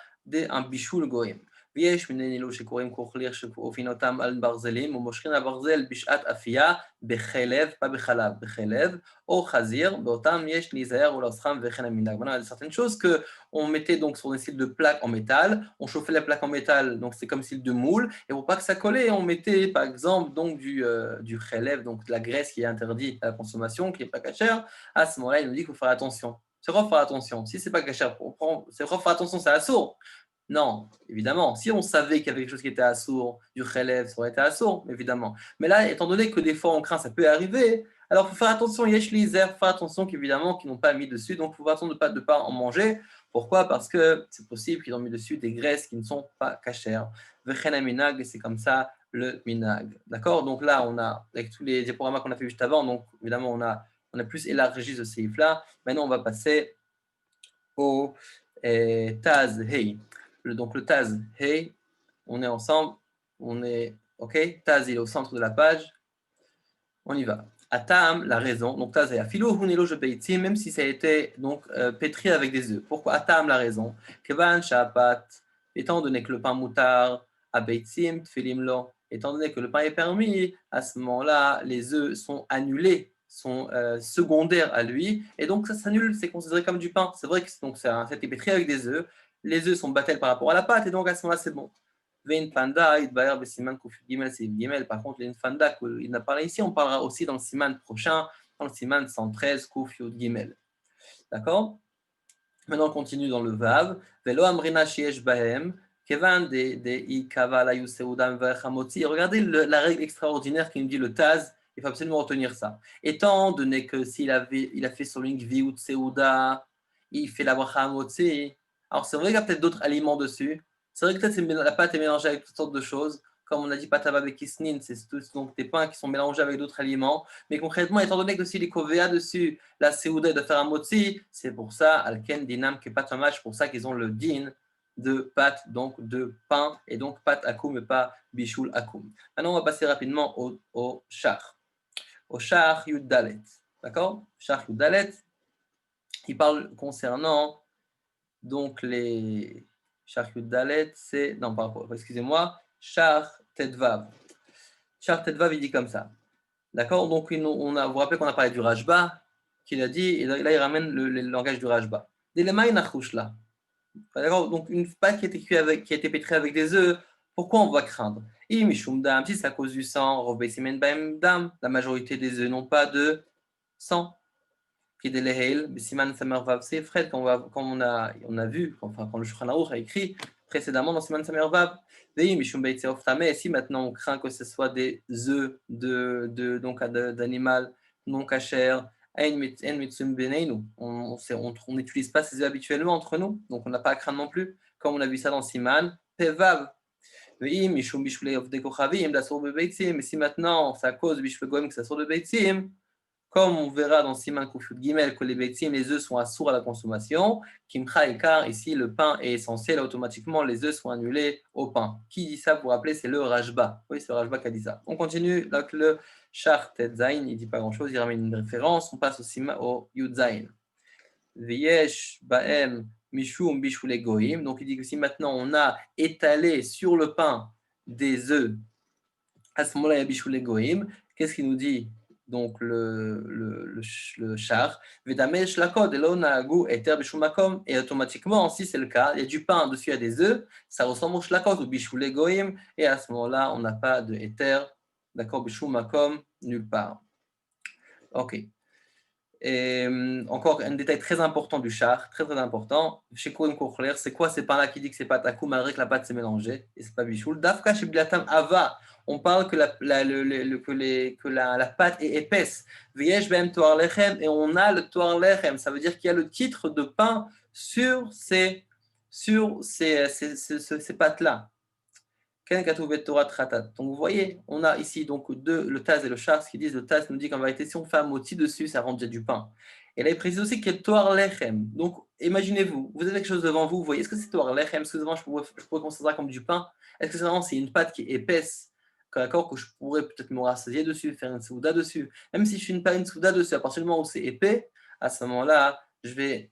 un bichoul goïm. ויש מיני נילו שקוראים כוכליר שאופינותם על ברזלים ומושכים הברזל בשעת אפייה בחלב, pas בחלב, בחלב, או חזיר, באותם יש להיזהר ולהוסכם וכן המנהג. Voilà, il y a certaines choses qu'on mettait donc sur des styles de plaques en métal, on chauffait la plaque en métal, donc c'est comme style de moule, et pour pas que ça collait, on mettait par exemple donc du khelev, donc de la graisse qui est interdite à la consommation, qui n'est pas cachère. À ce moment-là, il nous dit qu'il faut faire attention. C'est quoi faire attention? Si c'est pas cachère, c'est quoi faire attention, c'est assourd. Non, évidemment. Si on savait qu'il y avait quelque chose qui était assourd, du khelev, ça aurait été assourd, évidemment. Mais là, étant donné que des fois on craint, ça peut arriver, alors il faut faire attention, yesh lizer, faire attention qu'évidemment qu'ils n'ont pas mis dessus, donc il faut faire attention de ne pas en manger. Pourquoi? Parce que c'est possible qu'ils ont mis dessus des graisses qui ne sont pas cachères. Vechen minag, et c'est comme ça le minag. D'accord? Donc là, on a, avec tous les diaporamas qu'on a fait juste avant, donc évidemment, on a plus élargi ce séif-là. Maintenant, on va passer au Taz Hey. Donc le Taz Hey, on est ensemble, on est OK. Taz, il est au centre de la page. On y va. Atam, la raison. Donc Taz Hey, Afilo Hunelo Jebeitim, même si ça a été donc pétri avec des œufs. Pourquoi? Atam, la raison. Kevan Shapat, étant donné que le pain moutard, Abeitim, Tfilim Lo, étant donné que le pain est permis, à ce moment-là, les œufs sont annulés, sont secondaires à lui, et donc ça s'annule, c'est considéré comme du pain. C'est vrai que ça a été pétri avec des œufs, les œufs sont battels par rapport à la pâte, et donc à ce moment-là, c'est bon. Vein Panda, Idbaer, Besiman, Kufut Gimel, c'est Gimel. Par contre, les Fanda, qu'il a parlé ici, on parlera aussi dans le Siman prochain, dans le Siman 113, Kufut Gimel. D'accord? Maintenant, on continue dans le Vav. Velo Amrina Shiesh Bahem, Regardez la règle extraordinaire qui nous dit le Taz, il faut absolument retenir ça. Étant donné que s'il a fait sur une Gviut Seuda, il fait la bracha Motzi. Alors c'est vrai qu'il y a peut-être d'autres aliments dessus. C'est vrai que peut-être la pâte est mélangée avec toutes sortes de choses. Comme on a dit, patava bekisnin, c'est donc des pains qui sont mélangés avec d'autres aliments. Mais concrètement, étant donné que s'il est kovéa dessus, la Seuda est de faire un Motzi, c'est pour ça, Alken Dinam qui est pas match, pour ça qu'ils ont le din de pâte, donc de pain, et donc pâte akoum et pas bichoul akoum. Maintenant, on va passer rapidement au char. Au char Yuddalet. D'accord? Char Yuddalet, il parle concernant donc les char Yuddalet, c'est. Non, pardon, excusez-moi, char Tedvav. Char Tedvav, il dit comme ça. D'accord? Donc, vous vous rappelez qu'on a parlé du Rajba, qu'il a dit, et là, il ramène le langage du Rajba. D'éléments là. D'accord? Donc, une pâte qui a été pétrée avec des œufs, pourquoi on va craindre? Si c'est à cause du sang, la majorité des œufs n'ont pas de sang. C'est Fred, comme on a vu, enfin, quand le Shulchan Aruch a écrit précédemment dans Siman Samer Vav. Si maintenant on craint que ce soit des œufs d'animal non cachers, on n'utilise pas ces œufs habituellement entre nous, donc on n'a pas à craindre non plus, comme on a vu ça dans Siman Pevav. Mais si maintenant c'est à cause de Bishul Goim que ça sort de Beitzim, comme on verra dans Siman Kufut Gimel que les Beitzim, les œufs sont assourds à la consommation, Kimcha Ekar, ici le pain est essentiel, automatiquement les œufs sont annulés au pain. Qui dit ça, vous vous rappelez, c'est le Rajba. Oui, c'est le Rajba qui a dit ça. On continue avec le Shar Tetzain, il ne dit pas grand-chose, il ramène une référence, on passe au Yudzain. Vyesh Baem Mishum Bishule Goim, donc il dit que si maintenant on a étalé sur le pain des œufs, à ce moment-là il y a Bishule Goim, qu'est-ce qu'il nous dit? Donc le char, et automatiquement, si c'est le cas, il y a du pain dessus, il y a des œufs, ça ressemble au shlakot ou bishul goyim, et à ce moment-là, on n'a pas de éther, d'accord, bishul makom, nulle part. Ok. Et encore un détail très important du char, très très important. Chez Kohen Kochler, c'est quoi ces pains-là qui dit que c'est pas takou malgré que la pâte s'est mélangée et c'est pas bishul? Dafka chez Blatam Ava, on parle que la pâte est épaisse. Vyesh ben toar lechem, et on a le toar lechem, ça veut dire qu'il y a le titre de pain sur ces pâtes-là. Donc vous voyez, on a ici donc le Taz et le Char, ce qui disent, le Taz nous dit qu'en vérité, si on fait un moti dessus, ça rend déjà du pain. Et là, il précise aussi qu'il y a Toar Lechem. Donc, imaginez-vous, vous avez quelque chose devant vous, vous voyez, est-ce que c'est Toar Lechem? Est-ce que je pourrais considérer ça comme du pain? Est-ce que c'est une pâte qui est épaisse, d'accord, que je pourrais peut-être me rassasier dessus, faire une souda dessus? Même si je ne fais pas une souda dessus, à partir du moment où c'est épais, à ce moment-là, je vais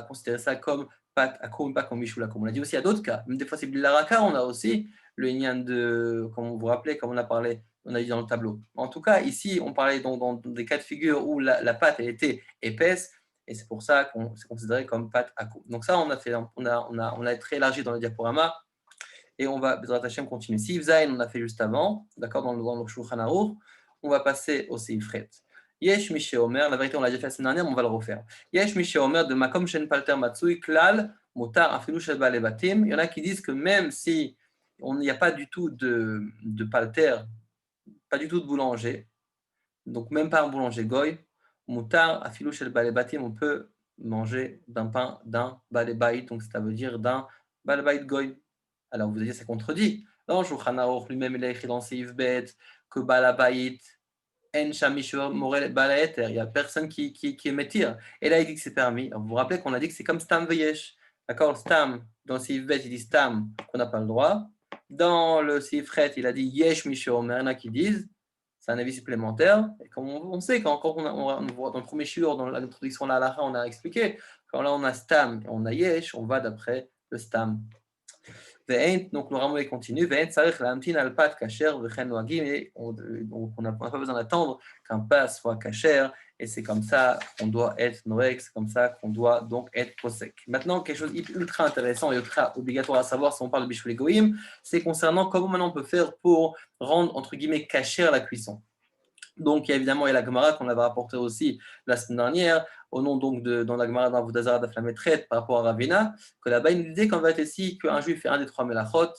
considérer ça comme pâte à koum, pas comme Mishula. Comme on l'a dit aussi, il y a d'autres cas. Même des fois, c'est Bilaraka, on a aussi le Inyan de, comme vous vous rappelez, comme on a parlé, on a dit dans le tableau. En tout cas, ici, on parlait dans des cas de figure où la pâte elle était épaisse, et c'est pour ça qu'on c'est considéré comme pâte à koum. Donc ça, on a très élargi dans le diaporama, et on va, Bezrat Hashem, continuer. Si Zayn, on a fait juste avant, d'accord, dans le Shulchan Aruch, on va passer au Seifret. Yesh Mishe Omer, la vérité on l'a déjà fait la semaine dernière, mais on va le refaire. Yesh Mishe Omer de Makom Shen Palter Matsui Klal Mutar Afilu Shel Baalei Batim. Il y en a qui disent que même si il n'y a pas du tout de palter, pas du tout de boulanger, donc même pas un boulanger goy, Mutar Afilu Shel Baalei Batim, on peut manger d'un pain d'un Baalei Bait, donc ça veut dire d'un Baalei Bait goy. Alors vous allez dire c'est contredit. Dans Shulchan Aruch lui-même il a écrit dans Seif Bet que Baalei Bait il n'y a personne qui est métir. Et là, il dit que c'est permis. Alors, vous vous rappelez qu'on a dit que c'est comme Stam Veyesh. D'accord, Stam, dans le Sifbet, il dit Stam, qu'on n'a pas le droit. Dans le Sifret, il a dit Yesh Misho, mais il y en a qui disent, c'est un avis supplémentaire. Et comme on sait, quand on voit dans le premier shiur, dans l'introduction de la halakha, on a expliqué, quand là on a Stam et on a Yesh, on va d'après le Stam. Donc le rameau continue, on n'a pas besoin d'attendre qu'un pas soit kasher, et c'est comme ça qu'on doit être noek, c'est comme ça qu'on doit donc être posek. Maintenant, quelque chose d'ultra intéressant et ultra obligatoire à savoir si on parle de bishul goyim, c'est concernant comment maintenant on peut faire pour rendre entre guillemets kasher la cuisson. Donc, évidemment, il y a la Gemara qu'on avait rapporté aussi la semaine dernière, au nom donc dans la Gemara d'Avoudazara d'Aflametret par rapport à Ravina, que là-bas, il nous disait qu'en fait, ici, qu'un juif fait un des 3 melachot,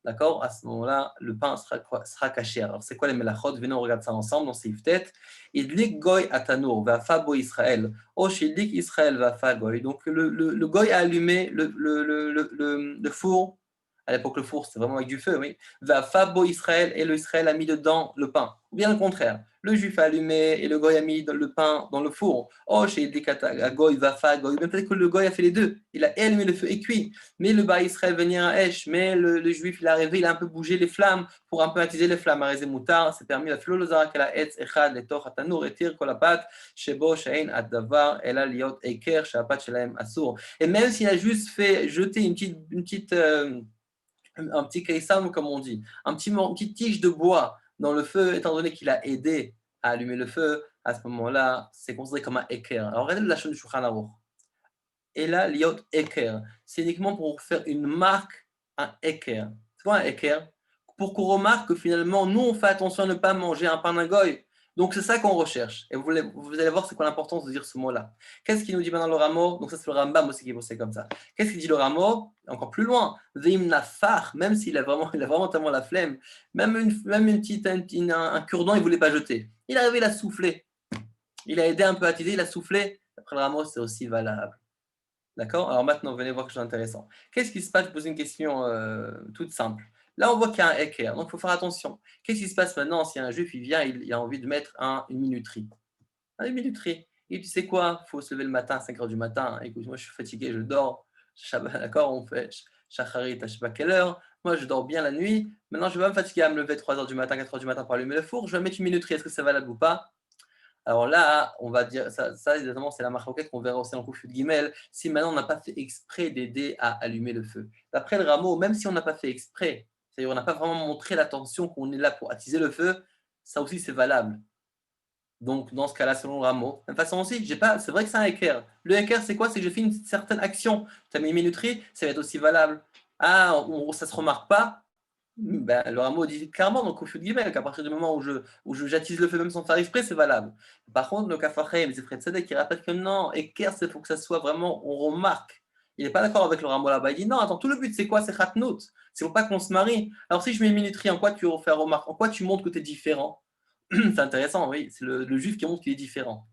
d'accord, à ce moment-là, le pain sera caché. Alors, c'est quoi les melachot? Venez, on regarde ça ensemble dans Siftet. Idlik goy atanour, va fabo Israël. Oh, shidlik Israël va fa goy. Donc, le goy a allumé le four. À l'époque, le four, c'était vraiment avec du feu, oui. Va fabo Israël, et le Israël a mis dedans le pain. Ou bien le contraire. Le juif a allumé et le goy a mis le pain dans le four. Oh, chez Dekata, goy, vafa, goy. Peut-être que le goy a fait les deux. Il a allumé le feu et cuit. Mais le bas Israël venait à Esh. Mais le juif, il est arrivé, il a un peu bougé les flammes pour un peu attiser les flammes. Arezé moutar, c'est permis la flolozara qu'elle a etz, echad, les toch, atanour, etir, kolapat, shebo, shein, adavar, ela, liot, eker, shapat, shelaem, assour. Et même s'il a juste fait jeter un petit kaïsam, comme on dit, une petite tige de bois dans le feu, étant donné qu'il a aidé à allumer le feu, à ce moment-là, c'est considéré comme un équerre. Alors, regardez la chaîne du Shulchan Aruch. Et là, l'iot équerre, c'est uniquement pour faire une marque, un équerre. C'est quoi un équerre? Pour qu'on remarque que finalement, nous, on fait attention à ne pas manger un pain d'un goy. Donc, c'est ça qu'on recherche. Et vous allez voir c'est quoi l'importance de dire ce mot-là. Qu'est-ce qu'il nous dit maintenant le Ramo? Donc, ça, c'est le Rambam aussi qui est bossé comme ça. Qu'est-ce qu'il dit le Ramo? Encore plus loin. Veim nafar, même s'il a vraiment tellement la flemme, même une petite, un cure-dent, il ne voulait pas jeter. Il est arrivé, il a soufflé. Il a aidé un peu à attiser, il a soufflé. Après le Ramo, c'est aussi valable. D'accord? Alors maintenant, venez voir quelque chose d'intéressant. Qu'est-ce qui se passe? Je pose une question toute simple. Là, on voit qu'il y a un équerre, donc il faut faire attention. Qu'est-ce qui se passe maintenant si un juif il vient, il a envie de mettre une minuterie? Une minuterie. Et tu sais quoi? Il faut se lever le matin à 5 h du matin. Écoute, moi je suis fatigué, je dors. D'accord? On fait shacharit à je sais pas quelle heure. Moi je dors bien la nuit. Maintenant je vais me fatiguer à me lever 3 h du matin, 4 h du matin pour allumer le four. Je vais mettre une minuterie. Est-ce que c'est valable ou pas? Alors là, on va dire, ça évidemment, c'est la marque qu'on verra aussi dans le coup de Guimel, si maintenant on n'a pas fait exprès d'aider à allumer le feu. D'après le Ramo, même si on n'a pas fait exprès, c'est-à-dire on n'a pas vraiment montré l'attention qu'on est là pour attiser le feu, ça aussi c'est valable. Donc dans ce cas-là, selon le Ramo, de toute façon aussi, c'est vrai que c'est un équerre. Le équerre, c'est quoi? C'est que je fais une certaine action. Tu as mis une minuterie, ça va être aussi valable. Ah, ça ne se remarque pas. Ben, le Ramo dit clairement donc au feu de guillemets qu'à partir du moment où j'attise le feu même sans faire exprès, c'est valable. Par contre, le Kafaché, les Efrei Tzedek, qui rappelle que non, équerre, c'est pour que ça soit vraiment, on remarque. Il n'est pas d'accord avec le Ramo là-bas. Il dit non, attends, tout le but c'est quoi? C'est Khatnout. C'est pour pas qu'on se marie. Alors si je mets une minuterie, en quoi tu fais remarque? En quoi tu montres que tu es différent? C'est intéressant, oui. C'est le juif qui montre qu'il est différent.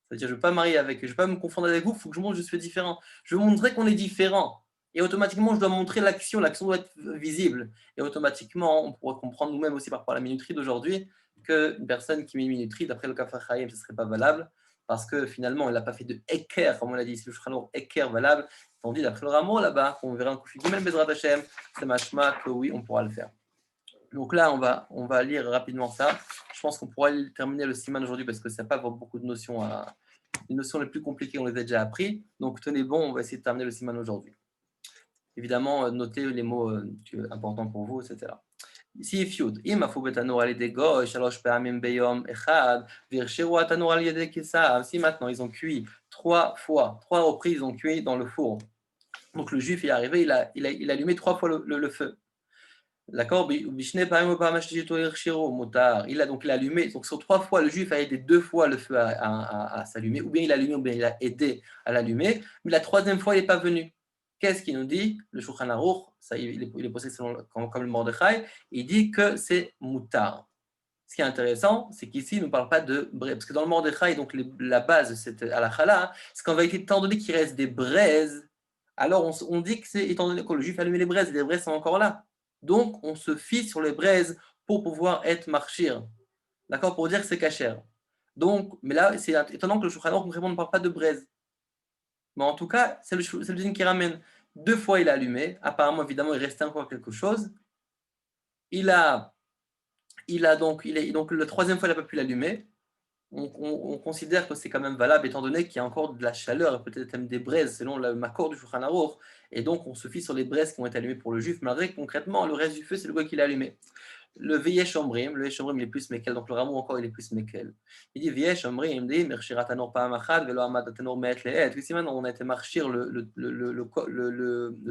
C'est-à-dire, je ne vais pas me confondre avec vous, il faut que je montre que je suis différent. Je veux montrer qu'on est différent. Et automatiquement, je dois montrer l'action. L'action doit être visible. Et automatiquement, on pourrait comprendre nous-mêmes aussi par rapport à la minuterie d'aujourd'hui qu'une personne qui met une minuterie, d'après le Kafar Chaim, ce ne serait pas valable parce que finalement, elle n'a pas fait de équerre, comme on l'a dit ici, le Shulchan équerre valable. Tandis d'après le Ramo là-bas, qu'on verra un coup de Bezrat Hashem, c'est machma que oui, on pourra le faire. Donc là, on va lire rapidement ça. Je pense qu'on pourra terminer le siman aujourd'hui parce que ça n'a pas beaucoup de notions. Les notions les plus compliquées, on les a déjà appris. Donc tenez bon, on va essayer de terminer le siman aujourd'hui. Évidemment, notez les mots importants pour vous, etc. Ici, Fiud. Si maintenant ils ont cuit 3 fois, 3 reprises, ils ont cuit dans le four. Donc le juif est arrivé, il a allumé 3 fois le feu. D'accord? Il a donc allumé. Donc sur 3 fois, le juif a aidé 2 fois le feu à s'allumer, ou bien il a allumé, ou bien il a aidé à l'allumer. Mais la 3e fois, il n'est pas venu. Qu'est-ce qu'il nous dit? Le Shulchan Aruch, il est posé comme le Mordechai, il dit que c'est moutar. Ce qui est intéressant, c'est qu'ici, il ne nous parle pas de braises. Parce que dans le Mordechai, donc la base, c'est à la chala, c'est qu'en vérité, étant donné qu'il reste des braises, alors on dit que c'est étant donné que le juif a allumé les braises sont encore là. Donc, on se fie sur les braises pour pouvoir être marchir. D'accord? Pour dire que c'est cachère. Donc, mais là, c'est étonnant que le Shulchan Aruch ne parle pas de braises. Mais en tout cas, c'est le dîme qui ramène. 2 fois, il a allumé. Apparemment, évidemment, il restait encore quelque chose. Donc la 3e fois, il n'a pas pu l'allumer. On considère que c'est quand même valable, étant donné qu'il y a encore de la chaleur et peut-être même des braises, selon le Makor du Shulchan Aruch. Et donc, on se fie sur les braises qui ont été allumées pour le juif, malgré que concrètement, le reste du feu, c'est le gars qui l'a allumé. Le Viesh Omrim, il est plus Mekel, donc le Ramo encore, il est plus Mekel. Il dit Viesh Omrim, il dit Merchirat Tanor Pa'amachad, Velo Amad Tanor Me'et Le'et. Ici maintenant, on a été marchir le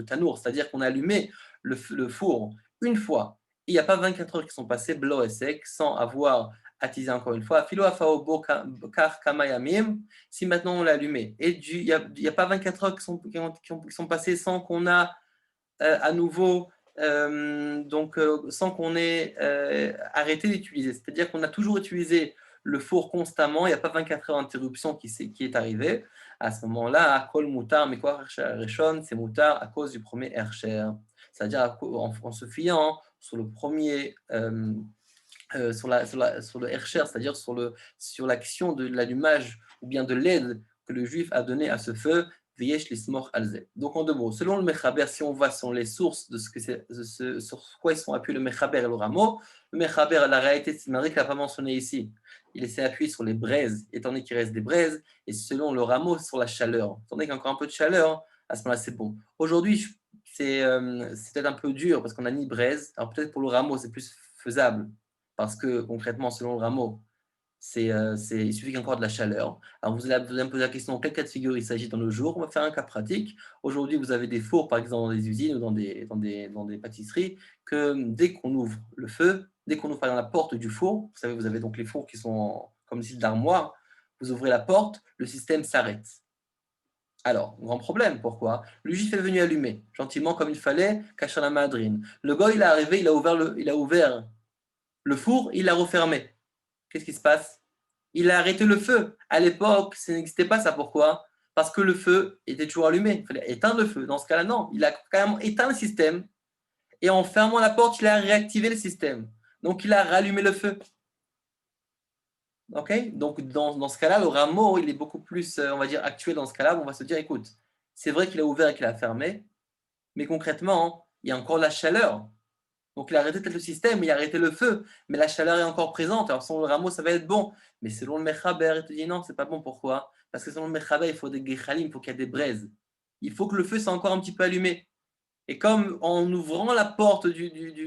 Tanour, c'est-à-dire qu'on a allumé le four une fois. Il n'y a pas 24 heures qui sont passées, blanc et sec, sans avoir attisé encore une fois. Philo afao kar kamayamim. Si maintenant on l'a allumé, et il n'y a pas 24 heures qui sont passées sans qu'on a à nouveau, sans qu'on ait arrêté d'utiliser. C'est-à-dire qu'on a toujours utilisé le four constamment, il n'y a pas 24 heures d'interruption qui est arrivée. À ce moment-là, à kol mutar, mais quoi, reshon, c'est mutar à cause du premier ercher. C'est-à-dire en se fiant sur le premier, sur le ercher, c'est-à-dire sur l'action de l'allumage ou bien de l'aide que le juif a donné à ce feu. Donc en deux mots, selon le Mechaber, si on va sur les sources de sur quoi ils sont appuyés le Mechaber et le rameau, le Mechaber, la réalité, c'est qu'il n'a pas mentionné ici. Il s'est appuyé sur les braises, étant donné qu'il reste des braises, et selon le rameau, sur la chaleur. Étant donné qu'il y a encore un peu de chaleur, à ce moment-là, c'est bon. Aujourd'hui, c'est peut-être un peu dur parce qu'on n'a ni braise. Alors peut-être pour le rameau, c'est plus faisable parce que concrètement, selon le rameau, il suffit qu'il y ait encore de la chaleur. Alors vous allez me poser la question, quel cas de figure il s'agit dans le jour? On va faire un cas pratique. Aujourd'hui, vous avez des fours, par exemple, dans des usines ou dans des pâtisseries, que dès qu'on ouvre le feu, dès qu'on ouvre par exemple, la porte du four, vous savez, vous avez donc les fours qui sont comme des d'armoire, vous ouvrez la porte, le système s'arrête. Alors, grand problème, pourquoi? Le juif est venu allumer, gentiment comme il fallait, cacher la madrine. Le gars, il est arrivé, il a ouvert le four, il l'a refermé. Qu'est-ce qui se passe? Il a arrêté le feu. À l'époque, ça n'existait pas ça. Pourquoi? Parce que le feu était toujours allumé. Il fallait éteindre le feu. Dans ce cas-là, non. Il a quand même éteint le système. Et en fermant la porte, il a réactivé le système. Donc, il a rallumé le feu. OK? Donc, dans ce cas-là, le rameau, il est beaucoup plus, on va dire, actuel dans ce cas-là. On va se dire, écoute, c'est vrai qu'il a ouvert et qu'il a fermé. Mais concrètement, il y a encore la chaleur. Donc, il a arrêté peut-être le système, il a arrêté le feu, mais la chaleur est encore présente. Alors, selon le rameau, ça va être bon. Mais selon le Mechaber, il te dit non, c'est pas bon. Pourquoi? Parce que selon le Mechaber, il faut des gechalim, il faut qu'il y ait des braises. Il faut que le feu soit encore un petit peu allumé. Et comme en ouvrant la porte du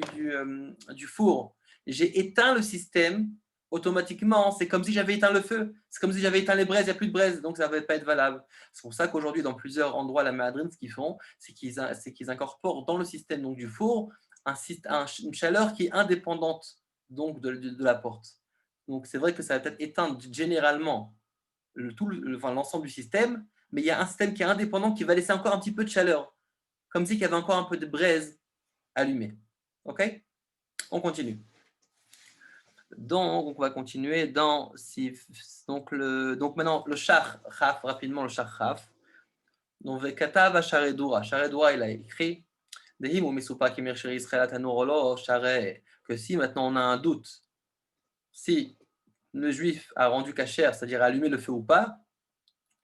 four, j'ai éteint le système, automatiquement, c'est comme si j'avais éteint le feu. C'est comme si j'avais éteint les braises, il n'y a plus de braises, donc ça ne va pas être valable. C'est pour ça qu'aujourd'hui, dans plusieurs endroits, la Mahadrin, ce qu'ils font, c'est qu'ils incorporent dans le système donc, du four une chaleur qui est indépendante donc, de la porte. Donc c'est vrai que ça va peut-être éteindre généralement l'ensemble du système, mais il y a un système qui est indépendant qui va laisser encore un petit peu de chaleur, comme si il y avait encore un peu de braise allumée. OK? On continue. Donc, on va continuer dans donc maintenant le char chaf, rapidement le char chaf. Donc Vekatav à Charedura. Charedura, il a écrit que si maintenant on a un doute, si le juif a rendu cachère, c'est-à-dire allumé le feu ou pas,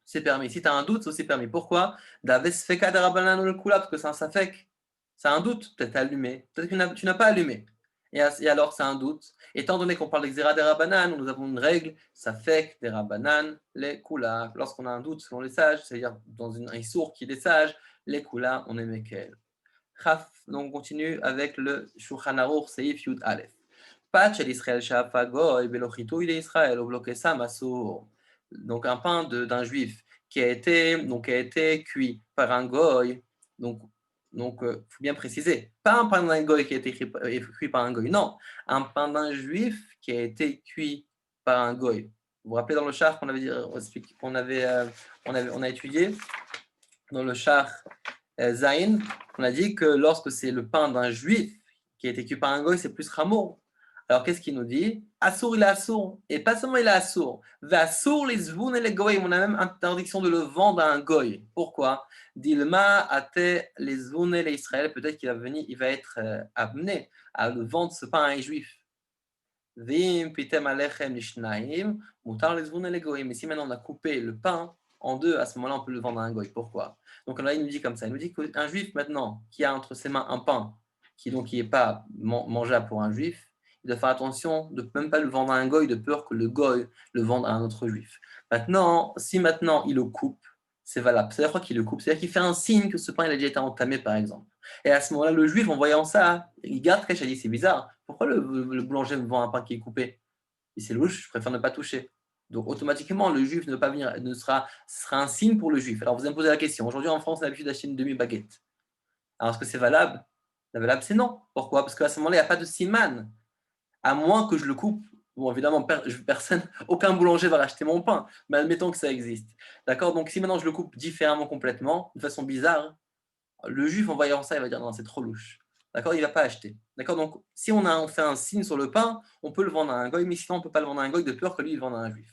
c'est permis. Si tu as un doute, c'est aussi permis. Pourquoi? Parce que c'est un safek. C'est un doute. Peut-être allumé. Peut-être que tu n'as pas allumé. Et alors, c'est un doute. Étant donné qu'on parle d'Exera des Rabanan, nous avons une règle, safek des Rabanan, les kula. Lorsqu'on a un doute selon les sages, c'est-à-dire dans un issour qui est des sages, les kula, on est mekel. Donc, on continue avec le Shulchan Aruch Seif Yud Aleph. Patch el Israël Shafagoy, Belochito, il est Israël, au bloqué ça, Massour. Donc, un pain d'un juif qui a été cuit par un goy. Donc, faut bien préciser, pas un pain d'un goy qui a été cuit par un goy, non, un pain d'un juif qui a été cuit par un goy. Vous vous rappelez dans le char qu'on a étudié dans le char Zayin, on a dit que lorsque c'est le pain d'un juif qui a été cuit par un goy, c'est plus rameau. Alors, qu'est-ce qu'il nous dit? Assour, il est assour. Et pas seulement il est assour. Assour, les zvoun et les goy. On a même interdiction de le vendre à un goy. Pourquoi? Dilma, ate, les zvoun et les Israël. Peut-être qu'il va être amené à le vendre ce pain à un juif. Vim, pitem alechem, lishnaim, mutar les zvoun et les goy. Mais si maintenant on a coupé le pain en deux, à ce moment-là, on peut le vendre à un goy. Pourquoi? Donc là, il nous dit comme ça. Il nous dit qu'un juif, maintenant, qui a entre ses mains un pain qui n'est pas mangeable pour un juif, il doit faire attention de ne même pas le vendre à un goy de peur que le goy le vende à un autre juif. Maintenant, si maintenant il le coupe, c'est valable. C'est-à-dire quoi qu'il le coupe? C'est-à-dire qu'il fait un signe que ce pain il a déjà été entamé, par exemple. Et à ce moment-là, le juif, en voyant ça, il garde caché, il dit c'est bizarre. Pourquoi le boulanger me vend un pain qui est coupé? Et c'est louche, je préfère ne pas toucher. Donc automatiquement, le juif ne sera un signe pour le juif. Alors vous allez me poser la question. Aujourd'hui en France, on a l'habitude d'acheter une demi-baguette. Alors est-ce que c'est valable? La valable, c'est non. Pourquoi? Parce qu'à ce moment-là, il n'y a pas de siman. À moins que je le coupe Bon, évidemment, aucun boulanger va racheter mon pain, mais admettons que ça existe. D'accord? Donc, si maintenant je le coupe différemment complètement, de façon bizarre, le juif, en voyant ça, il va dire non, c'est trop louche. D'accord? Il ne va pas acheter. D'accord? Donc, si on fait un signe sur le pain, on peut le vendre à un goy, mais sinon, on ne peut pas le vendre à un goy de peur que lui, il le vende à un juif.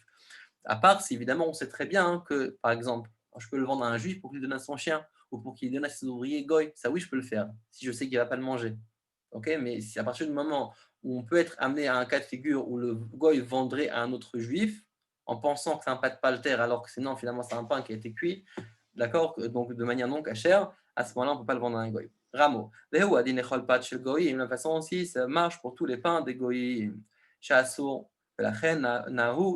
À part si, évidemment, on sait très bien que, par exemple, je peux le vendre à un juif pour qu'il donne à son chien ou pour qu'il donne à ses ouvriers goy. Ça, oui, je peux le faire, si je sais qu'il ne va pas le manger. Okay, mais si à partir du moment où on peut être amené à un cas de figure où le goy vendrait à un autre juif en pensant que c'est un pas de palter alors que sinon finalement c'est un pain qui a été cuit, d'accord, donc de manière non cachère, à ce moment-là on ne peut pas le vendre à un goy. Ramo. De la façon aussi, ça marche pour tous les pains des goyim. Chassou. ולכן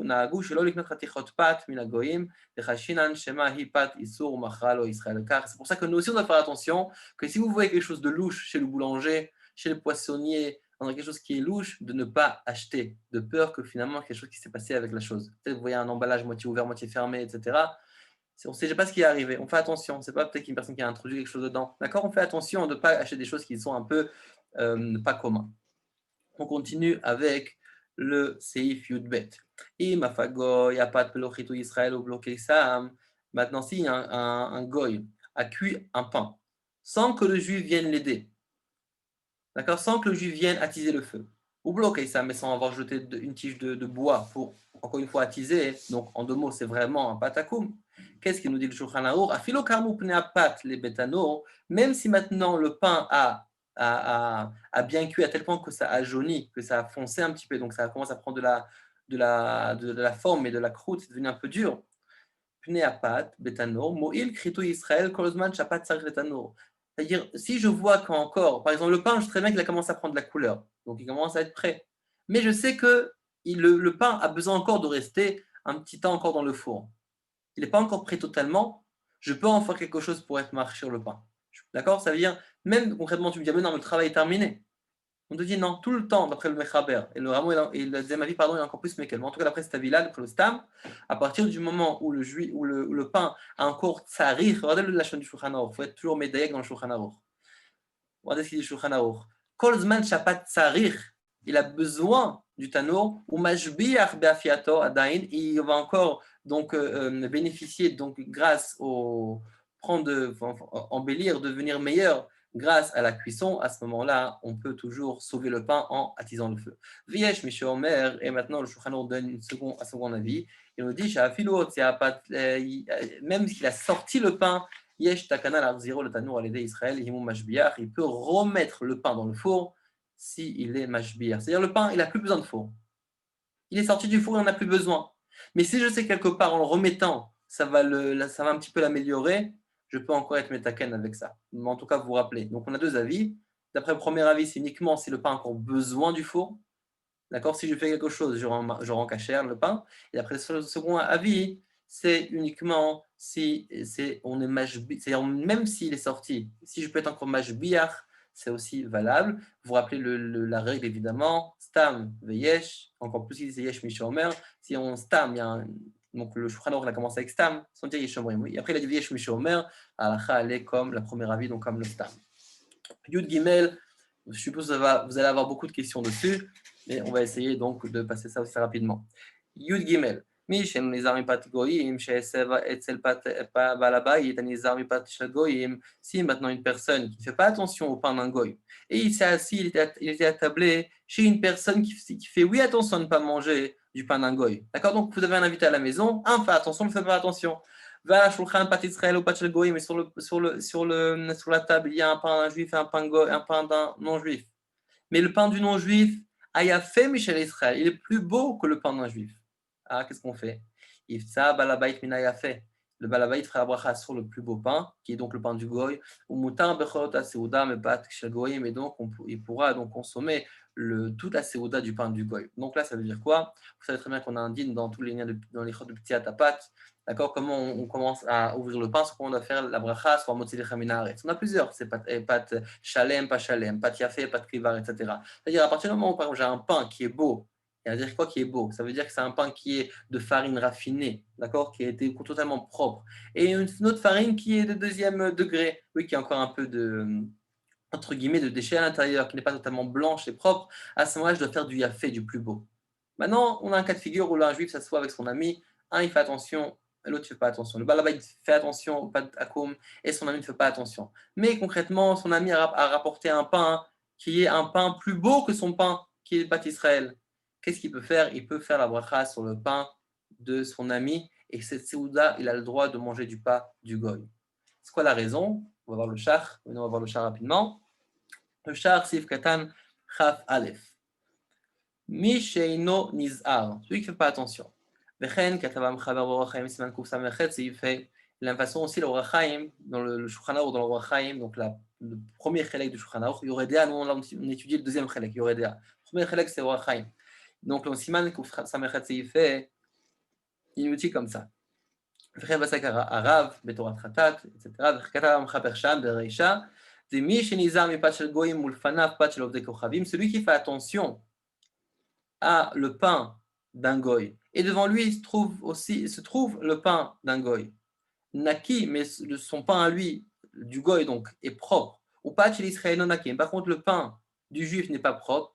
נהגו שלא לקנות חתיכות פת מן הגויים, לחשינן שמא היא פת איסור ומכרה לו ישראל. car c'est pour ça que nous aussi on doit faire attention que si vous voyez quelque chose de louche chez le boulanger, chez le poissonnier, dans quelque chose qui est louche, de ne pas acheter, de peur que finalement quelque chose qui s'est passé avec la chose. Peut-être vous voyez un emballage moitié ouvert, moitié fermé, etc. On ne sait pas ce qui est arrivé. On fait attention. C'est pas peut-être qu'une personne qui a introduit quelque chose dedans. D'accord? On fait attention de ne pas acheter des choses qui sont un peu pas communes. On continue avec le Seif Yudbet. Maintenant, si un goy a cuit un pain sans que le juif vienne l'aider, d'accord, sans que le juif vienne attiser le feu, ou bloquer ça, mais sans avoir jeté une tige de bois pour, encore une fois, attiser, donc en 2 mots, c'est vraiment un patakoum. Qu'est-ce qu'il nous dit le Shulchan Aruch? Afilo kamu pnei apat les betano, même si maintenant le pain a bien cuit à tel point que ça a jauni, que ça a foncé un petit peu, donc ça commence à prendre de la forme et de la croûte, c'est devenu un peu dur. Pnei apat betano, mo'il kritu Israël kolzman shapat sarich letano. C'est-à-dire, si je vois qu'encore, par exemple, le pain, je sais très bien qu'il a commencé à prendre de la couleur, donc il commence à être prêt. Mais je sais que le pain a besoin encore de rester un petit temps encore dans le four. Il n'est pas encore prêt totalement. Je peux en faire quelque chose pour être marché sur le pain. D'accord? Ça veut dire, même concrètement, tu me dis, mais non, le travail est terminé. On te dit non, tout le temps, d'après le Mechaber. Et le Ramo et le deuxième avis, pardon, il y a encore plus Mekel. Mais en tout cas, d'après cet avis-là, d'après le Stam, à partir du moment où le pain a encore tsarir, regardez le lachon du Shulchan Aruch, il faut être toujours médaillé dans le Shulchan Aruch. Regardez ce qu'il dit le Shulchan Aruch. Kol zman shapat tsarir, il a besoin du tanour, ou mashbiach beafiato adain, il va encore donc bénéficier donc grâce au embellir, devenir meilleur grâce à la cuisson. À ce moment-là, on peut toujours sauver le pain en attisant le feu. Viesh Michel Omer, et maintenant le Shulchan Aruch donne un second avis. Il nous dit même s'il a sorti le pain, Yesh takana l'arziro le tanour à l'aider Israël, il peut remettre le pain dans le four s'il est mashbiach. C'est-à-dire le pain, il n'a plus besoin de four. Il est sorti du four, il n'en a plus besoin. Mais si je sais quelque part en le remettant, ça va un petit peu l'améliorer, je peux encore être métaken avec ça. Mais en tout cas, vous vous rappelez. Donc on a 2 avis. D'après le premier avis, c'est uniquement si le pain a encore besoin du four. D'accord? Si je fais quelque chose, je rends cachère le pain. Et après le second avis, c'est uniquement si on est mashbiach, c'est-à-dire même s'il est sorti, si je peux être encore mashbiach, c'est aussi valable. Vous vous rappelez la règle évidemment, stam veyesh, encore plus si c'est yesh mishomer. Si on stam, il y a donc le Shulchan Aruch a commencé avec stam, sans dire yesh omrim. Oui. Après il a dit yesh mishomer, alacha elle est comme la première avis, donc comme le stam. Yud Gimel, je suppose que vous allez avoir beaucoup de questions dessus, mais on va essayer donc de passer ça aussi rapidement. Yud Gimel. Si maintenant une personne qui ne fait pas attention au pain d'un goy, et il s'est assis, il était attablé chez une personne qui fait oui attention à ne pas manger du pain d'un goy. D'accord? Donc vous avez un invité à la maison, un fait attention, ne fait pas attention. Va shulchan pat Israël ou pat shel goyim, mais sur la table, il y a un pain d'un juif et un pain d'un non-juif. Mais le pain du non-juif, ayafé Michel Israël, il est plus beau que le pain d'un juif. Ah, qu'est-ce qu'on fait? Ifsa balabait mina yafé. Le balabait fera la bracha sur le plus beau pain, qui est donc le pain du goy, ou mutar bechorot aseuda me pat shel goyim, et donc il pourra donc consommer toute la seuda du pain du goy. Donc là, ça veut dire quoi? Vous savez très bien qu'on a un din dans tous les liens dans les chod de petit atapat. D'accord? Comment on commence à ouvrir le pain, sur quoi on doit faire la bracha, soit motzi lechem min haaretz. On a plusieurs, c'est pat shalem, pas shalem, pat yafé, pat krivar, etc. C'est-à-dire à partir du moment où par exemple, j'ai un pain qui est beau, ça veut dire quoi qui est beau? Ça veut dire que c'est un pain qui est de farine raffinée, d'accord? Qui a été totalement propre. Et une autre farine qui est de 2e degré, oui, qui a encore un peu entre guillemets, de déchets à l'intérieur, qui n'est pas totalement blanche et propre. À ce moment-là, je dois faire du yafé, du plus beau. Maintenant, on a un cas de figure où là, un juif s'assoit avec son ami, un il fait attention, l'autre ne fait pas attention. Le balabait fait attention au pat akoum et son ami ne fait pas attention. Mais concrètement, son ami a rapporté un pain qui est un pain plus beau que son pain, qui est le pat Israël. Qu'est-ce qu'il peut faire? Il peut faire la bracha sur le pain de son ami et cette Seouda, il a le droit de manger du pain du goy. C'est quoi la raison? On va voir le char. Maintenant, on va voir le char rapidement. Le char, Sif Katan, Chaf Aleph. Mi sheino nizar, celui qui ne fait pas attention. Vechen, Katava Mchaber Orach Chaim, Siman Kuf Samechet, c'est il fait. De la même façon aussi, le Orach Chaim, dans le Shulchan Aruch, dans le Orach Chaim, donc le premier chelek du Shulchan Aruch, Yoredea, nous on étudie le deuxième chelek, Yoredea. Le premier chelek, c'est Orach Chaim. Donc le Siman Kuf Samechet, c'est il fait. Il nous dit comme ça. Vechen Vasakara Arav, Betorat Khatat, etc. Katava Mchaber Sham, Bereisha. C'est Mi shenizar mi pat shel goyim ulfanav pat shel ovdei kochavim, celui qui fait attention à le pain d'un goy. Et devant lui se trouve le pain d'un goy. Naki, mais son pain à lui, du goy donc, est propre. Ou pas chez l'Israël non naki. Par contre, le pain du juif n'est pas propre.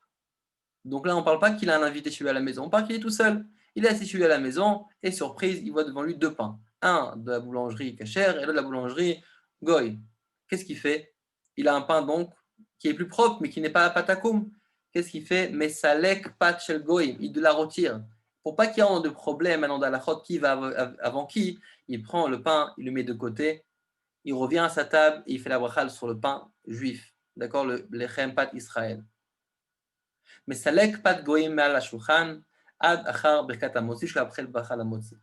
Donc là, on ne parle pas qu'il a un invité chez lui à la maison. On parle qu'il est tout seul. Il est assis chez lui à la maison et surprise, il voit devant lui deux pains. Un de la boulangerie kasher et l'autre de la boulangerie goy. Qu'est-ce qu'il fait? Il a un pain donc qui est plus propre, mais qui n'est pas à patakoum. Qu'est-ce qu'il fait? Mais salek pat shel goyim, il la retire. Pour pas qu'il y ait de problème maintenant dans la chod, qui va avant qui, il prend le pain, il le met de côté, il revient à sa table et il fait la bracha sur le pain juif. D'accord? Le lechem pat Israël. Mais salek pat goyim mal la shulchan ad achar birkat hamotzi jusqu'après le bracha hamotzi.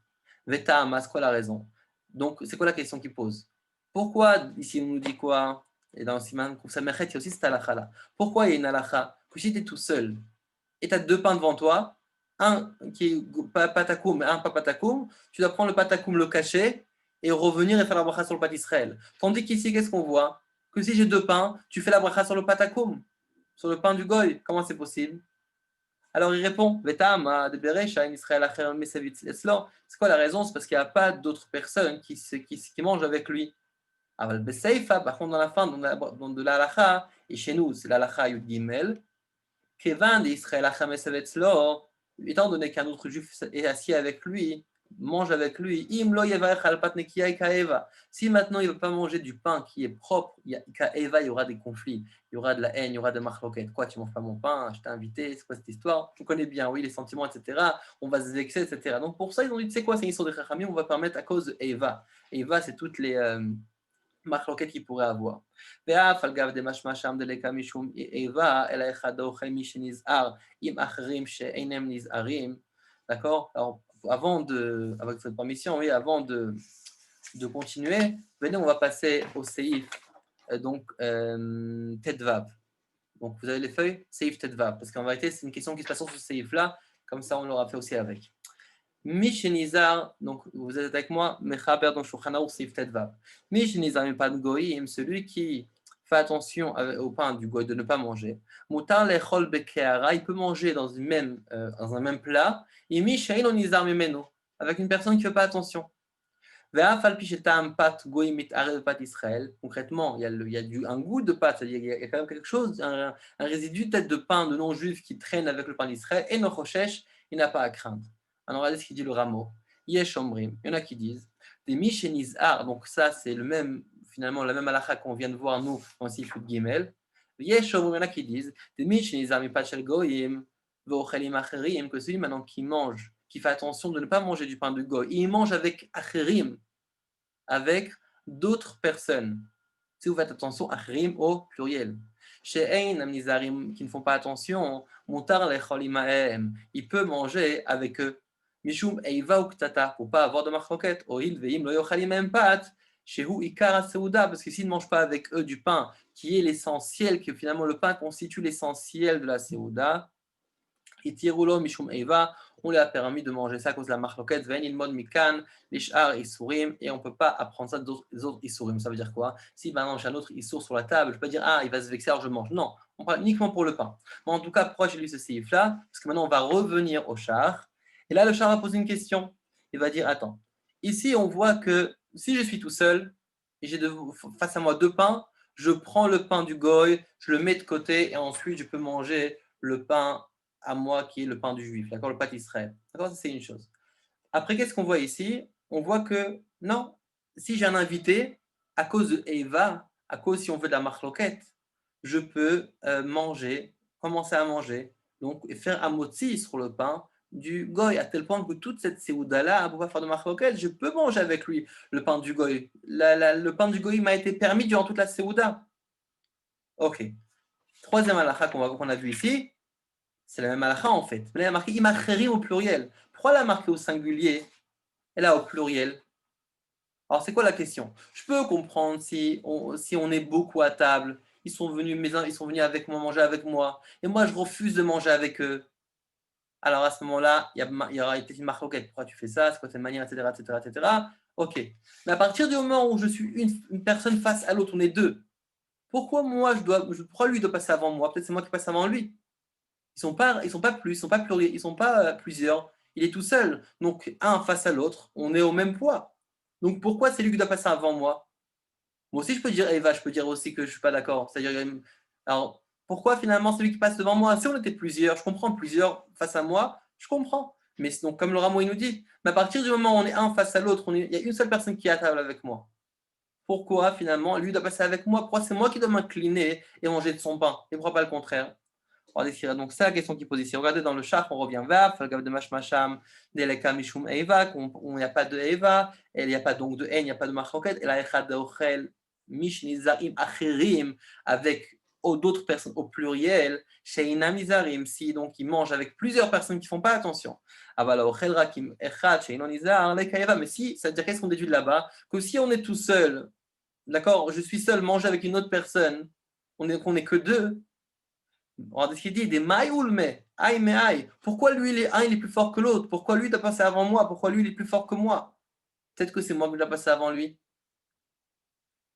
Veta c'est quoi la raison? Donc c'est quoi la question qu'il pose? Pourquoi ici on nous dit quoi? Et dans Siman Kuf Samechet, il y a aussi cette halakha là. Pourquoi il y a une halakha? Que si tu es tout seul et tu as deux pains devant toi, un qui est patakoum et un pas patakoum, tu dois prendre le patakoum, le cacher et revenir et faire la bracha sur le pat Israël. Tandis qu'ici, qu'est-ce qu'on voit? Que si j'ai deux pains, tu fais la bracha sur le patakoum, sur le pain du goy. Comment c'est possible? Alors il répond, c'est quoi la raison? C'est parce qu'il n'y a pas d'autres personnes qui mangent avec lui. Par contre, dans la fin de la halakha, et chez nous, c'est la halakha Yud Gimel, étant donné qu'un autre juif est assis avec lui, mange avec lui, si maintenant il ne veut pas manger du pain qui est propre, il y aura des conflits, il y aura de la haine, il y aura des machloket. Quoi, tu ne manges pas mon pain, je t'ai invité, c'est quoi cette histoire? Tu connais bien, oui, les sentiments, etc. On va se vexer, etc. Donc pour ça, ils ont dit, tu sais quoi, c'est une histoire de Chachamim, on va permettre à cause de Eva. Eva, c'est toutes les machloket qu'il pourrait avoir. D'accord? Alors, avec votre permission, oui, avant de continuer, venez, on va passer au Seif, donc Tetvav. Donc, vous avez les feuilles, Seif Tetvav, parce qu'en vérité, c'est une question qui se passe sur ce Seif-là, comme ça, on l'aura fait aussi avec. Mishenizar, donc vous êtes avec moi, Mechaber dans Shulchan Aruch Seif Tetvav. Mishenizar pas de goyim, celui qui fait attention au pain du goy de ne pas manger. Mutar lechol bekeara, il peut manger dans un même plat. Et mishain on nizar memeno, avec une personne qui ne fait pas attention. Ve'afal pishetam pat goyim mit arev pat Israël. Concrètement, il y a un goût de pâte, il y a quand même quelque chose, un résidu peut-être de pain de non-juif qui traîne avec le pain d'Israël. Et no choshesh, il n'a pas à craindre. Alors regardez ce qu'il dit le rameau. Yesh omrim, il y en a qui disent des mishenizar, donc ça c'est finalement la même halakha qu'on vient de voir nous dans Sifut Gimel. Yesh omrim, il y en a qui disent des mishenizar mi pachel goyim ve'ochelim acherim, que celui maintenant qui mange, qui fait attention de ne pas manger du pain de goy, il mange avec acherim, avec d'autres personnes. Si vous faites attention, acherim au pluriel. She'ein amnizarim, qui ne font pas attention, mutar lechol imahem, il peut manger avec eux. Mishum eiva uktata, pour pas avoir de machloket, oil veim lo yochalim empat, shehu ikar seuda, parce que s'ils ne mangent pas avec eux du pain, qui est l'essentiel, que finalement le pain constitue l'essentiel de la seuda, itirulo mishum eiva, on lui a permis de manger ça à cause de la machloket, vein ilmod mikan, lishar isurim, et on ne peut pas apprendre ça d'autres isurim. Ça veut dire quoi? Si maintenant j'ai un autre isur sur la table, je ne peux pas dire, ah, il va se vexer, alors je mange. Non, on parle uniquement pour le pain. Mais en tout cas, pourquoi j'ai lu ce seif-là? Parce que maintenant, on va revenir au char. Et là, le char va poser une question. Il va dire, attends, ici, on voit que si je suis tout seul, et j'ai face à moi deux pains, je prends le pain du goy, je le mets de côté, et ensuite, je peux manger le pain à moi qui est le pain du juif, d'accord, le pain d'Israël. D'accord, ça c'est une chose. Après, qu'est-ce qu'on voit ici? On voit que non, si j'ai un invité, à cause de Eva, à cause, si on veut, de la marloquette, je peux commencer à manger, donc et faire un motzi sur le pain du goy, à tel point que toute cette séouda-là, pour pas faire de marloquette, je peux manger avec lui le pain du goy. Le pain du goy m'a été permis durant toute la séouda. Ok. Troisième halakha qu'on a vu ici, c'est la même halakha en fait. Elle a marqué imacherim au pluriel. Pourquoi elle a marqué au singulier et là au pluriel? Alors c'est quoi la question? Je peux comprendre si on est beaucoup à table, ils sont venus avec moi, manger avec moi, et moi je refuse de manger avec eux. Alors à ce moment-là, il y aura peut-être une marloquette. Pourquoi tu fais ça? C'est quoi cette manière, etc., etc., etc. Ok. Mais à partir du moment où je suis une personne face à l'autre, on est deux. Pourquoi pourquoi lui doit passer avant moi? Peut-être c'est moi qui passe avant lui. Ils sont pas plus, ils sont pas pluriels, ils sont pas plusieurs. Il est tout seul. Donc un face à l'autre, on est au même poids. Donc pourquoi c'est lui qui doit passer avant moi? Moi aussi je peux dire Eva, je peux dire aussi que je suis pas d'accord. C'est-à-dire, alors pourquoi finalement c'est lui qui passe devant moi? Si on était plusieurs, je comprends plusieurs face à moi, je comprends. Mais donc comme le Rameau il nous dit, mais à partir du moment où on est un face à l'autre, il y a une seule personne qui est à table avec moi. Pourquoi finalement lui doit passer avec moi? Pourquoi c'est moi qui dois m'incliner et manger de son pain? Et pourquoi pas le contraire? On va décrire donc ça, la question qui pose ici. Regardez dans le char, on revient Vaf, le de Mashmasham, Deleka Mishum Eva, où il n'y a pas de Eva, et il n'y a pas donc de haine, il n'y a pas de Machloket, et la Echad de Ochel, Mishnizarim Acherim, avec d'autres personnes au pluriel, Sheina Mizarim, si donc ils mangent avec plusieurs personnes qui ne font pas attention. Avala Ochel Rakim Echad, Sheinon Nizar, Leka Eva, mais si, ça veut dire qu'est-ce qu'on déduit de là-bas? Que si on est tout seul, d'accord, je suis seul, manger avec une autre personne, qu'on n'est que deux. Regardez ce qu'il dit, des mailles ou le mais, aïe mais aïe. Pourquoi lui il est plus fort que l'autre? Pourquoi lui doit passer avant moi? Pourquoi lui il est plus fort que moi? Peut-être que c'est moi qui dois passer avant lui.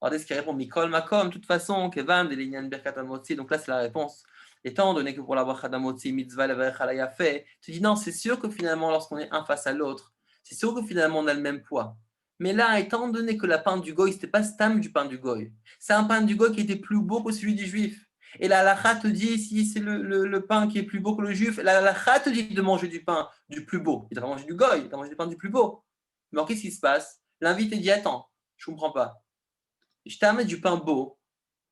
Regardez ce qu'il répond, Mikol Makom, de toute façon, Kevan, de l'Inyan Birkat Hamotzi. Donc là c'est la réponse. Étant donné que pour la Bracha d'Hamotzi, Mitzvah Levarech Alaya fait, tu dis non, c'est sûr que finalement lorsqu'on est un face à l'autre, c'est sûr que finalement on a le même poids. Mais là, étant donné que la pain du goy, c'était pas stam du pain du goy, c'est un pain du goy qui était plus beau que celui du juif. Et la halakha te dit, si c'est le pain qui est plus beau que le juif, la halakha te dit de manger du pain du plus beau. Il doit manger du goy, il doit manger du pain du plus beau. Mais alors, qu'est-ce qui se passe? L'invité dit, attends, je ne comprends pas. Je t'ai amené du pain beau,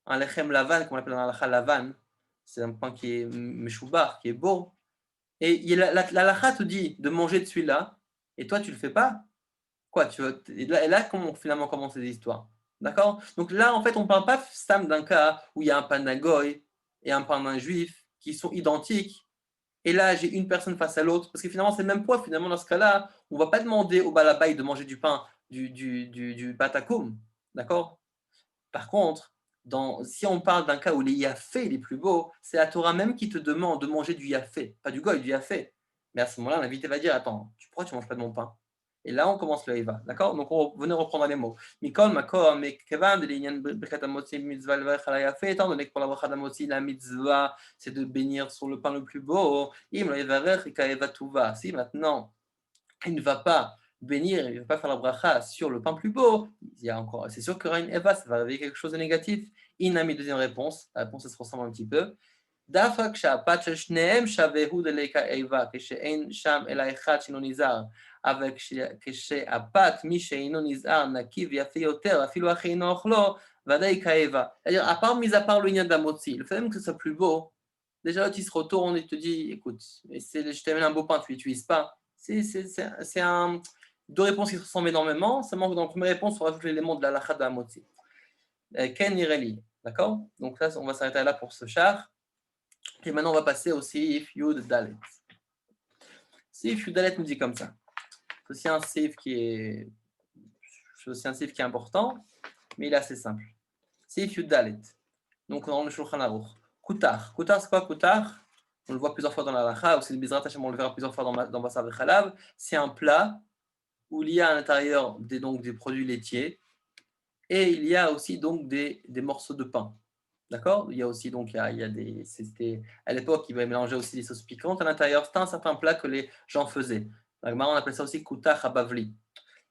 un lechem lavan, qu'on appelle dans la halakha lavan. C'est un pain qui est meshoubar, qui est beau. Et la halakha te dit de manger de celui-là, et toi, tu ne le fais pas. Quoi, et là finalement commencent les histoires. D'accord? Donc là, en fait, on ne parle pas d'un cas où il y a un pain d'un goy et un pain d'un juif qui sont identiques. Et là, j'ai une personne face à l'autre. Parce que finalement, c'est le même poids. Finalement, dans ce cas-là, on ne va pas demander au balabaï de manger du pain du batakoum. D'accord? Par contre, si on parle d'un cas où les yafé les plus beaux, c'est la Torah même qui te demande de manger du yafé, pas du goy, du yafé. Mais à ce moment-là, l'invité va dire, attends, pourquoi tu ne manges pas de mon pain? Et là, on commence le Eva. D'accord? Donc, venez reprendre les mots. Mikol, Makom, Mekevan, de l'Inyan Birkat Hamotzi, Mitzvah, Levarech Ala Yafé, étant donné que pour la Bracha d'Hamotzi, la mitzvah, c'est de bénir sur le pain le plus beau. Im, le Yevarech, Ika Eva Tuva. Si maintenant, il ne va pas bénir, il ne va pas faire la bracha sur le pain plus beau, c'est sûr qu'il y aura une Eva, ça va réveiller quelque chose de négatif. Inami, deuxième réponse. La réponse, elle se ressemble un petit peu. דווקא כשהפת של שניהם שווה הוא דליקה איבה, כשאין שם אלא אחד שאינו נזהר, אבל כשהפת מי שאינו נזהר נקי ויפה יותר, אפילו אחי אינו אוכלו, ודאי כאיבה. C'est-à-dire, à part mis à part le Inyan d'Hamotzi, le fait même que ce soit plus beau, déjà là tu se retournes et te dis, écoute, je t'amène un beau pain, tu l'utilises pas. C'est deux réponses qui se ressemblent énormément, seulement que dans la première réponse, on rajoute l'élément de la halakha d'Hamotzi. Ken Nireli, d'accord? Donc là, on va s'arrêter là pour ce char. Et maintenant, on va passer au Seif Yud Dalet. Seif Yud Dalet nous dit comme ça. C'est aussi un Seif qui est important, mais il est assez simple. Seif Yud Dalet. Donc, dans le Shulchan Aruch. Kutar. Kutar, c'est quoi Kutar? On le voit plusieurs fois dans la Lacha, aussi le Bizrat Hashem, on le verra plusieurs fois dans Basar Vechalav. C'est un plat où il y a à l'intérieur des produits laitiers et il y a aussi donc des morceaux de pain. D'accord? Il y a aussi donc à l'époque ils mélangeaient aussi des sauces piquantes à l'intérieur. C'était un certain plat que les gens faisaient. On appelle ça aussi kutar habavli.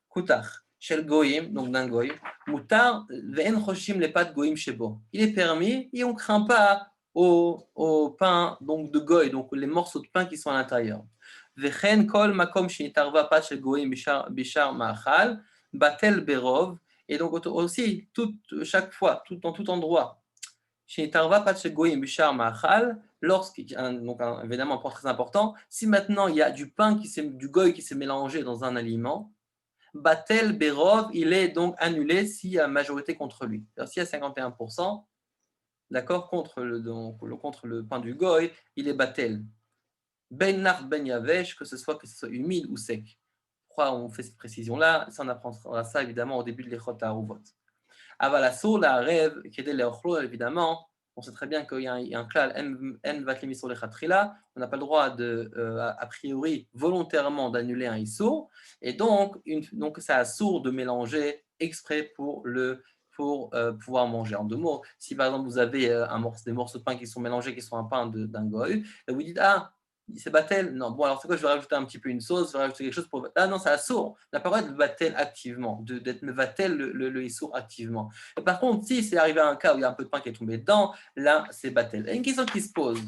Kutar shel goyim, donc d'un goy. Mutar ve'en choshim lepat goyim shebo. Il est permis et on ne craint pas au pain donc de goy, donc les morceaux de pain qui sont à l'intérieur. Vechen kol makom shenitarva pat shel goyim bishar ma'achal batel berov. Et donc aussi, chaque fois, dans tout endroit, shenitarva pat shel goyim bishar ma'achal, donc évidemment un point très important, si maintenant il y a du pain du goy qui s'est mélangé dans un aliment, batel berov, il est donc annulé s'il y a majorité contre lui. C'est-à-dire s'il y a 51%, d'accord, contre le pain du goy, il est batel. Ben nard ben yavesh, que ce soit humide ou sec. Pourquoi on fait cette précision-là? Ça, on apprendra ça évidemment au début de l'Echot Haruvot. Avalasso, la rêve, qui est l'Echlo, évidemment. On sait très bien qu'il y a un klal, en vatlim sur l'Echatrila. On n'a pas le droit a priori, volontairement d'annuler un issur. Et donc c'est assour de mélanger exprès pour pouvoir manger. En deux mots, si par exemple vous avez des morceaux de pain qui sont mélangés, qui sont un pain d'un goy, et vous dites, c'est batel. Non, bon, alors c'est quoi? Je vais rajouter un petit peu une sauce, je vais rajouter quelque chose pour. Ah non, c'est assour. On n'a pas le droit de batel activement, d'être batel le issour activement. Et par contre, si c'est arrivé à un cas où il y a un peu de pain qui est tombé dedans, là, c'est batel. Et une question qui se pose.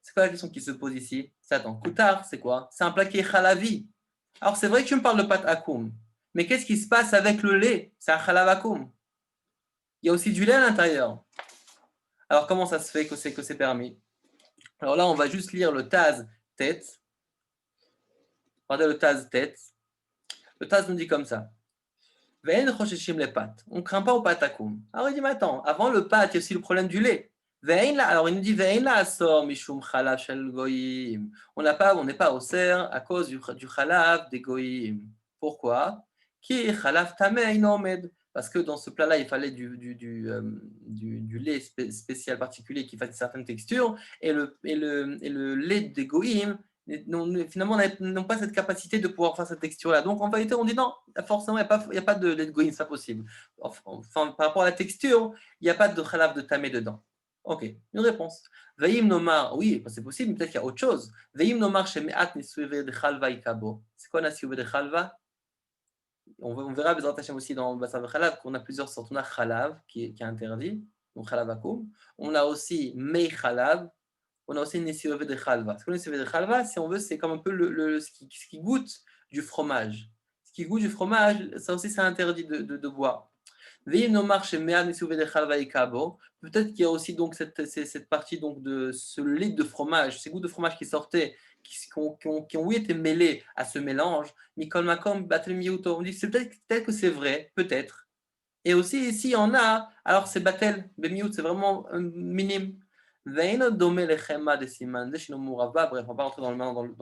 C'est quoi la question qui se pose ici? C'est attends, koutar, c'est quoi? C'est un plat qui est chalavi. Alors c'est vrai que tu me parles de pâte akoum, mais qu'est-ce qui se passe avec le lait? C'est un chalav akoum. Il y a aussi du lait à l'intérieur. Alors comment ça se fait que c'est permis? Alors là, on va juste lire le Taz tête. Regardez le Taz tête. Le Taz nous dit comme ça. Les pâtes. On ne craint pas au patakoum. Alors il dit, mais attends, avant le pâte, il y a aussi le problème du lait. Alors il nous dit, on n'est pas au cerf à cause du chalav des goyim. Pourquoi? Parce que dans ce plat-là, il fallait du lait spécial particulier qui fasse une certaine texture, et le lait des goyim finalement n'ont pas cette capacité de pouvoir faire cette texture-là. Donc en vérité, on dit non, forcément, il n'y a pas de lait de goyim, c'est pas possible. Enfin, par rapport à la texture, il n'y a pas de chalav de tamé dedans. Ok, une réponse. Veim nomar, oui, c'est possible, mais peut-être qu'il y a autre chose. Veim nomar shemeat nisuve de chalva ikabo. C'est quoi nisuve de chalva? On verra Bezrat Hashem aussi dans Basar Chalav qu'on a plusieurs sortes. On a Chalav qui est interdit, donc Chalav Akoum. On a aussi Mei Chalav. On a aussi Nesiove de Chalva. Ce qu'on Nesiove de Chalva, si on veut, c'est comme un peu ce qui goûte du fromage. Ce qui goûte du fromage, ça aussi, c'est interdit de boire. Peut-être qu'il y a aussi donc cette partie donc de ce lait de fromage, ces goûts de fromage qui sortaient, qui ont été mêlés à ce mélange. Mikol Makom, Batel Miuto. On dit c'est peut-être que c'est vrai, peut-être. Et aussi, s'il y en a, alors c'est Batel, Bemiut, c'est vraiment minime. Bref, on ne va pas rentrer dans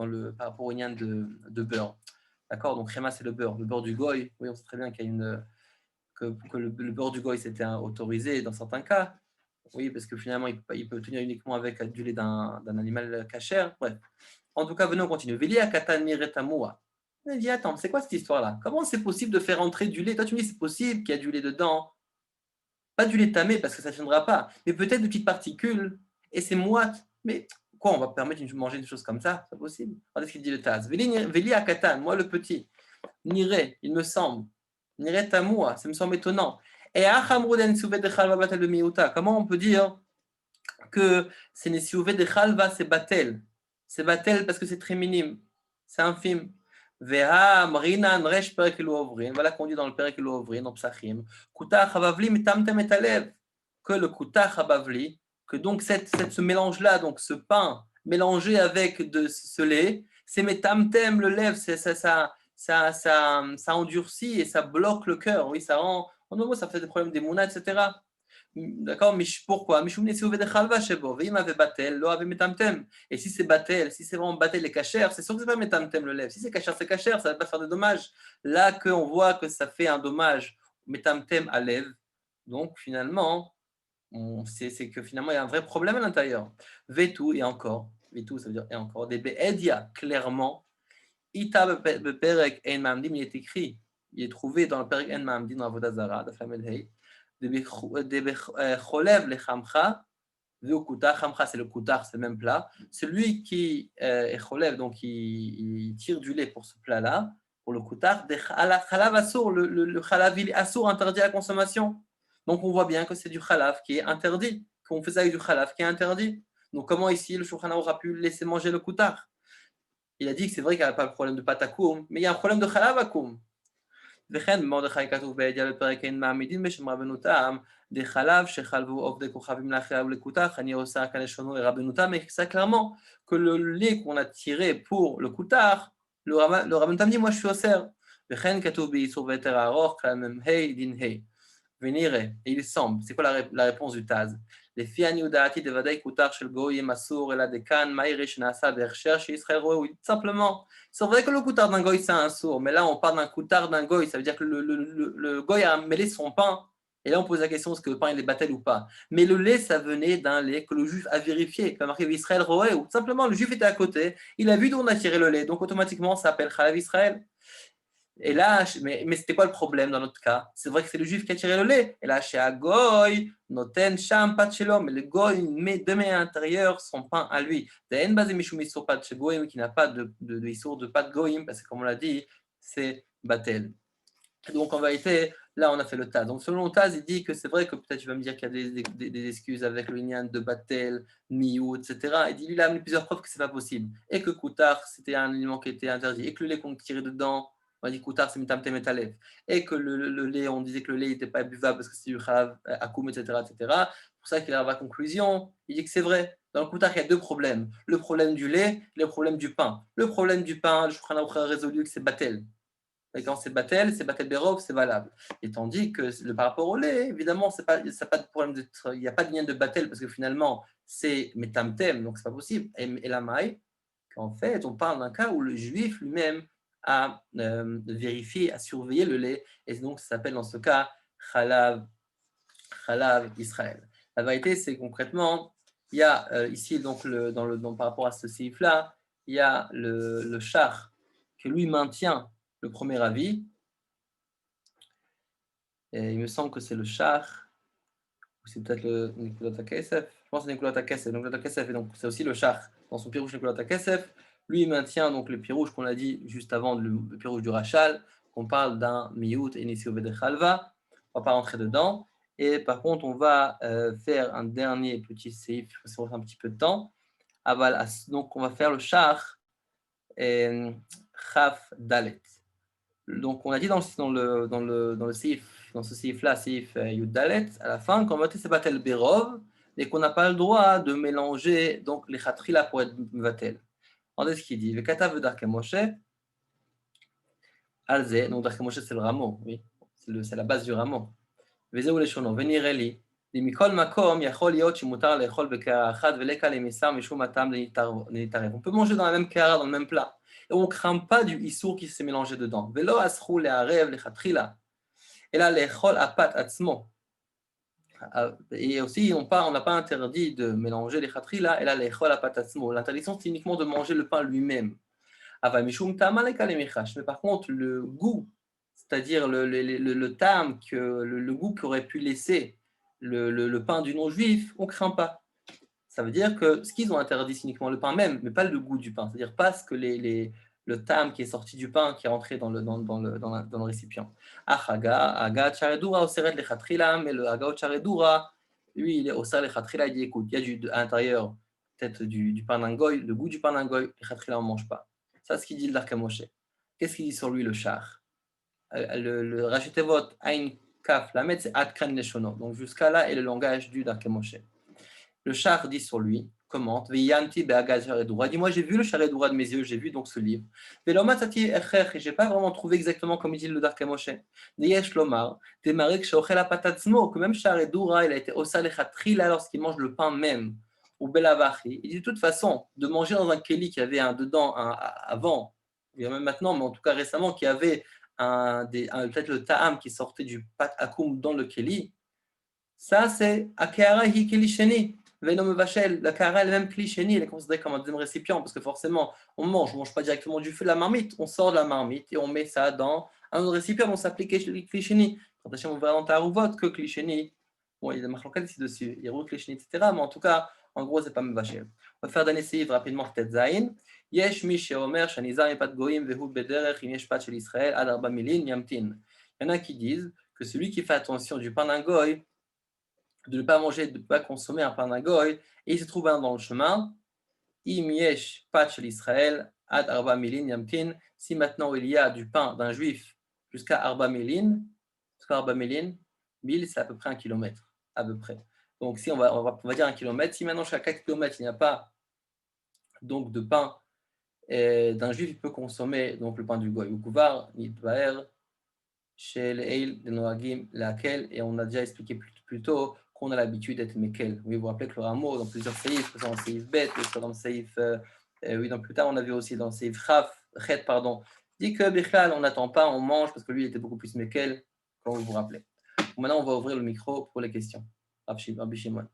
le par rapport au lien de beurre. D'accord? Donc, Chema, c'est le beurre du goy. Oui, on sait très bien qu'il y a que le beurre du goy c'était autorisé dans certains cas. Oui, parce que finalement, il peut tenir uniquement avec du lait d'un animal cachère. Bref. En tout cas, venons, on continue. Velia katan miretamua. On dit, attends, c'est quoi cette histoire-là? Comment c'est possible de faire entrer du lait? Toi, tu me dis, c'est possible qu'il y a du lait dedans. Pas du lait tamé, parce que ça ne tiendra pas, mais peut-être de petites particules, et c'est moite. Mais quoi, on va permettre de manger des choses comme ça? C'est pas possible. Regardez ce qu'il dit le Taz. Veli akatan, moi le petit. Niré, il me semble. Niré tamoua, ça me semble étonnant. Et comment on peut dire que c'est nesiouvé de chalva, c'est batel? C'est batel parce que c'est très minime, c'est infime. Voilà qu'on dit dans le Perek Elohim, dans Psachim, que le Kutach Habavli, que donc ce mélange-là, donc ce pain mélangé avec ce lait, c'est metamtem, le lèvre, ça endurcit et ça bloque le cœur. Oui, ça rend, en un mot, ça fait des problèmes d'émouna, etc. D'accord, mais pourquoi? Et si c'est batel, si c'est vraiment batel et cachère, c'est sûr que c'est pas metamtem le lèvre. Si c'est cachère, ça va pas faire de dommages. Là qu'on voit que ça fait un dommage metamtem à lèvre, donc finalement, c'est que finalement il y a un vrai problème à l'intérieur. Vetu et encore, vetu ça veut dire et encore, des be'edia, clairement, ita beperek en mamdim, il est écrit, il est trouvé dans le perek en mamdim dans Avodah Zarah, de Flamel Hey. Cholev le chamcha, chamcha c'est le koutar, c'est le même plat. Celui qui est cholev, donc il tire du lait pour ce plat-là, pour le koutar, chalav assour, le chalav il est assour, interdit à la consommation. Donc on voit bien que c'est du chalav qui est interdit. qu'on faisait avec du khalaf qui est interdit. Donc, comment ici le Shulchan Aruch a pu laisser manger le koutar? Il a dit que c'est vrai qu'il n'y a pas de problème de pâte à koum, mais il y a un problème de khalaf à koum. וכן במרדכי כתוב בידיעה בפרק ה' מעמידים בשם רבנותם דחלב שחלבו עובדי כוכבים לאחריו ולכותח, אני עושה כאן לשונו לרבנותם, et ça clairement que le lait qu'on a tiré pour le koutar, le רבנותם dit moi je suis osser. וכן כתוב באיסור והיתר הארוך, כלל מ"ה דין ה'. ונראה, il semble, c'est quoi la réponse du Taz? לפי עניות דעתי דוודאי כותר של גויים אסור, אלא דכאן מה יראה שנעשה בהכשר שישראל רואה, oui, simplement. C'est vrai que le coutard d'un goy c'est un sourd, mais là on parle d'un coutard d'un goy, ça veut dire que le goy a mêlé son pain, et là on pose la question est-ce que le pain il est battel ou pas. Mais le lait ça venait d'un lait que le juif a vérifié, comme marqué Israël roé, ou simplement le juif était à côté, il a vu d'où on a tiré le lait, donc automatiquement ça s'appelle Chalav Israël. Et là, mais c'était quoi le problème dans notre cas? C'est vrai que c'est le juif qui a tiré le lait. Et là, chez Agoy, noten sham pat shelo, mais le goy met de à l'intérieur son pain à lui. D'en basé mishum isur pat chez goyim qui n'a pas de isur de pat goyim parce que comme on l'a dit, c'est batel. Donc en vérité, là on a fait le Taz. Donc selon le Taz, il dit que c'est vrai que peut-être tu vas me dire qu'il y a des excuses avec le lignan de batel, miou, etc. Il dit il a amené plusieurs preuves que c'est pas possible et que koutar c'était un aliment qui était interdit et que le lait qu'on tirait dedans. On a dit koutar c'est mitam temetalev, et que le lait, on disait que le lait n'était pas buvable parce que c'est du chalav akoum, etc., etc. C'est pour ça qu'il arrive à la conclusion, il dit que c'est vrai. Dans le koutar, il y a deux problèmes. Le problème du lait et le problème du pain. Le problème du pain, le Shulchan Aruch a résolu que c'est batel. Et quand c'est batel berov, c'est valable. Et tandis que par rapport au lait, évidemment, ça pas de problème il n'y a pas de lien de batel parce que finalement, c'est metamtem, donc c'est pas possible. Et la maille, qu'en fait, on parle d'un cas où le juif lui-même à vérifier, à surveiller le lait, et donc ça s'appelle dans ce cas Chalav Israël. La vérité, c'est concrètement, il y a ici, donc, par rapport à ce sif-là, il y a le char que lui maintient le premier avis, et il me semble que c'est le char, ou c'est peut-être le Nikulat HaKesef, je pense que c'est Nikulat HaKesef, et donc c'est aussi le char, dans son pirouche Nikulat HaKesef. Lui, il maintient donc le pirouche qu'on a dit juste avant, le pirouche du Rachal, qu'on parle d'un miout et nisio de chalva. On ne va pas rentrer dedans. Et par contre, on va faire un dernier petit seif, il faut se un petit peu de temps. Donc, on va faire le char chaf dalet. Donc, on a dit dans le seif, dans ce seif-là, seif yud dalet, à la fin, qu'on va c'est batel berov, et qu'on n'a pas le droit de mélanger donc les chatrila pour être batel. Regardez ce qu'il dit. Le katav d'Arke Moshe, Alze, donc d'Arke Moshe c'est le rameau, oui, c'est la base du rameau. Vezeu leshono, venireli, limikol makom, yachol yot shimutar lechol bekara achad veleka lemisar mishum atam lenitarev. On peut manger dans la même kara, dans le même plat, et on ne craint pas du issour qui s'est mélangé dedans. Velo asrou le'arev lechatrila, et là lechol apat atzmo. Et aussi, on n'a pas interdit de mélanger les khatrila et là les chol apatatsmo. L'interdiction, c'est uniquement de manger le pain lui-même. Mais par contre, le goût, c'est-à-dire le tam, le goût qu'aurait pu laisser le pain du non-juif, on ne craint pas. Ça veut dire que ce qu'ils ont interdit, c'est uniquement le pain même, mais pas le goût du pain. C'est-à-dire pas ce que le tam qui est sorti du pain, qui est rentré dans le récipient. Aga charedura oseret lechatchila, mais le aga charedura, lui, il est oseret lechatchila, il dit écoute, il y a à l'intérieur peut-être du pain d'un goy, le goût du pain d'un goy, lechatchila, on ne mange pas. Ça, c'est ce qu'il dit le Darke Moshe. Qu'est-ce qu'il dit sur lui, le char? Le Rachetevot, Ain Kaf, la c'est Adkran Leshono. Donc jusqu'à là est le langage du Darke Moshe. Le char dit sur lui, commente, Veyanti be'agad charedura. Dis-moi, j'ai vu le charedura de mes yeux, j'ai vu donc ce livre. Velomatati echer, et j'ai pas vraiment trouvé exactement comme il dit le Darke Moshe. Neyesh lomar, demarek sheochel apatatzmo, que même charedura, il a été osa lechatrila lorsqu'il mange le pain même. Ou belavachi. Il dit de toute façon, de manger dans un keli qui avait dedans avant, et même maintenant, mais en tout cas récemment, qui avait peut-être le ta'am qui sortait du pat akoum dans le keli, ça c'est akehara hi keli sheni. La kara, elle est même cliché, elle est considérée comme un deuxième récipient parce que forcément, on ne mange pas directement du feu de la marmite, on sort de la marmite et on met ça dans un autre récipient, on s'appelle cliché. Quand on verra dans ta rouvote que cliché, bon, il y a des marques ici dessus, il y a cliché, etc. Mais en tout cas, en gros, c'est pas Mevachel. On va faire d'un essai rapidement peut-être Zayin. Yesh mi sheomer shanizar et pat goyim vehu bederech im yesh pat shel Israël ad arba milin yamtin. Il y en a qui disent que celui qui fait attention du pain d'un goy, de ne pas manger, de ne pas consommer un pain d'un goy, et il se trouve dans le chemin, Im yesh patch l'Israël, ad arba milin yamtin, si maintenant il y a du pain d'un juif jusqu'à arba milin, 1000, c'est à peu près 1 kilomètre, à peu près. Donc si on va dire 1 kilomètre, si maintenant jusqu'à 4 kilomètres, il n'y a pas donc de pain d'un juif, il peut consommer donc le pain du goy, ou kuvar, nitbaer, chez les de Noagim, laquelle, et on a déjà expliqué plus tôt qu'on a l'habitude d'être mekel. Oui, vous vous rappelez que le rameau, dans plusieurs séifs, que ce soit dans le séif bet, que ce soit dans le séif, oui, dans plus tard, on a vu aussi dans le séif chet, pardon, dit que Bichal, on n'attend pas, on mange, parce que lui, il était beaucoup plus mekel, quand vous vous rappelez. Maintenant, on va ouvrir le micro pour les questions. Rabbi Shimon.